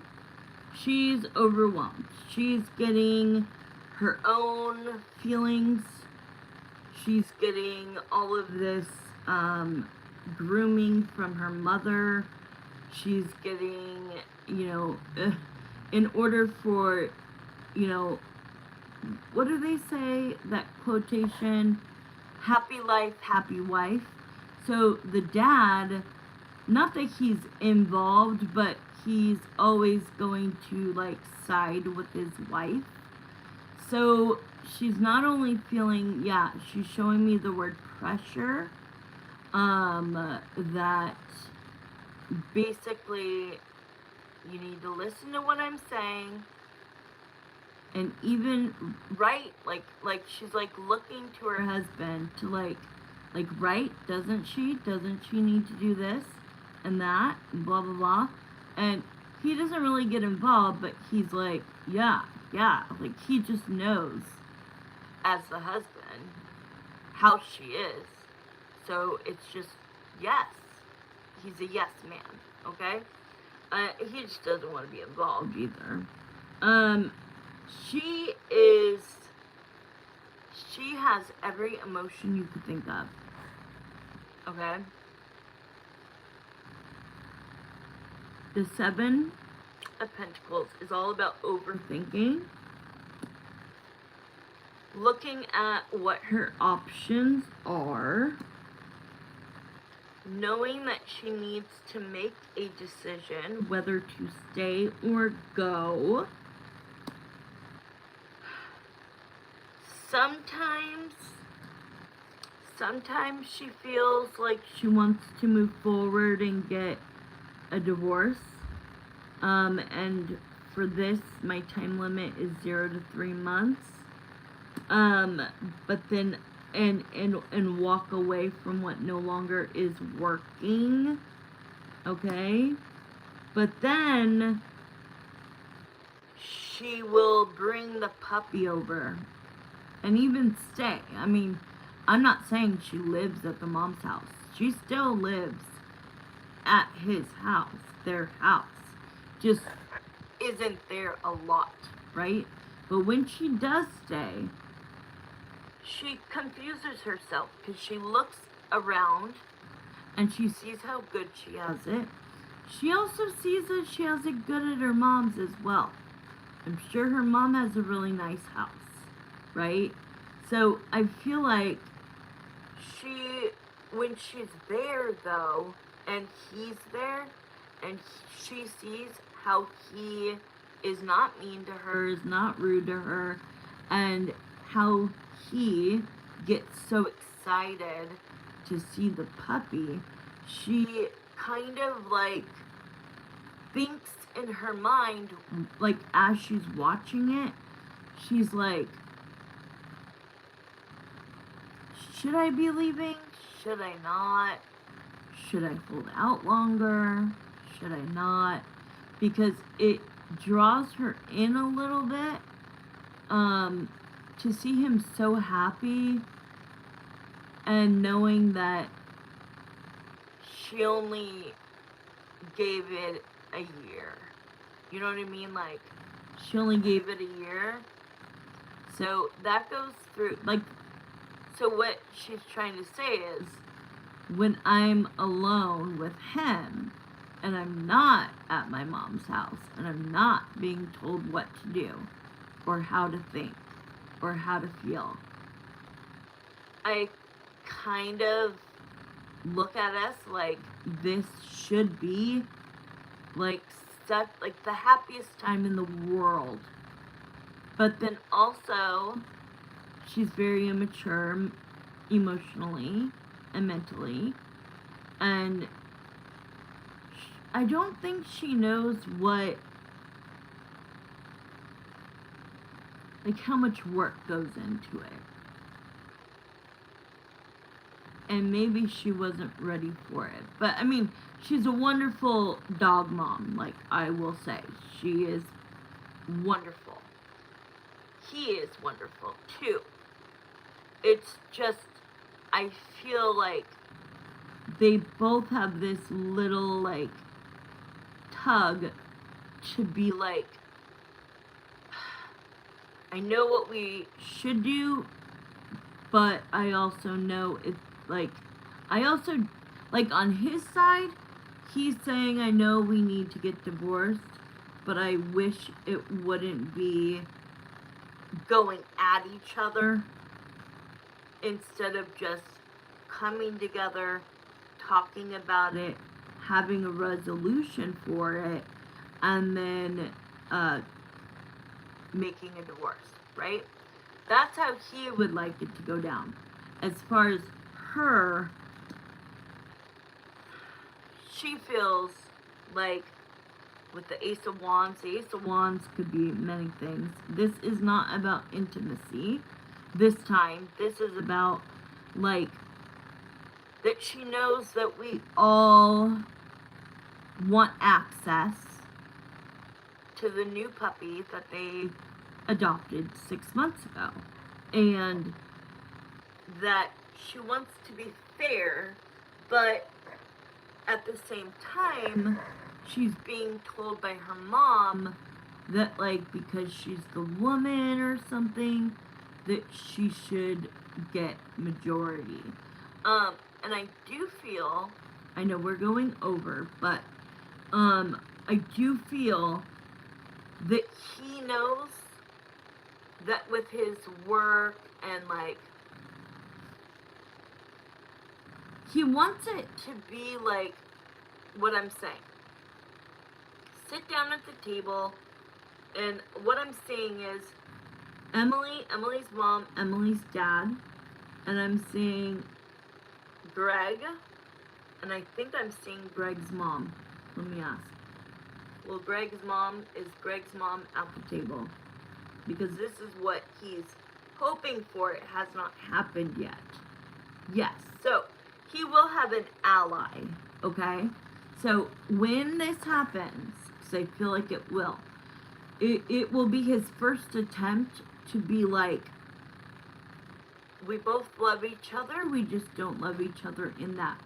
She's overwhelmed. She's getting her own feelings. She's getting all of this grooming from her mother. She's getting, in order for, what do they say? That quotation, happy life, happy wife. So the dad, not that he's involved, but he's always going to, side with his wife. So she's not only feeling, she's showing me the word pressure, that basically you need to listen to what I'm saying, and even she's looking to her husband to right, doesn't she need to do this and that and blah blah blah, and he doesn't really get involved, but he's he just knows as the husband how she is. So it's just, yes. He's a yes man, okay? He just doesn't want to be involved either. She is She has every emotion you could think of. Okay? The Seven of Pentacles is all about overthinking. Looking at what her options are. Knowing that she needs to make a decision whether to stay or go. Sometimes she feels like she wants to move forward and get a divorce. And for this, my time limit is 0 to 3 months. But then, and walk away from what no longer is working. Okay? But then, she will bring the puppy over. And even stay. I mean, I'm not saying she lives at the mom's house. She still lives at his house, their house. Just isn't there a lot, right? But when she does stay, she confuses herself because she looks around and she sees how good she has it. She also sees that she has it good at her mom's as well. I'm sure her mom has a really nice house, right? So I feel like when she's there though, and he's there, and she sees how he is not mean to her, is not rude to her, and how he gets so excited to see the puppy, she kind of like thinks in her mind, like as she's watching it, she's like, should I be leaving? Should I not? Should I hold out longer? Should I not? Because it draws her in a little bit. To see him so happy and knowing that she only gave it a year. You know what I mean? Like, she only gave it a year. So that goes through, like, so what she's trying to say is, when I'm alone with him, and I'm not at my mom's house, and I'm not being told what to do, or how to think, or how to feel, I kind of look at us like this should be like the happiest time in the world. But then also, she's very immature emotionally and mentally, and I don't think she knows what, like, how much work goes into it. And maybe she wasn't ready for it. But, I mean, she's a wonderful dog mom, like, I will say. She is wonderful. He is wonderful, too. It's just, I feel like they both have this little, like, tug to be like, I know what we should do, but I also know it's like, I also, like, on his side, he's saying, I know we need to get divorced, but I wish it wouldn't be going at each other instead of just coming together, talking about it, having a resolution for it, and then making a divorce, right? That's how he would like it to go down. As far as her, she feels like with the Ace of Wands could be many things. This is not about intimacy this time. This is about, like, that she knows that we all want access to the new puppy that they adopted 6 months ago. And that she wants to be fair, but at the same time, she's being told by her mom that, like, because she's the woman or something, that she should get majority. And I do feel, I know we're going over, but I do feel that he knows that with his work and like, he wants it to be like what I'm saying. Sit down at the table, and what I'm seeing is Emily's mom, Emily's dad, and I'm seeing Greg, and I think I'm seeing Greg's mom. Let me ask. Well, Greg's mom at the table? Because this is what he's hoping for. It has not happened yet. Yes, so he will have an ally, okay? So when this happens, because I feel like it will be his first attempt to be like, we both love each other, we just don't love each other in that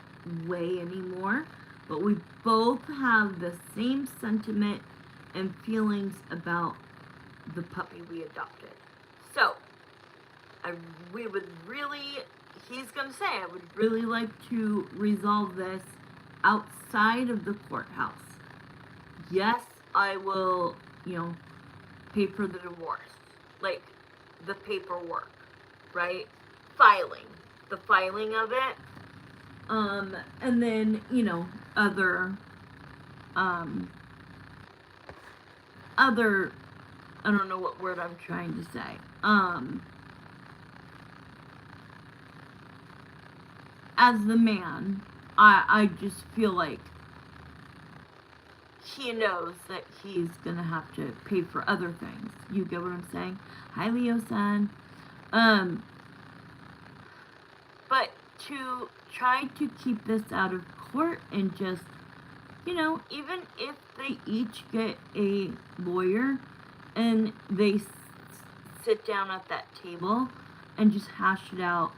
way anymore, but we both have the same sentiment and feelings about the puppy we adopted. So, he's gonna say, I would really like to resolve this outside of the courthouse. Yes, I will, pay for the divorce. Like, the paperwork, right? The filing of it. And then, other, I don't know what word I'm trying to say. As the man, I just feel like he knows that he's gonna have to pay for other things. You get what I'm saying? Hi, Leo-san. But to try to keep this out of court and just, even if they each get a lawyer and they sit down at that table and just hash it out,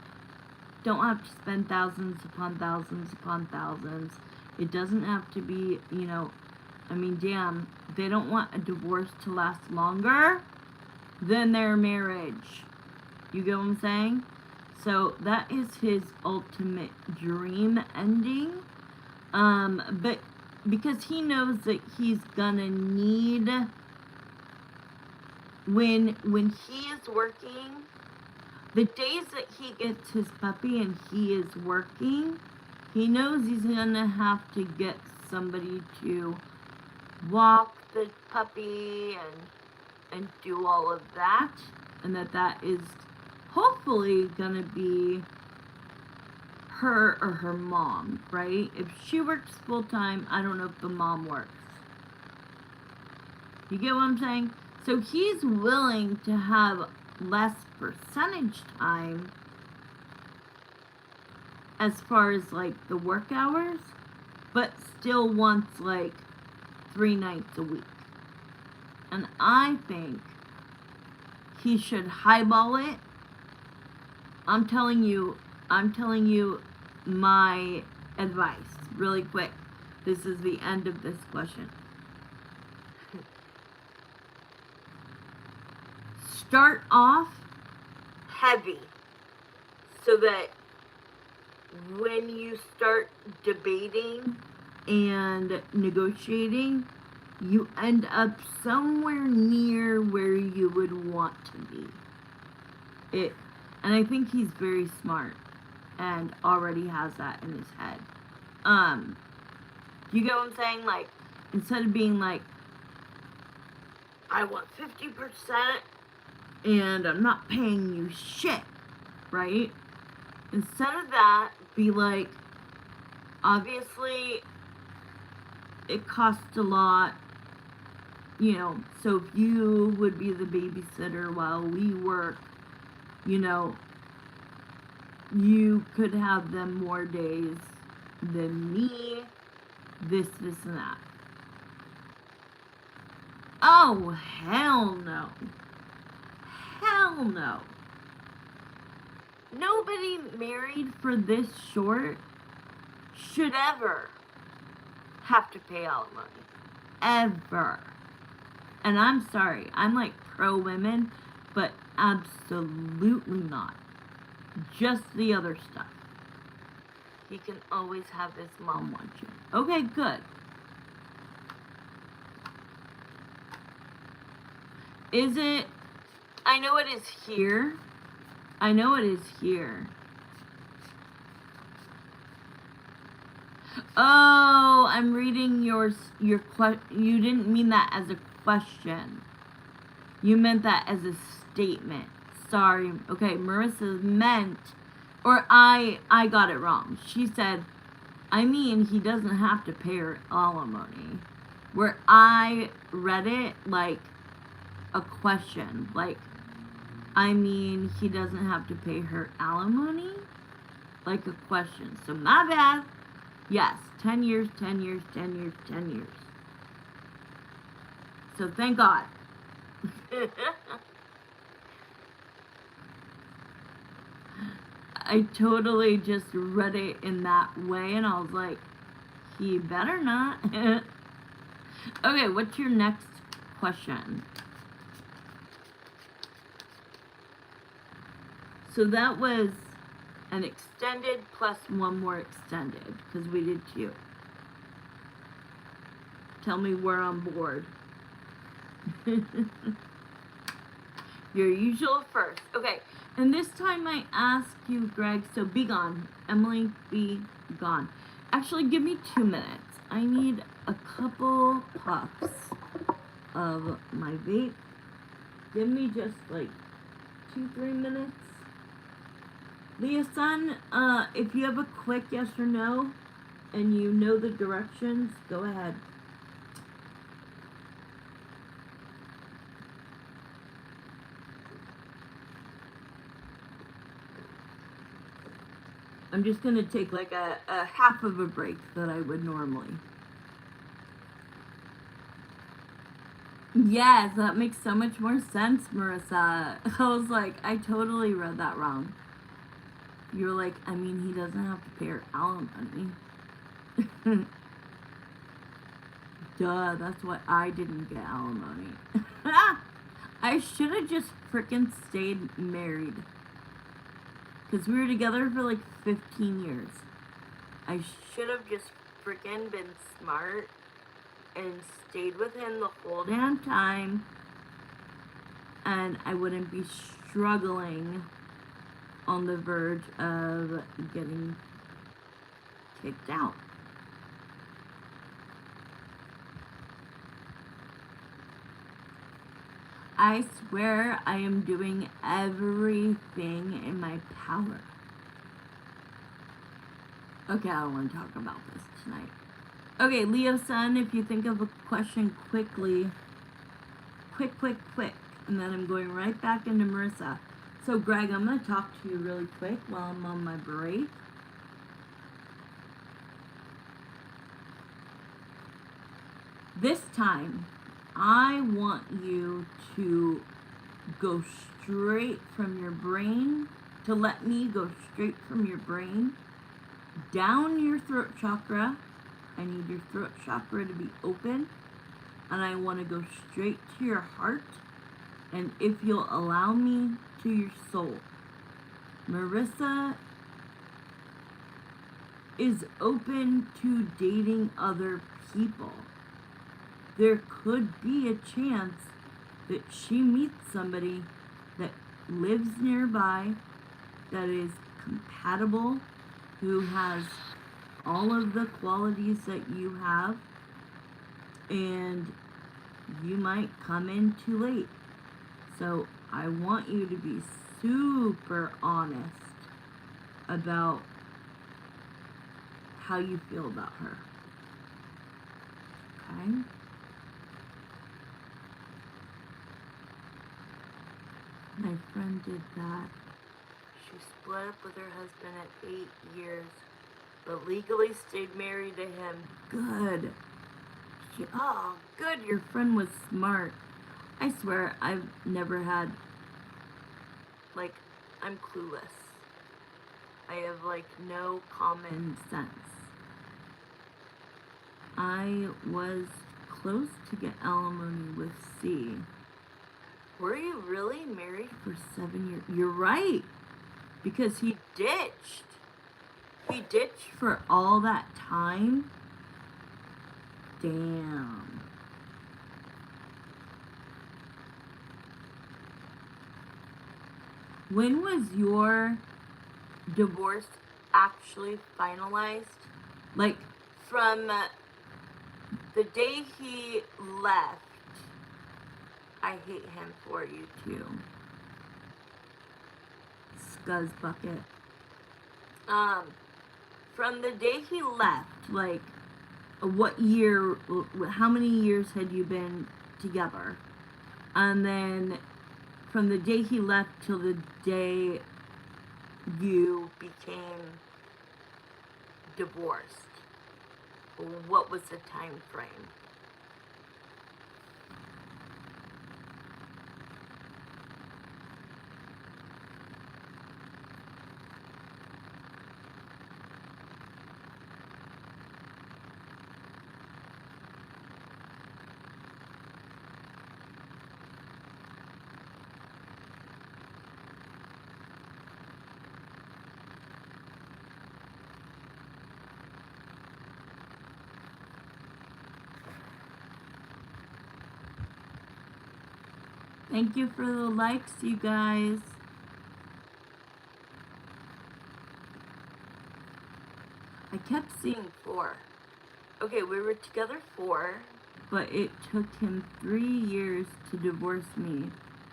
don't have to spend thousands upon thousands upon thousands. It doesn't have to be, damn, they don't want a divorce to last longer than their marriage. You get what I'm saying? So that is his ultimate dream ending. But because he knows that he's gonna need, when he is working, the days that he gets his puppy and he is working, he knows he's gonna have to get somebody to walk the puppy and do all of that, and that is hopefully gonna be her or her mom, right? If she works full time, I don't know if the mom works. You get what I'm saying? So he's willing to have less percentage time as far as like the work hours, but still wants like 3 nights a week. And I think he should highball it. I'm telling you my advice really quick. This is the end of this question. Start off heavy so that when you start debating and negotiating, you end up somewhere near where you would want to be. And I think he's very smart and already has that in his head. You get what I'm saying? Like, instead of being like, I want 50% and I'm not paying you shit, right? Instead of that, be like, obviously, it costs a lot, so if you would be the babysitter while we work, you could have them more days than me, this, and that. Oh, hell no. Hell no. Nobody married for this short should ever have to pay alimony. Ever. And I'm sorry, I'm like pro women, but absolutely not. Just the other stuff. He can always have his mom watch it. Okay, good. Is it? I know it is here. I know it is here. Oh, I'm reading your you didn't mean that as a question. You meant that as a statement. Sorry. Okay, Marissa meant, or I got it wrong. She said, I mean, he doesn't have to pay her alimony. Where I read it like a question. Like, I mean, he doesn't have to pay her alimony? Like a question. So my bad. Yes, 10 years, 10 years, 10 years, 10 years. So thank God. I totally just read it in that way, and I was like, he better not. Okay, what's your next question? So that was an extended plus one more extended, because we did 2. Tell me we're on board. Your usual first. Okay, and this time I ask you, Greg, so be gone. Emily, be gone. Actually, give me 2 minutes. I need a couple puffs of my vape. Give me just like 2-3 minutes. Leah-san, if you have a quick yes or no, and you know the directions, go ahead. I'm just going to take like a half of a break that I would normally. Yes, that makes so much more sense, Marissa. I was like, I totally read that wrong. You're like, I mean, he doesn't have to pay her alimony. Duh, that's why I didn't get alimony. I should have just frickin' stayed married. Because we were together for like 15 years. I should have just frickin' been smart and stayed with him the whole damn time. And I wouldn't be struggling on the verge of getting kicked out. I swear I am doing everything in my power. Okay, I don't want to talk about this tonight. Okay, Leo-san, if you think of a question quickly, quick, and then I'm going right back into Marissa. So, Greg, I'm going to talk to you really quick while I'm on my break. This time, I want you to go straight from your brain, to let me go straight from your brain down your throat chakra. I need your throat chakra to be open, and I want to go straight to your heart, and if you'll allow me, to your soul. Marissa is open to dating other people. There could be a chance that she meets somebody that lives nearby, that is compatible, who has all of the qualities that you have, and you might come in too late. So I want you to be super honest about how you feel about her. Okay? My friend did that. She split up with her husband at 8 years, but legally stayed married to him. Good. Oh, good, your friend was smart. I swear, I've never had, like, I'm clueless. I have, like, no common sense. I was close to get alimony with C. Were you really married for 7 years? You're right. Because he ditched. He ditched for all that time. Damn. When was your divorce actually finalized? Like, from the day he left. I hate him for you too. Scuzz bucket. From the day he left, like, what year, how many years had you been together? And then from the day he left till the day you became divorced, what was the time frame? Thank you for the likes, you guys. I kept seeing 4. Okay, we were together 4, but it took him 3 years to divorce me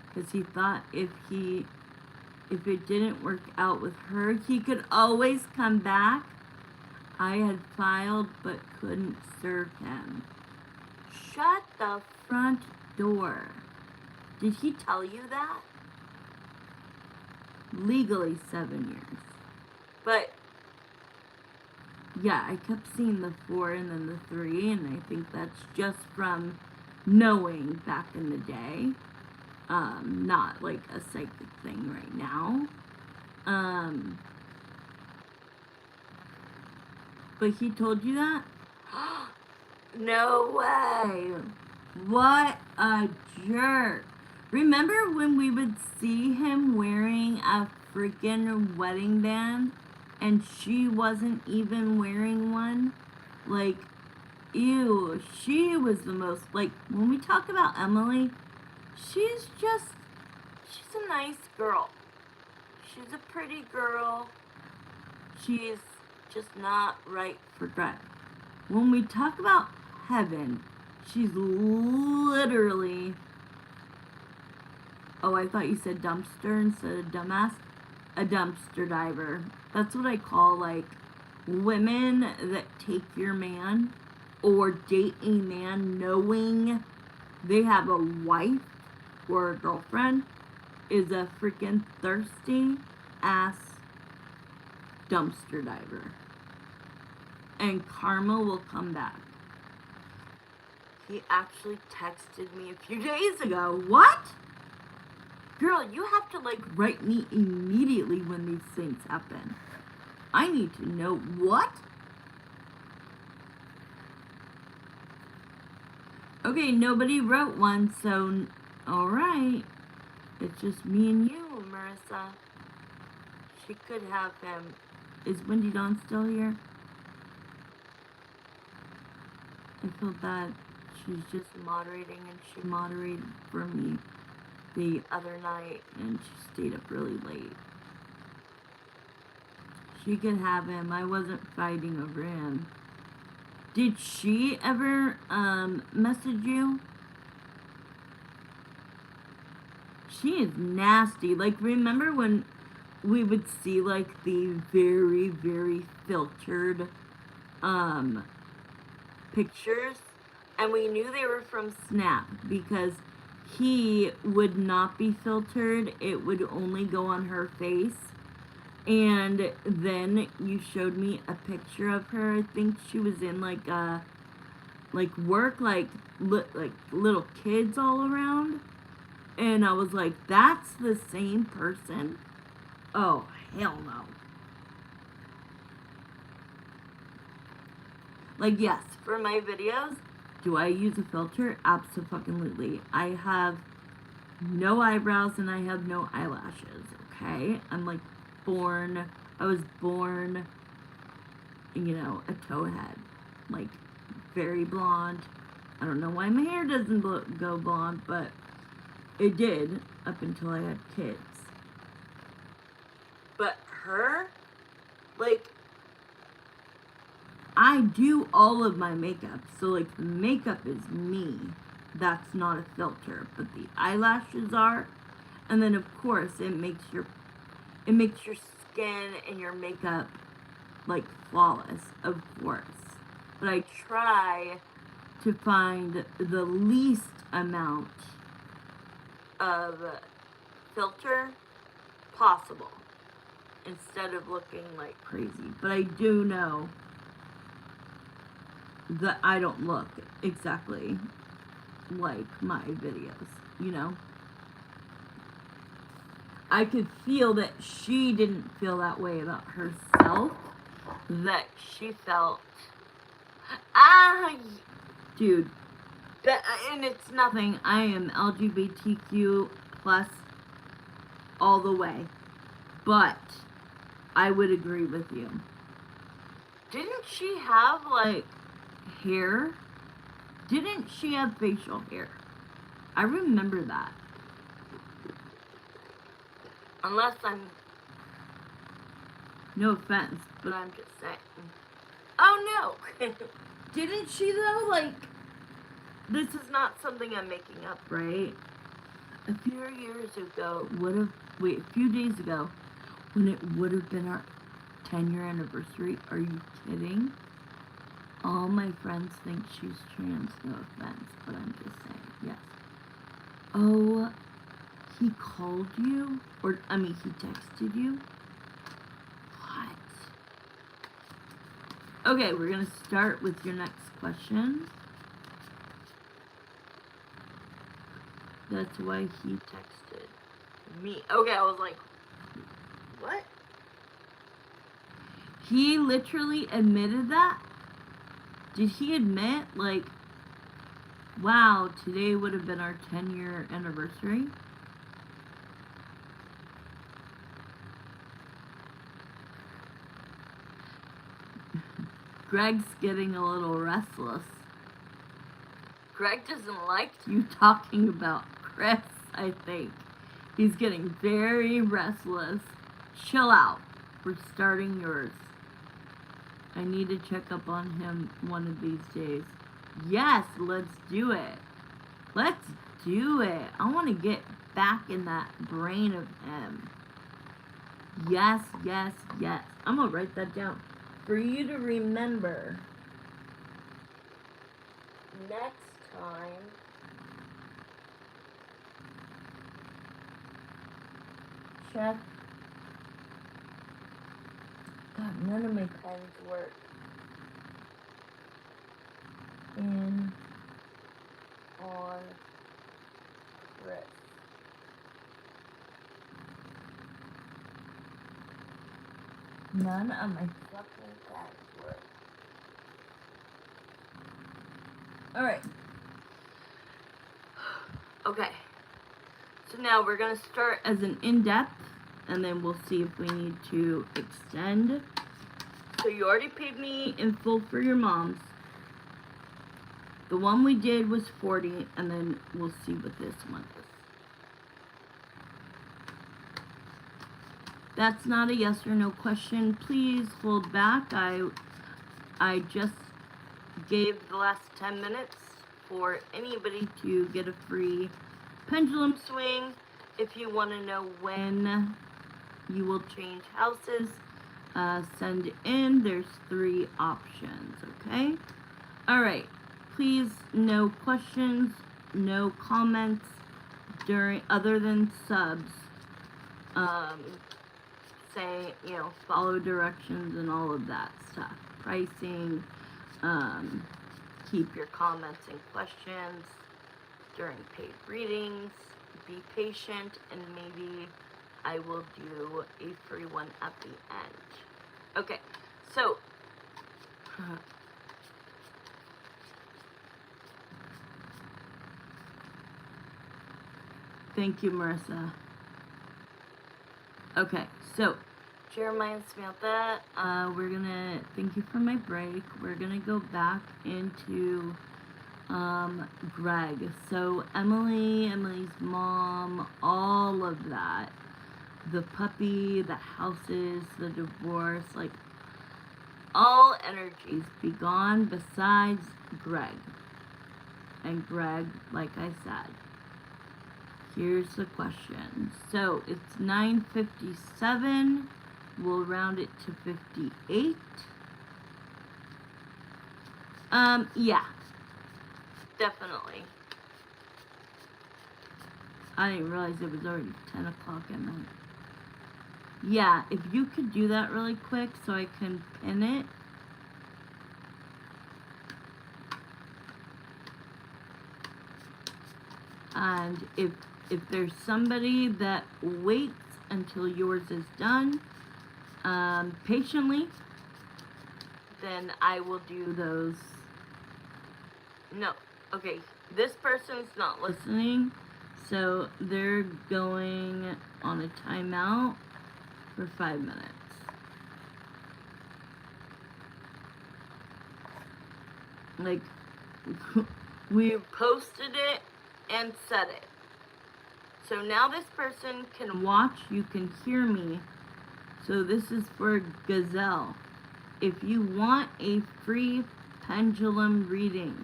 because he thought if it didn't work out with her, he could always come back. I had filed but couldn't serve him. Shut the front door. Did he tell you that? Legally 7 years. But yeah, I kept seeing the 4 and then the 3, and I think that's just from knowing back in the day. Not like a psychic thing right now. But he told you that? No way. What a jerk. Remember when we would see him wearing a freaking wedding band and she wasn't even wearing one? Like, ew, she was the most, like, when we talk about Emily, she's a nice girl. She's a pretty girl. She's just not right for Greg. When we talk about heaven, she's literally, oh, I thought you said dumpster instead of dumbass. A dumpster diver. That's what I call, like, women that take your man or date a man knowing they have a wife or a girlfriend is a freaking thirsty ass dumpster diver. And karma will come back. He actually texted me a few days ago. What? Girl, you have to, like, write me immediately when these things happen. I need to know. What? Okay, nobody wrote one, so alright. It's just me and you, Marissa. She could have him. Is Wendy Dawn still here? I feel bad. She's just moderating, and she moderated for me the other night, and she stayed up really late. She could have him. I wasn't fighting over him. Did she ever message you? She is nasty. Like, remember when we would see, like, the very, very filtered pictures? And we knew they were from Snap because he would not be filtered. It would only go on her face. And then you showed me a picture of her. I think she was in like work, like little kids all around. And I was like, that's the same person? Oh, hell no. Like, yes, for my videos, do I use a filter? Absolutely. I have no eyebrows, and I have no eyelashes, okay? I'm like I was born, you know, a towhead. Like, very blonde. I don't know why my hair doesn't go blonde, but it did up until I had kids. But her, like, I do all of my makeup, so like the makeup is me. That's not a filter, but the eyelashes are. And then of course it makes your skin and your makeup like flawless, of course. But I try to find the least amount of filter possible instead of looking like crazy. But I do know that I don't look exactly like my videos, you know? I could feel that she didn't feel that way about herself, that she felt, dude, and it's nothing. I am LGBTQ plus all the way, but I would agree with you. Didn't she have like hair? Didn't she have facial hair? I remember that. Unless I'm, no offense, but I'm just saying. Oh no! Didn't she though? Like, this is not something I'm making up, right? A few years ago, a few days ago, when it would have been our 10-year anniversary. Are you kidding? All my friends think she's trans, no offense, but I'm just saying, yes. Oh, he called you? He texted you? What? Okay, we're gonna start with your next question. That's why he texted me. Okay, I was like, what? He literally admitted that? Did he admit, like, wow, today would have been our 10-year anniversary? Greg's getting a little restless. Greg doesn't like you talking about Chris, I think. He's getting very restless. Chill out. We're starting yours. I need to check up on him one of these days. Yes, let's do it. Let's do it. I want to get back in that brain of him. Yes, yes, yes. I'm going to write that down for you to remember. Next time, check. God, none of my pens work. In on Chris. None of my fucking pens work. Alright. Okay. So now we're going to start as an in-depth, and then we'll see if we need to extend. So you already paid me in full for your mom's. The one we did was 40, and then we'll see what this one is. That's not a yes or no question. Please hold back. I just gave the last 10 minutes for anybody to get a free pendulum swing. If you want to know when you will change houses, send in. There's 3 options, okay? All right. Please, no questions, no comments other than subs. Say, follow directions and all of that stuff. Pricing, keep your comments and questions during paid readings. Be patient, and maybe I will do a free one at the end. Okay, so Thank you, Marissa. Okay, so Jeremiah and Samantha, we're gonna thank you for my break. We're gonna go back into Greg. So Emily's mom, all of that. The puppy, the houses, the divorce, like all energies be gone besides Greg. And Greg, like I said, here's the question. So it's 9:57. We'll round it to 58. Yeah, definitely. I didn't realize it was already 10 o'clock at night. Yeah, if you could do that really quick so I can pin it. And if there's somebody that waits until yours is done, patiently, then I will do those. No, okay, this person's not listening, so they're going on a timeout for 5 minutes. Like, we posted it and said it. So now this person can watch, you can hear me. So this is for Gazelle. If you want a free pendulum reading,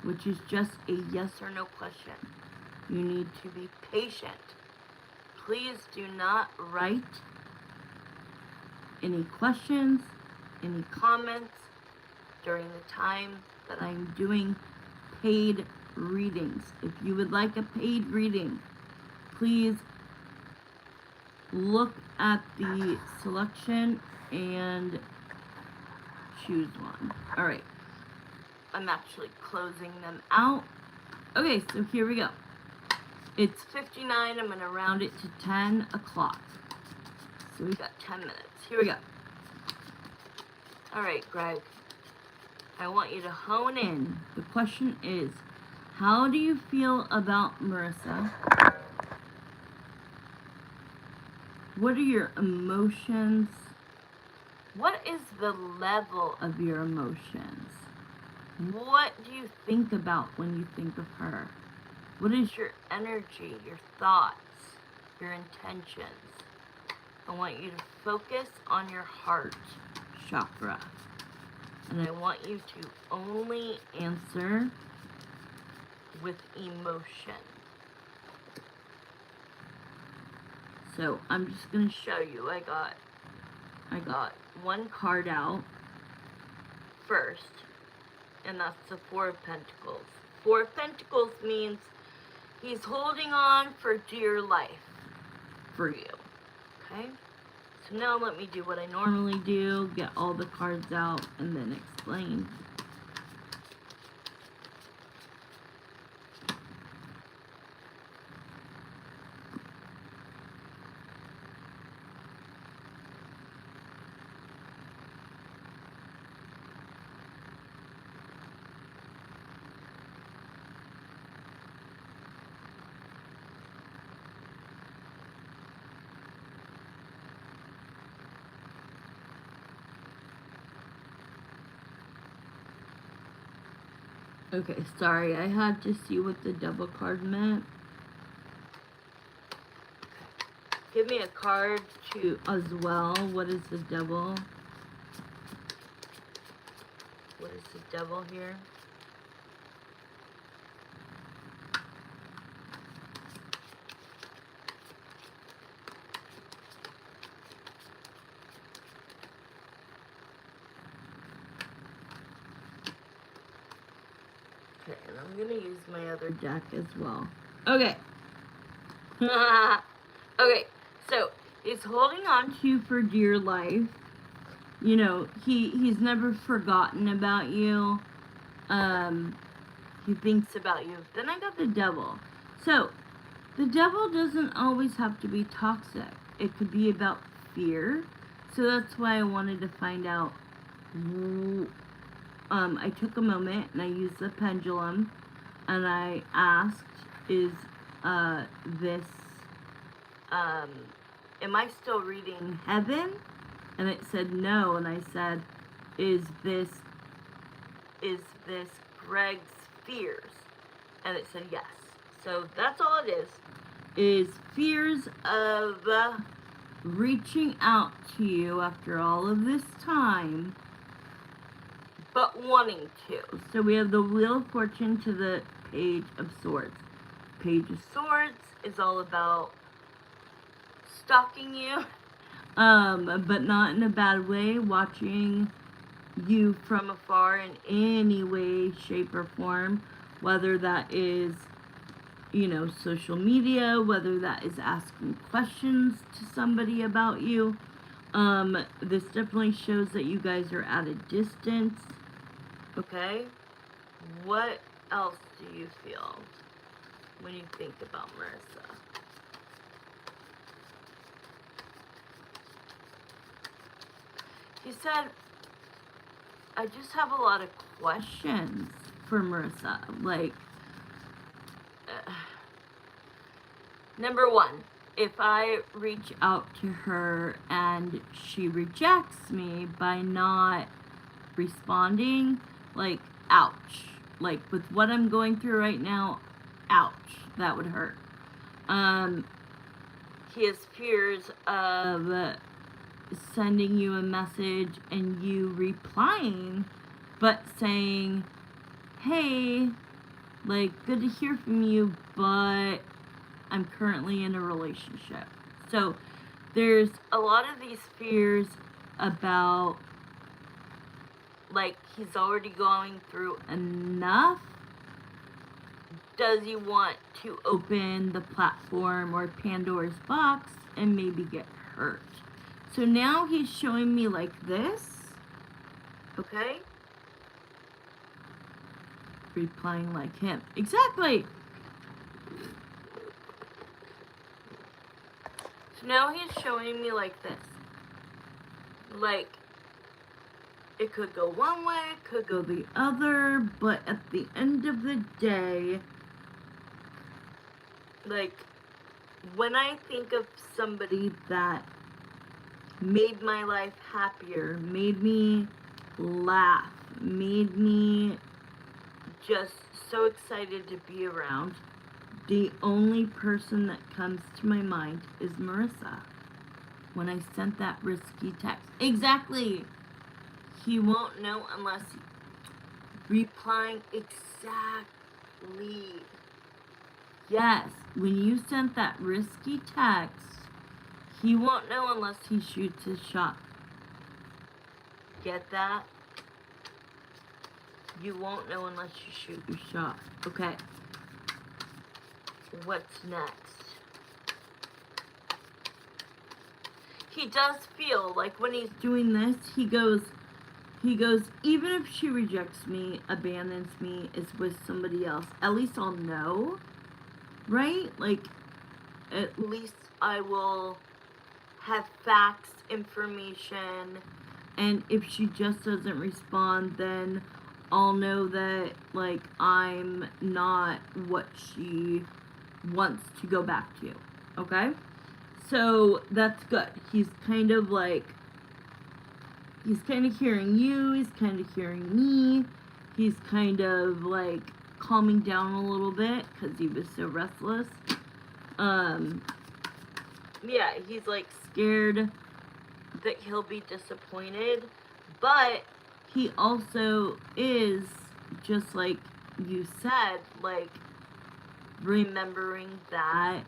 which is just a yes or no question, you need to be patient. Please do not write any questions, any comments during the time that I'm doing paid readings. If you would like a paid reading, please look at the selection and choose one. All right, I'm actually closing them out. Okay, so here we go. It's 59. I'm gonna round it to 10 o'clock. So we've got 10 minutes. Here we go. All right, Greg, I want you to hone in. The question is, how do you feel about Marissa? What are your emotions? What is the level of your emotions? What do you think about when you think of her? What is your energy, your thoughts, your intentions? I want you to focus on your heart chakra. And I want you to only answer with emotion. So I'm just going to show you. I got one card out first, and that's the Four of Pentacles. Four of Pentacles means he's holding on for dear life for you. Okay? So now let me do what I normally do, get all the cards out, and then explain. Okay, sorry, I had to see what the double card meant. Give me a card to as well. What is the devil? What is the devil here? Okay, and I'm gonna use my other deck as well. Okay. Okay, so he's holding on to you for dear life. You know, he's never forgotten about you. He thinks about you. Then I got the devil. So, the devil doesn't always have to be toxic. It could be about fear. So that's why I wanted to find out. I took a moment and I used the pendulum and I asked, is this, am I still reading heaven? And it said no, and I said, is this Greg's fears? And it said yes. So that's all it is fears of reaching out to you after all of this time, but wanting to. So we have the Wheel of Fortune to the Page of Swords. Page of Swords is all about stalking you, but not in a bad way, watching you from afar in any way, shape, or form, whether that is, you know, social media, whether that is asking questions to somebody about you. This definitely shows that you guys are at a distance. Okay? What else do you feel when you think about Marissa? He said, I just have a lot of questions for Marissa. Like, number one, if I reach out to her and she rejects me by not responding, like, ouch. Like, with what I'm going through right now, ouch. That would hurt. He has fears of sending you a message and you replying, but saying, hey, like, good to hear from you, but I'm currently in a relationship. So there's a lot of these fears about, like, he's already going through enough. Does he want to open the platform or Pandora's box and maybe get hurt? So now he's showing me like this. Okay? Replying like him. Exactly! So now he's showing me like this. Like, it could go one way, it could go the other, but at the end of the day, like, when I think of somebody that made my life happier, made me laugh, made me just so excited to be around, the only person that comes to my mind is Marissa. When I sent that risky text. Exactly! He won't know unless replying exactly. Yes, when you sent that risky text, he won't know unless he shoots his shot. Get that? You won't know unless you shoot your shot. Okay. What's next? He does feel like when he's doing this, he goes, even if she rejects me, abandons me, is with somebody else, at least I'll know, right? Like, at least I will have facts, information, and if she just doesn't respond, then I'll know that, like, I'm not what she wants to go back to, okay? So, that's good. He's kind of hearing you, he's kind of hearing me, he's kind of, like, calming down a little bit, because he was so restless. Yeah, he's, like, scared that he'll be disappointed, but he also is, just like you said, like, remembering that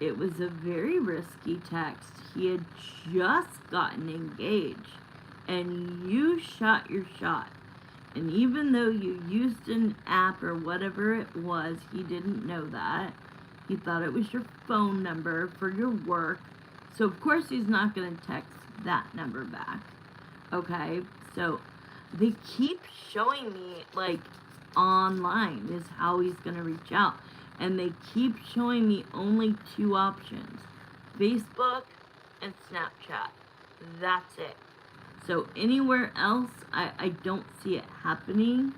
it was a very risky text. He had just gotten engaged, and you shot your shot. And even though you used an app or whatever it was, he didn't know that. He thought it was your phone number for your work. So, of course, he's not going to text that number back. Okay? So, they keep showing me, like, online is how he's going to reach out. And they keep showing me only two options. Facebook and Snapchat. That's it. So anywhere else, I don't see it happening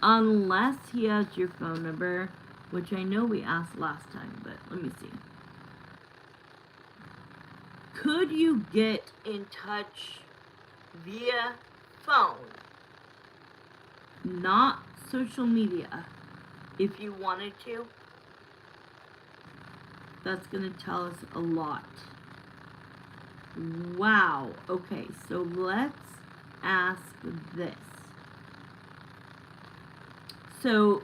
unless he has your phone number, which I know we asked last time, but let me see. Could you get in touch via phone, not social media, if you wanted to? That's going to tell us a lot. Wow. Okay, so let's ask this. So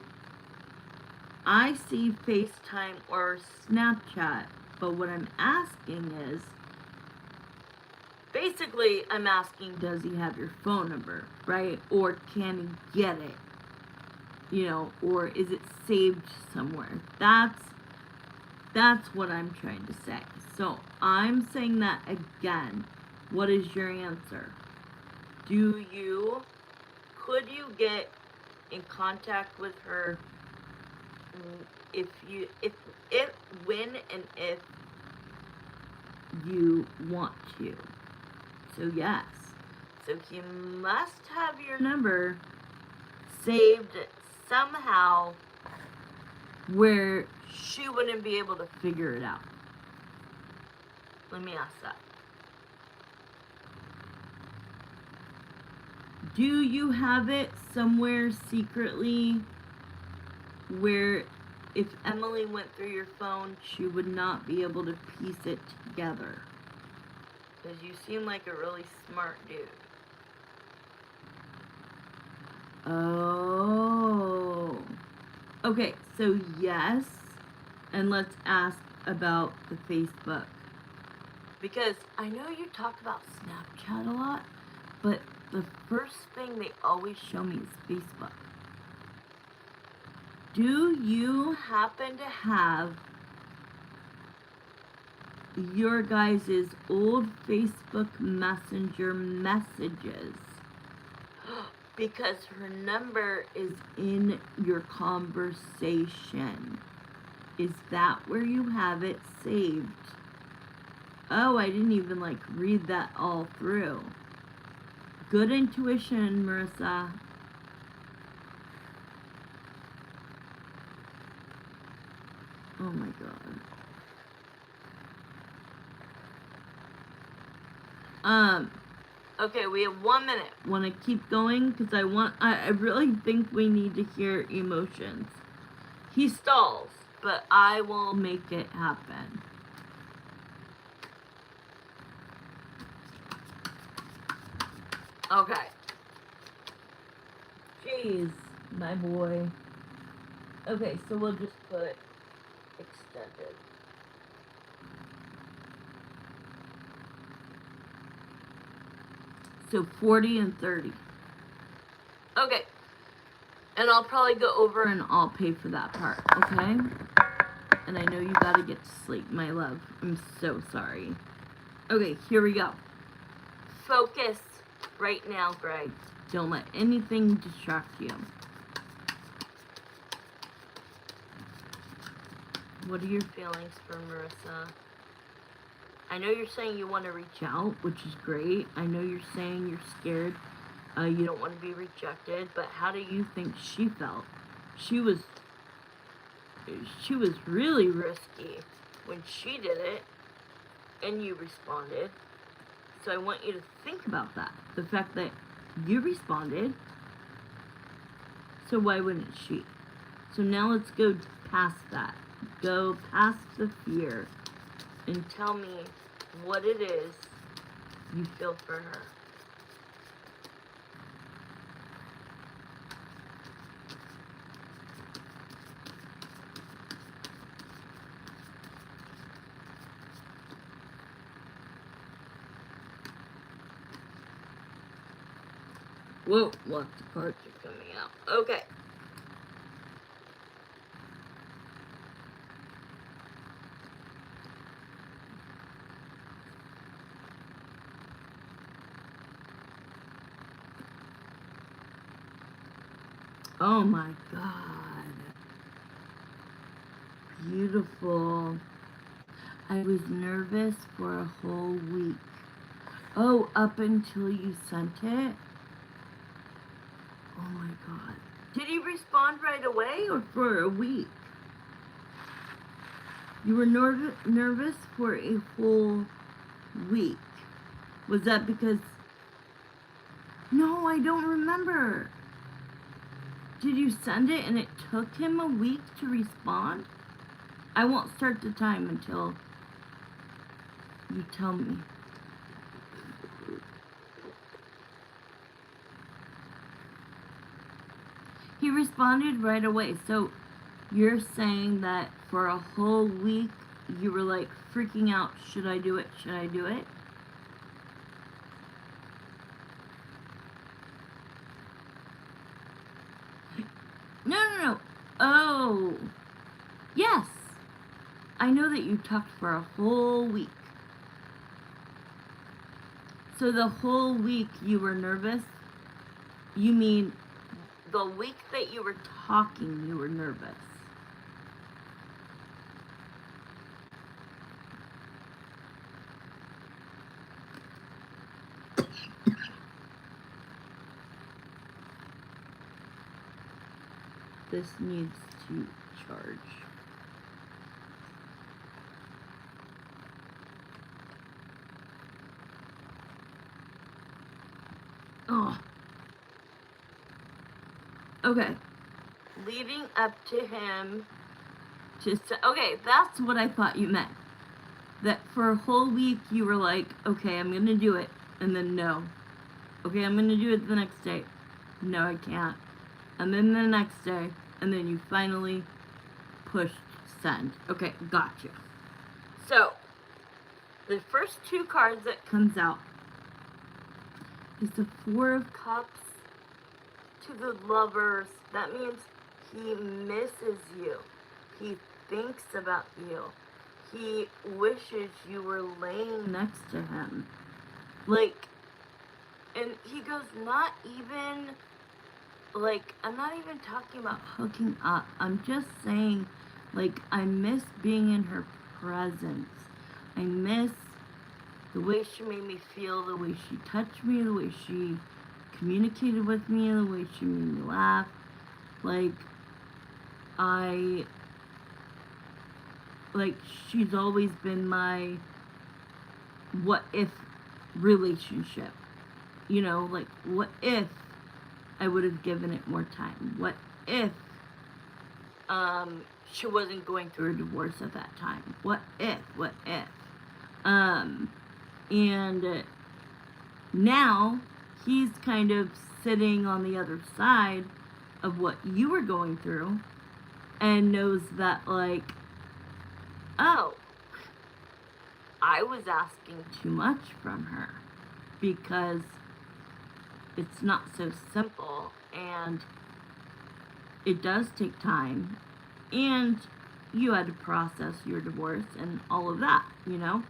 I see FaceTime or Snapchat, but what I'm asking is, basically I'm asking, does he have your phone number, right? Or can he get it? You know, or is it saved somewhere? That's what I'm trying to say. So I'm saying that again. What is your answer? Could you get in contact with her when and if you want to? So yes. So he must have your number saved somehow where she wouldn't be able to figure it out. Let me ask that. Do you have it somewhere secretly where if Emily went through your phone, she would not be able to piece it together? Because you seem like a really smart dude. Oh. Okay, so yes. And let's ask about the Facebook. Because I know you talk about Snapchat a lot, but the first thing they always show me is Facebook. Do you happen to have your guys' old Facebook Messenger messages? Because her number is in your conversation. Is that where you have it saved? Oh, I didn't even read that all through. Good intuition, Marissa. Oh my god. Okay, we have 1 minute. Want to keep going? Because I really think we need to hear emotions. He stalls, but I will make it happen. Okay. Jeez, my boy. Okay, so we'll just put extended. So 40 and 30. Okay. And I'll probably go over and I'll pay for that part, okay? And I know you gotta get to sleep, my love. I'm so sorry. Okay, here we go. Focus right now, Greg. Don't let anything distract you. What are your feelings for Marissa? I know you're saying you want to reach out, which is great. I know you're saying you're scared. You don't want to be rejected, but how do you think she felt? She was really risky when she did it, and you responded. So I want you to think about that. The fact that you responded, so why wouldn't she? So now let's go past that. Go past the fear and tell me what it is you feel for her. Whoa, lots of cards are coming out. Okay. Oh my god. Beautiful. I was nervous for a whole week. Oh, up until you sent it? Oh my god. Did he respond right away or for a week? You were nervous for a whole week. Was that because... No, I don't remember. Did you send it and it took him a week to respond? I won't start the time until you tell me. He responded right away. So you're saying that for a whole week you were like freaking out, should I do it? Should I do it? No. Oh, yes. I know that you talked for a whole week. So the whole week you were nervous? You mean the week that you were talking, you were nervous? This needs to charge. Oh. Okay. Leading up to him to say, okay, that's what I thought you meant. That for a whole week you were like, okay, I'm gonna do it, and then no. Okay, I'm gonna do it the next day. No, I can't. And then the next day, and then you finally pushed send. Okay, gotcha. So, the first two cards that comes out is the Four of Cups to the Lovers. That means he misses you. He thinks about you. He wishes you were laying next to him. Like, and he goes, not even, like, I'm not even talking about hooking up. I'm just saying, like, I miss being in her presence. I miss the way she made me feel, the way she touched me, the way she communicated with me, the way she made me laugh. Like, she's always been my what if relationship. You know, like, what if I would have given it more time? What if she wasn't going through a divorce at that time? What if? And now he's kind of sitting on the other side of what you were going through and knows that, like, oh, I was asking too much from her because it's not so simple and it does take time and you had to process your divorce and all of that, you know?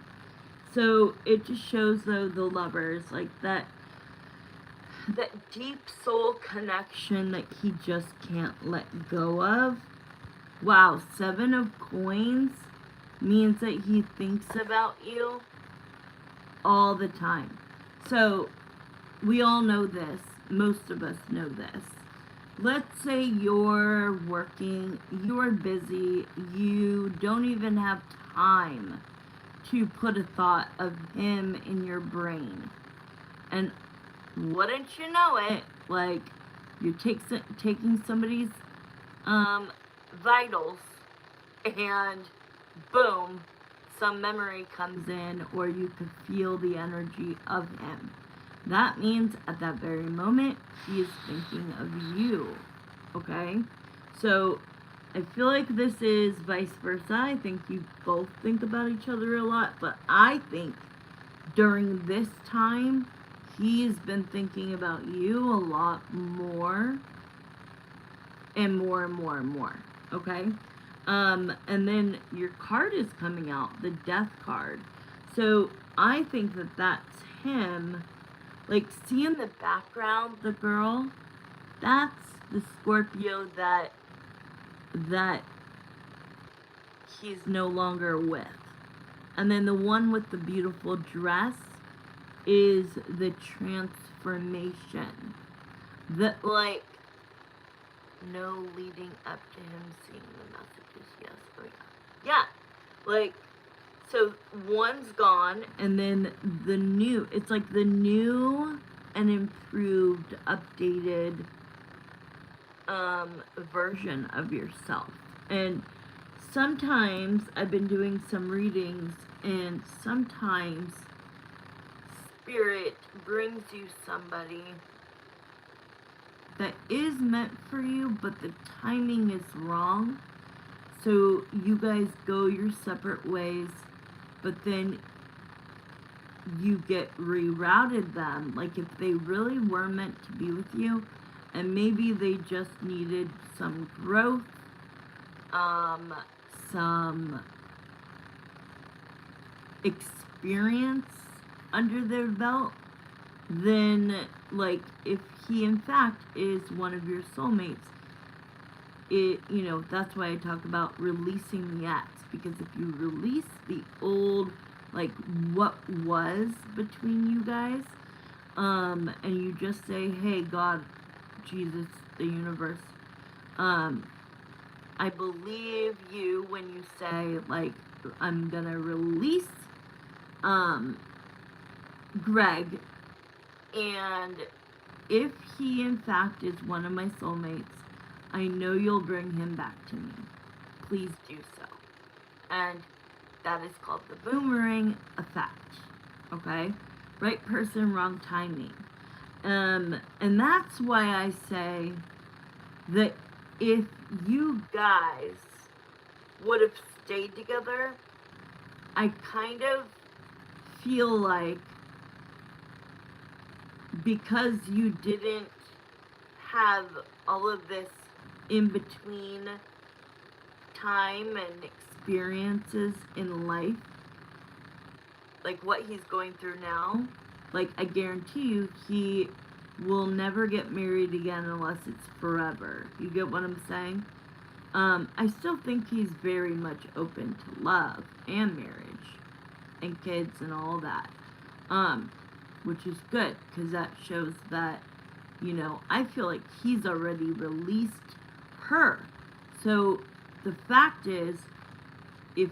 So it just shows, though, the Lovers, like, that deep soul connection that he just can't let go of. Wow, 7 of Coins means that he thinks about you all the time. So we all know this. Most of us know this. Let's say you're working, you're busy, you don't even have time to put a thought of him in your brain. And wouldn't you know it, like, you're taking somebody's vitals, and boom, some memory comes in, or you could feel the energy of him. That means at that very moment, he is thinking of you, okay? So I feel like this is vice versa. I think you both think about each other a lot, but I think during this time, he's been thinking about you a lot more and more and more and more, okay? And then your card is coming out, the Death card. So I think that that's him. Like, see in the background, the girl? That's the Scorpio that he's no longer with. And then the one with the beautiful dress is the transformation. That, like, no leading up to him seeing the messages. Yes, oh yeah. Yeah, Like, so one's gone, and then the new, it's like the new and improved, updated version of yourself. And sometimes I've been doing some readings, and sometimes Spirit brings you somebody that is meant for you, but the timing is wrong. So you guys go your separate ways, but then you get rerouted them. Like if they really were meant to be with you, and maybe they just needed some growth, some experience under their belt, then like if he in fact is one of your soulmates, it, you know, that's why I talk about releasing the ex, because if you release the old, like what was between you guys, and you just say, hey God, Jesus, the universe, I believe you when you say, like, I'm gonna release Greg, and if he in fact is one of my soulmates, I know you'll bring him back to me. Please do so. And that is called the boomerang effect. Okay? Right person, wrong timing. And that's why I say that if you guys would have stayed together, I kind of feel like because you didn't have all of this in between time and experiences in life, like what he's going through now, like I guarantee you he will never get married again unless it's forever. You get what I'm saying? I still think he's very much open to love and marriage and kids and all that, which is good because that shows that, you know, I feel like he's already released her. So the fact is, if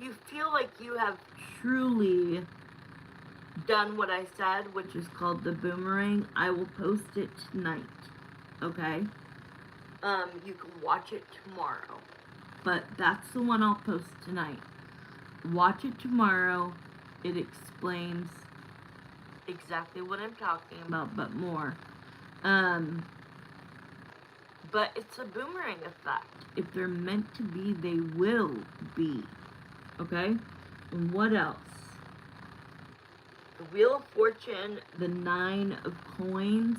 you feel like you have truly done what I said, which is called the boomerang, I will post it tonight. Okay? You can watch it tomorrow. But that's the one I'll post tonight. Watch it tomorrow. It explains exactly what I'm talking about, but more. But it's a boomerang effect. If they're meant to be, they will be. Okay? And what else? The Wheel of Fortune, the 9 of Coins.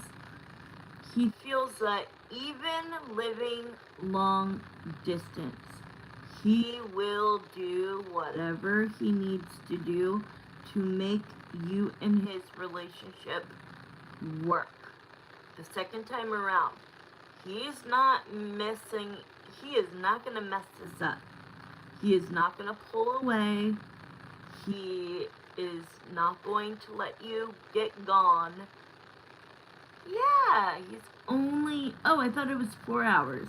He feels that even living long distance, he will do whatever he needs to do to make you and his relationship work. The second time around, he's not messing, he is not going to mess this up. He is not going to pull away. He is not going to let you get gone. Yeah, he's only, oh, I thought it was 4 hours.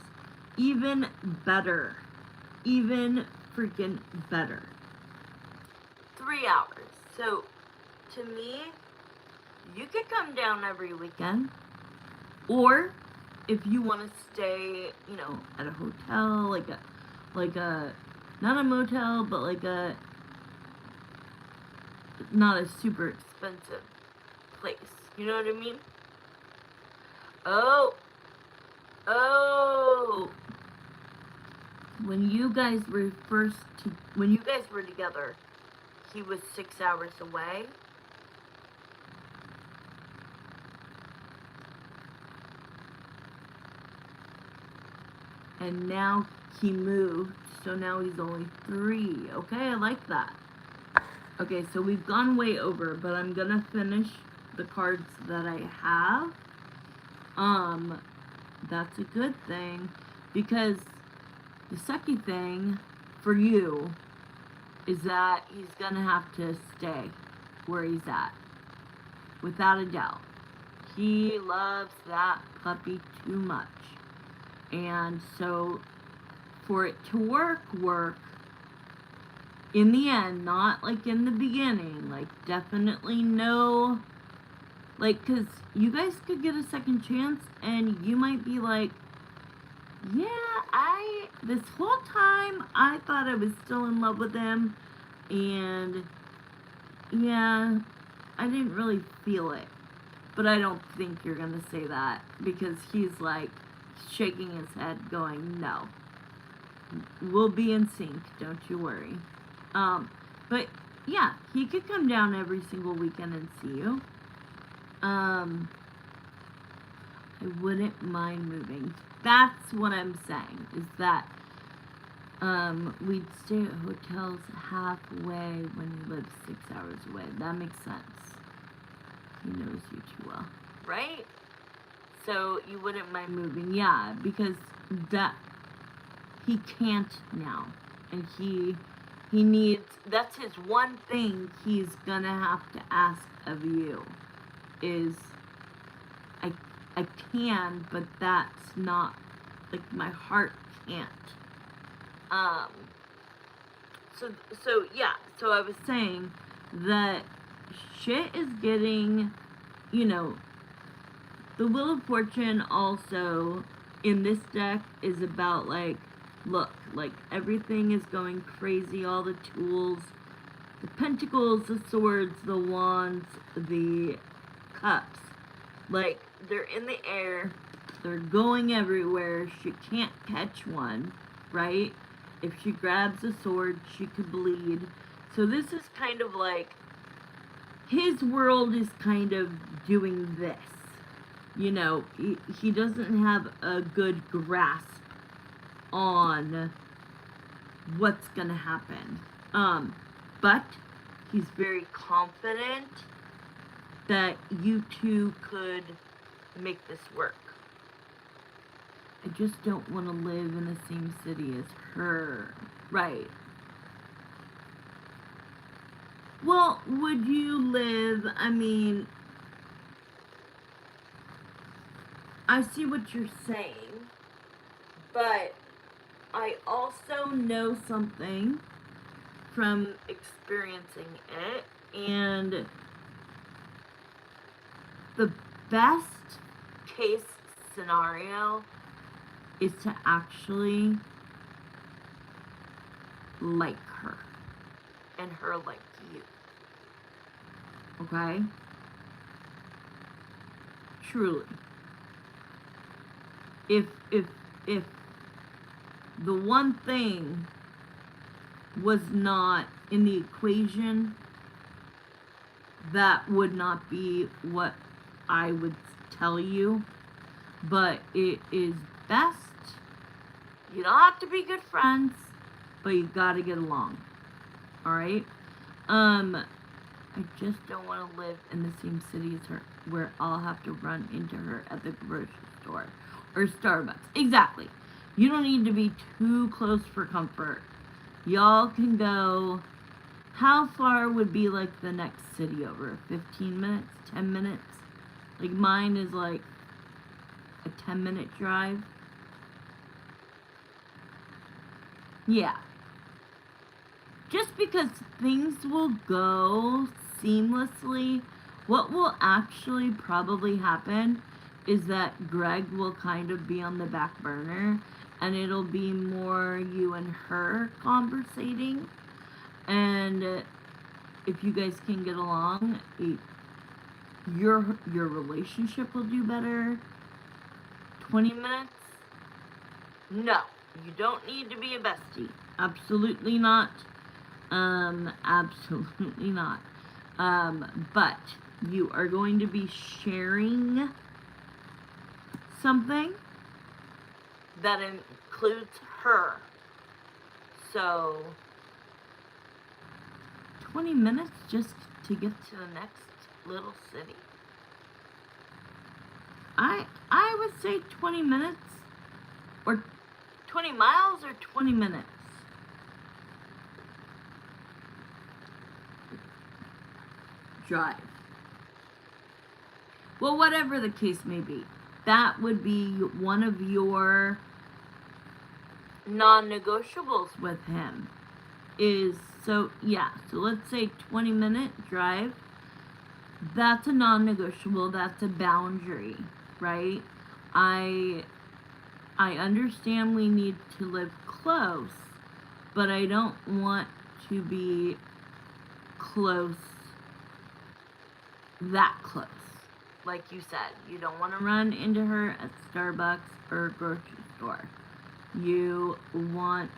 Even better. Even freaking better. 3 hours. So, to me, you could come down every weekend. Or, if you want to stay, you know, at a hotel, like a, not a motel, but like a, not a super expensive place. You know what I mean? Oh, when you guys were together, he was 6 hours away. And now he moved, so now he's only 3. Okay, I like that. Okay, so we've gone way over, but I'm gonna finish the cards that I have. That's a good thing, because the sucky thing for you is that he's gonna have to stay where he's at, without a doubt. He loves that puppy too much. And so for it to work, In the end, not like in the beginning. Like, definitely no. Like, because you guys could get a second chance and you might be like, yeah, this whole time I thought I was still in love with him, and yeah, I didn't really feel it. But I don't think you're gonna say that, because he's like shaking his head going, no, we'll be in sync, don't you worry. But yeah, he could come down every single weekend and see you. I wouldn't mind moving. That's what I'm saying, is that we'd stay at hotels halfway when he lives 6 hours away. That makes sense. He knows you too well, right? So you wouldn't mind moving, yeah, because he can't now, and he needs, that's his one thing he's gonna have to ask of you, is I can, but that's not, like, my heart can't. So yeah, so I was saying that shit is getting, the Wheel of Fortune also in this deck is about, like, look, like, everything is going crazy, all the tools, the pentacles, the swords, the wands, the cups, like, they're in the air, they're going everywhere, she can't catch one, right? If she grabs a sword, she could bleed. So this is kind of like, his world is kind of doing this. He doesn't have a good grasp on what's gonna happen. But he's very confident that you two could make this work. I just don't want to live in the same city as her. Right. Well, would you live, I see what you're saying, but I also know something from experiencing it, and the best case scenario is to actually like her, and her like you. Okay? Truly. If the one thing was not in the equation, that would not be what I would tell you. But it is best. You don't have to be good friends, but you gotta get along. Alright? I just don't want to live in the same city as her, where I'll have to run into her at the grocery store or Starbucks. Exactly. You don't need to be too close for comfort. Y'all can go. How far would be like the next city over? 15 minutes? 10 minutes? Like, mine is like a 10-minute drive. Yeah. Just because things will go seamlessly, what will actually probably happen is that Greg will kind of be on the back burner, and it'll be more you and her conversating. And if you guys can get along, your relationship will do better. 20 minutes? No, you don't need to be a bestie. Absolutely not. Absolutely not. But you are going to be sharing something that includes her. So, 20 minutes just to get to the next little city? I would say 20 minutes, or 20 miles, or 20 minutes. Drive. Well, whatever the case may be, that would be one of your non-negotiables with him. is, so yeah, so let's say 20-minute drive. That's a non-negotiable. That's a boundary, right? I understand we need to live close, but I don't want to be close, that close. Like you said, you don't want to run into her at Starbucks or a grocery store. You want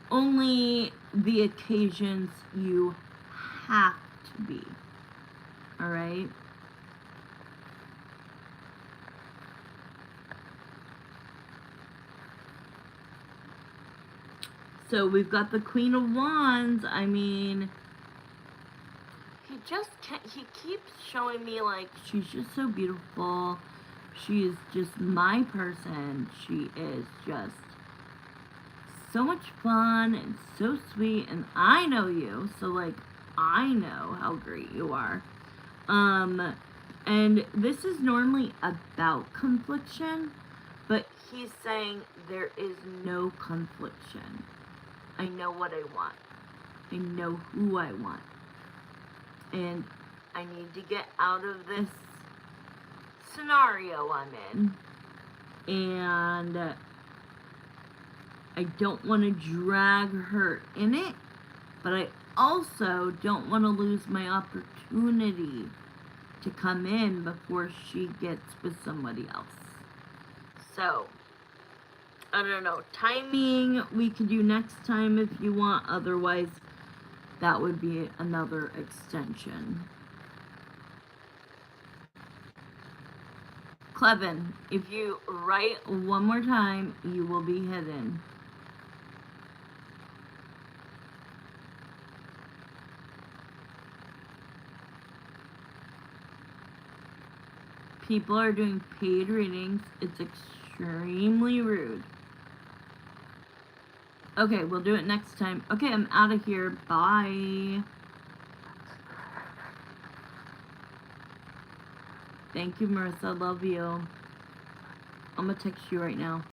only the occasions you have to be. Alright? So we've got the Queen of Wands. I mean, he just can't, he keeps showing me like she's just so beautiful. She is just my person. She is just so much fun and so sweet, and I know you, so like I know how great you are. And this is normally about confliction, but he's saying there is no confliction. I know what I want. I know who I want. And I need to get out of this scenario I'm in. And I don't want to drag her in it, but I also don't want to lose my opportunity to come in before she gets with somebody else. So, I don't know. Timing, we can do next time if you want. Otherwise, that would be another extension. Clevin, if you write one more time, you will be hidden. People are doing paid readings. It's extremely rude. Okay, we'll do it next time. Okay, I'm out of here. Bye. Thank you, Marissa. Love you. I'm gonna text you right now.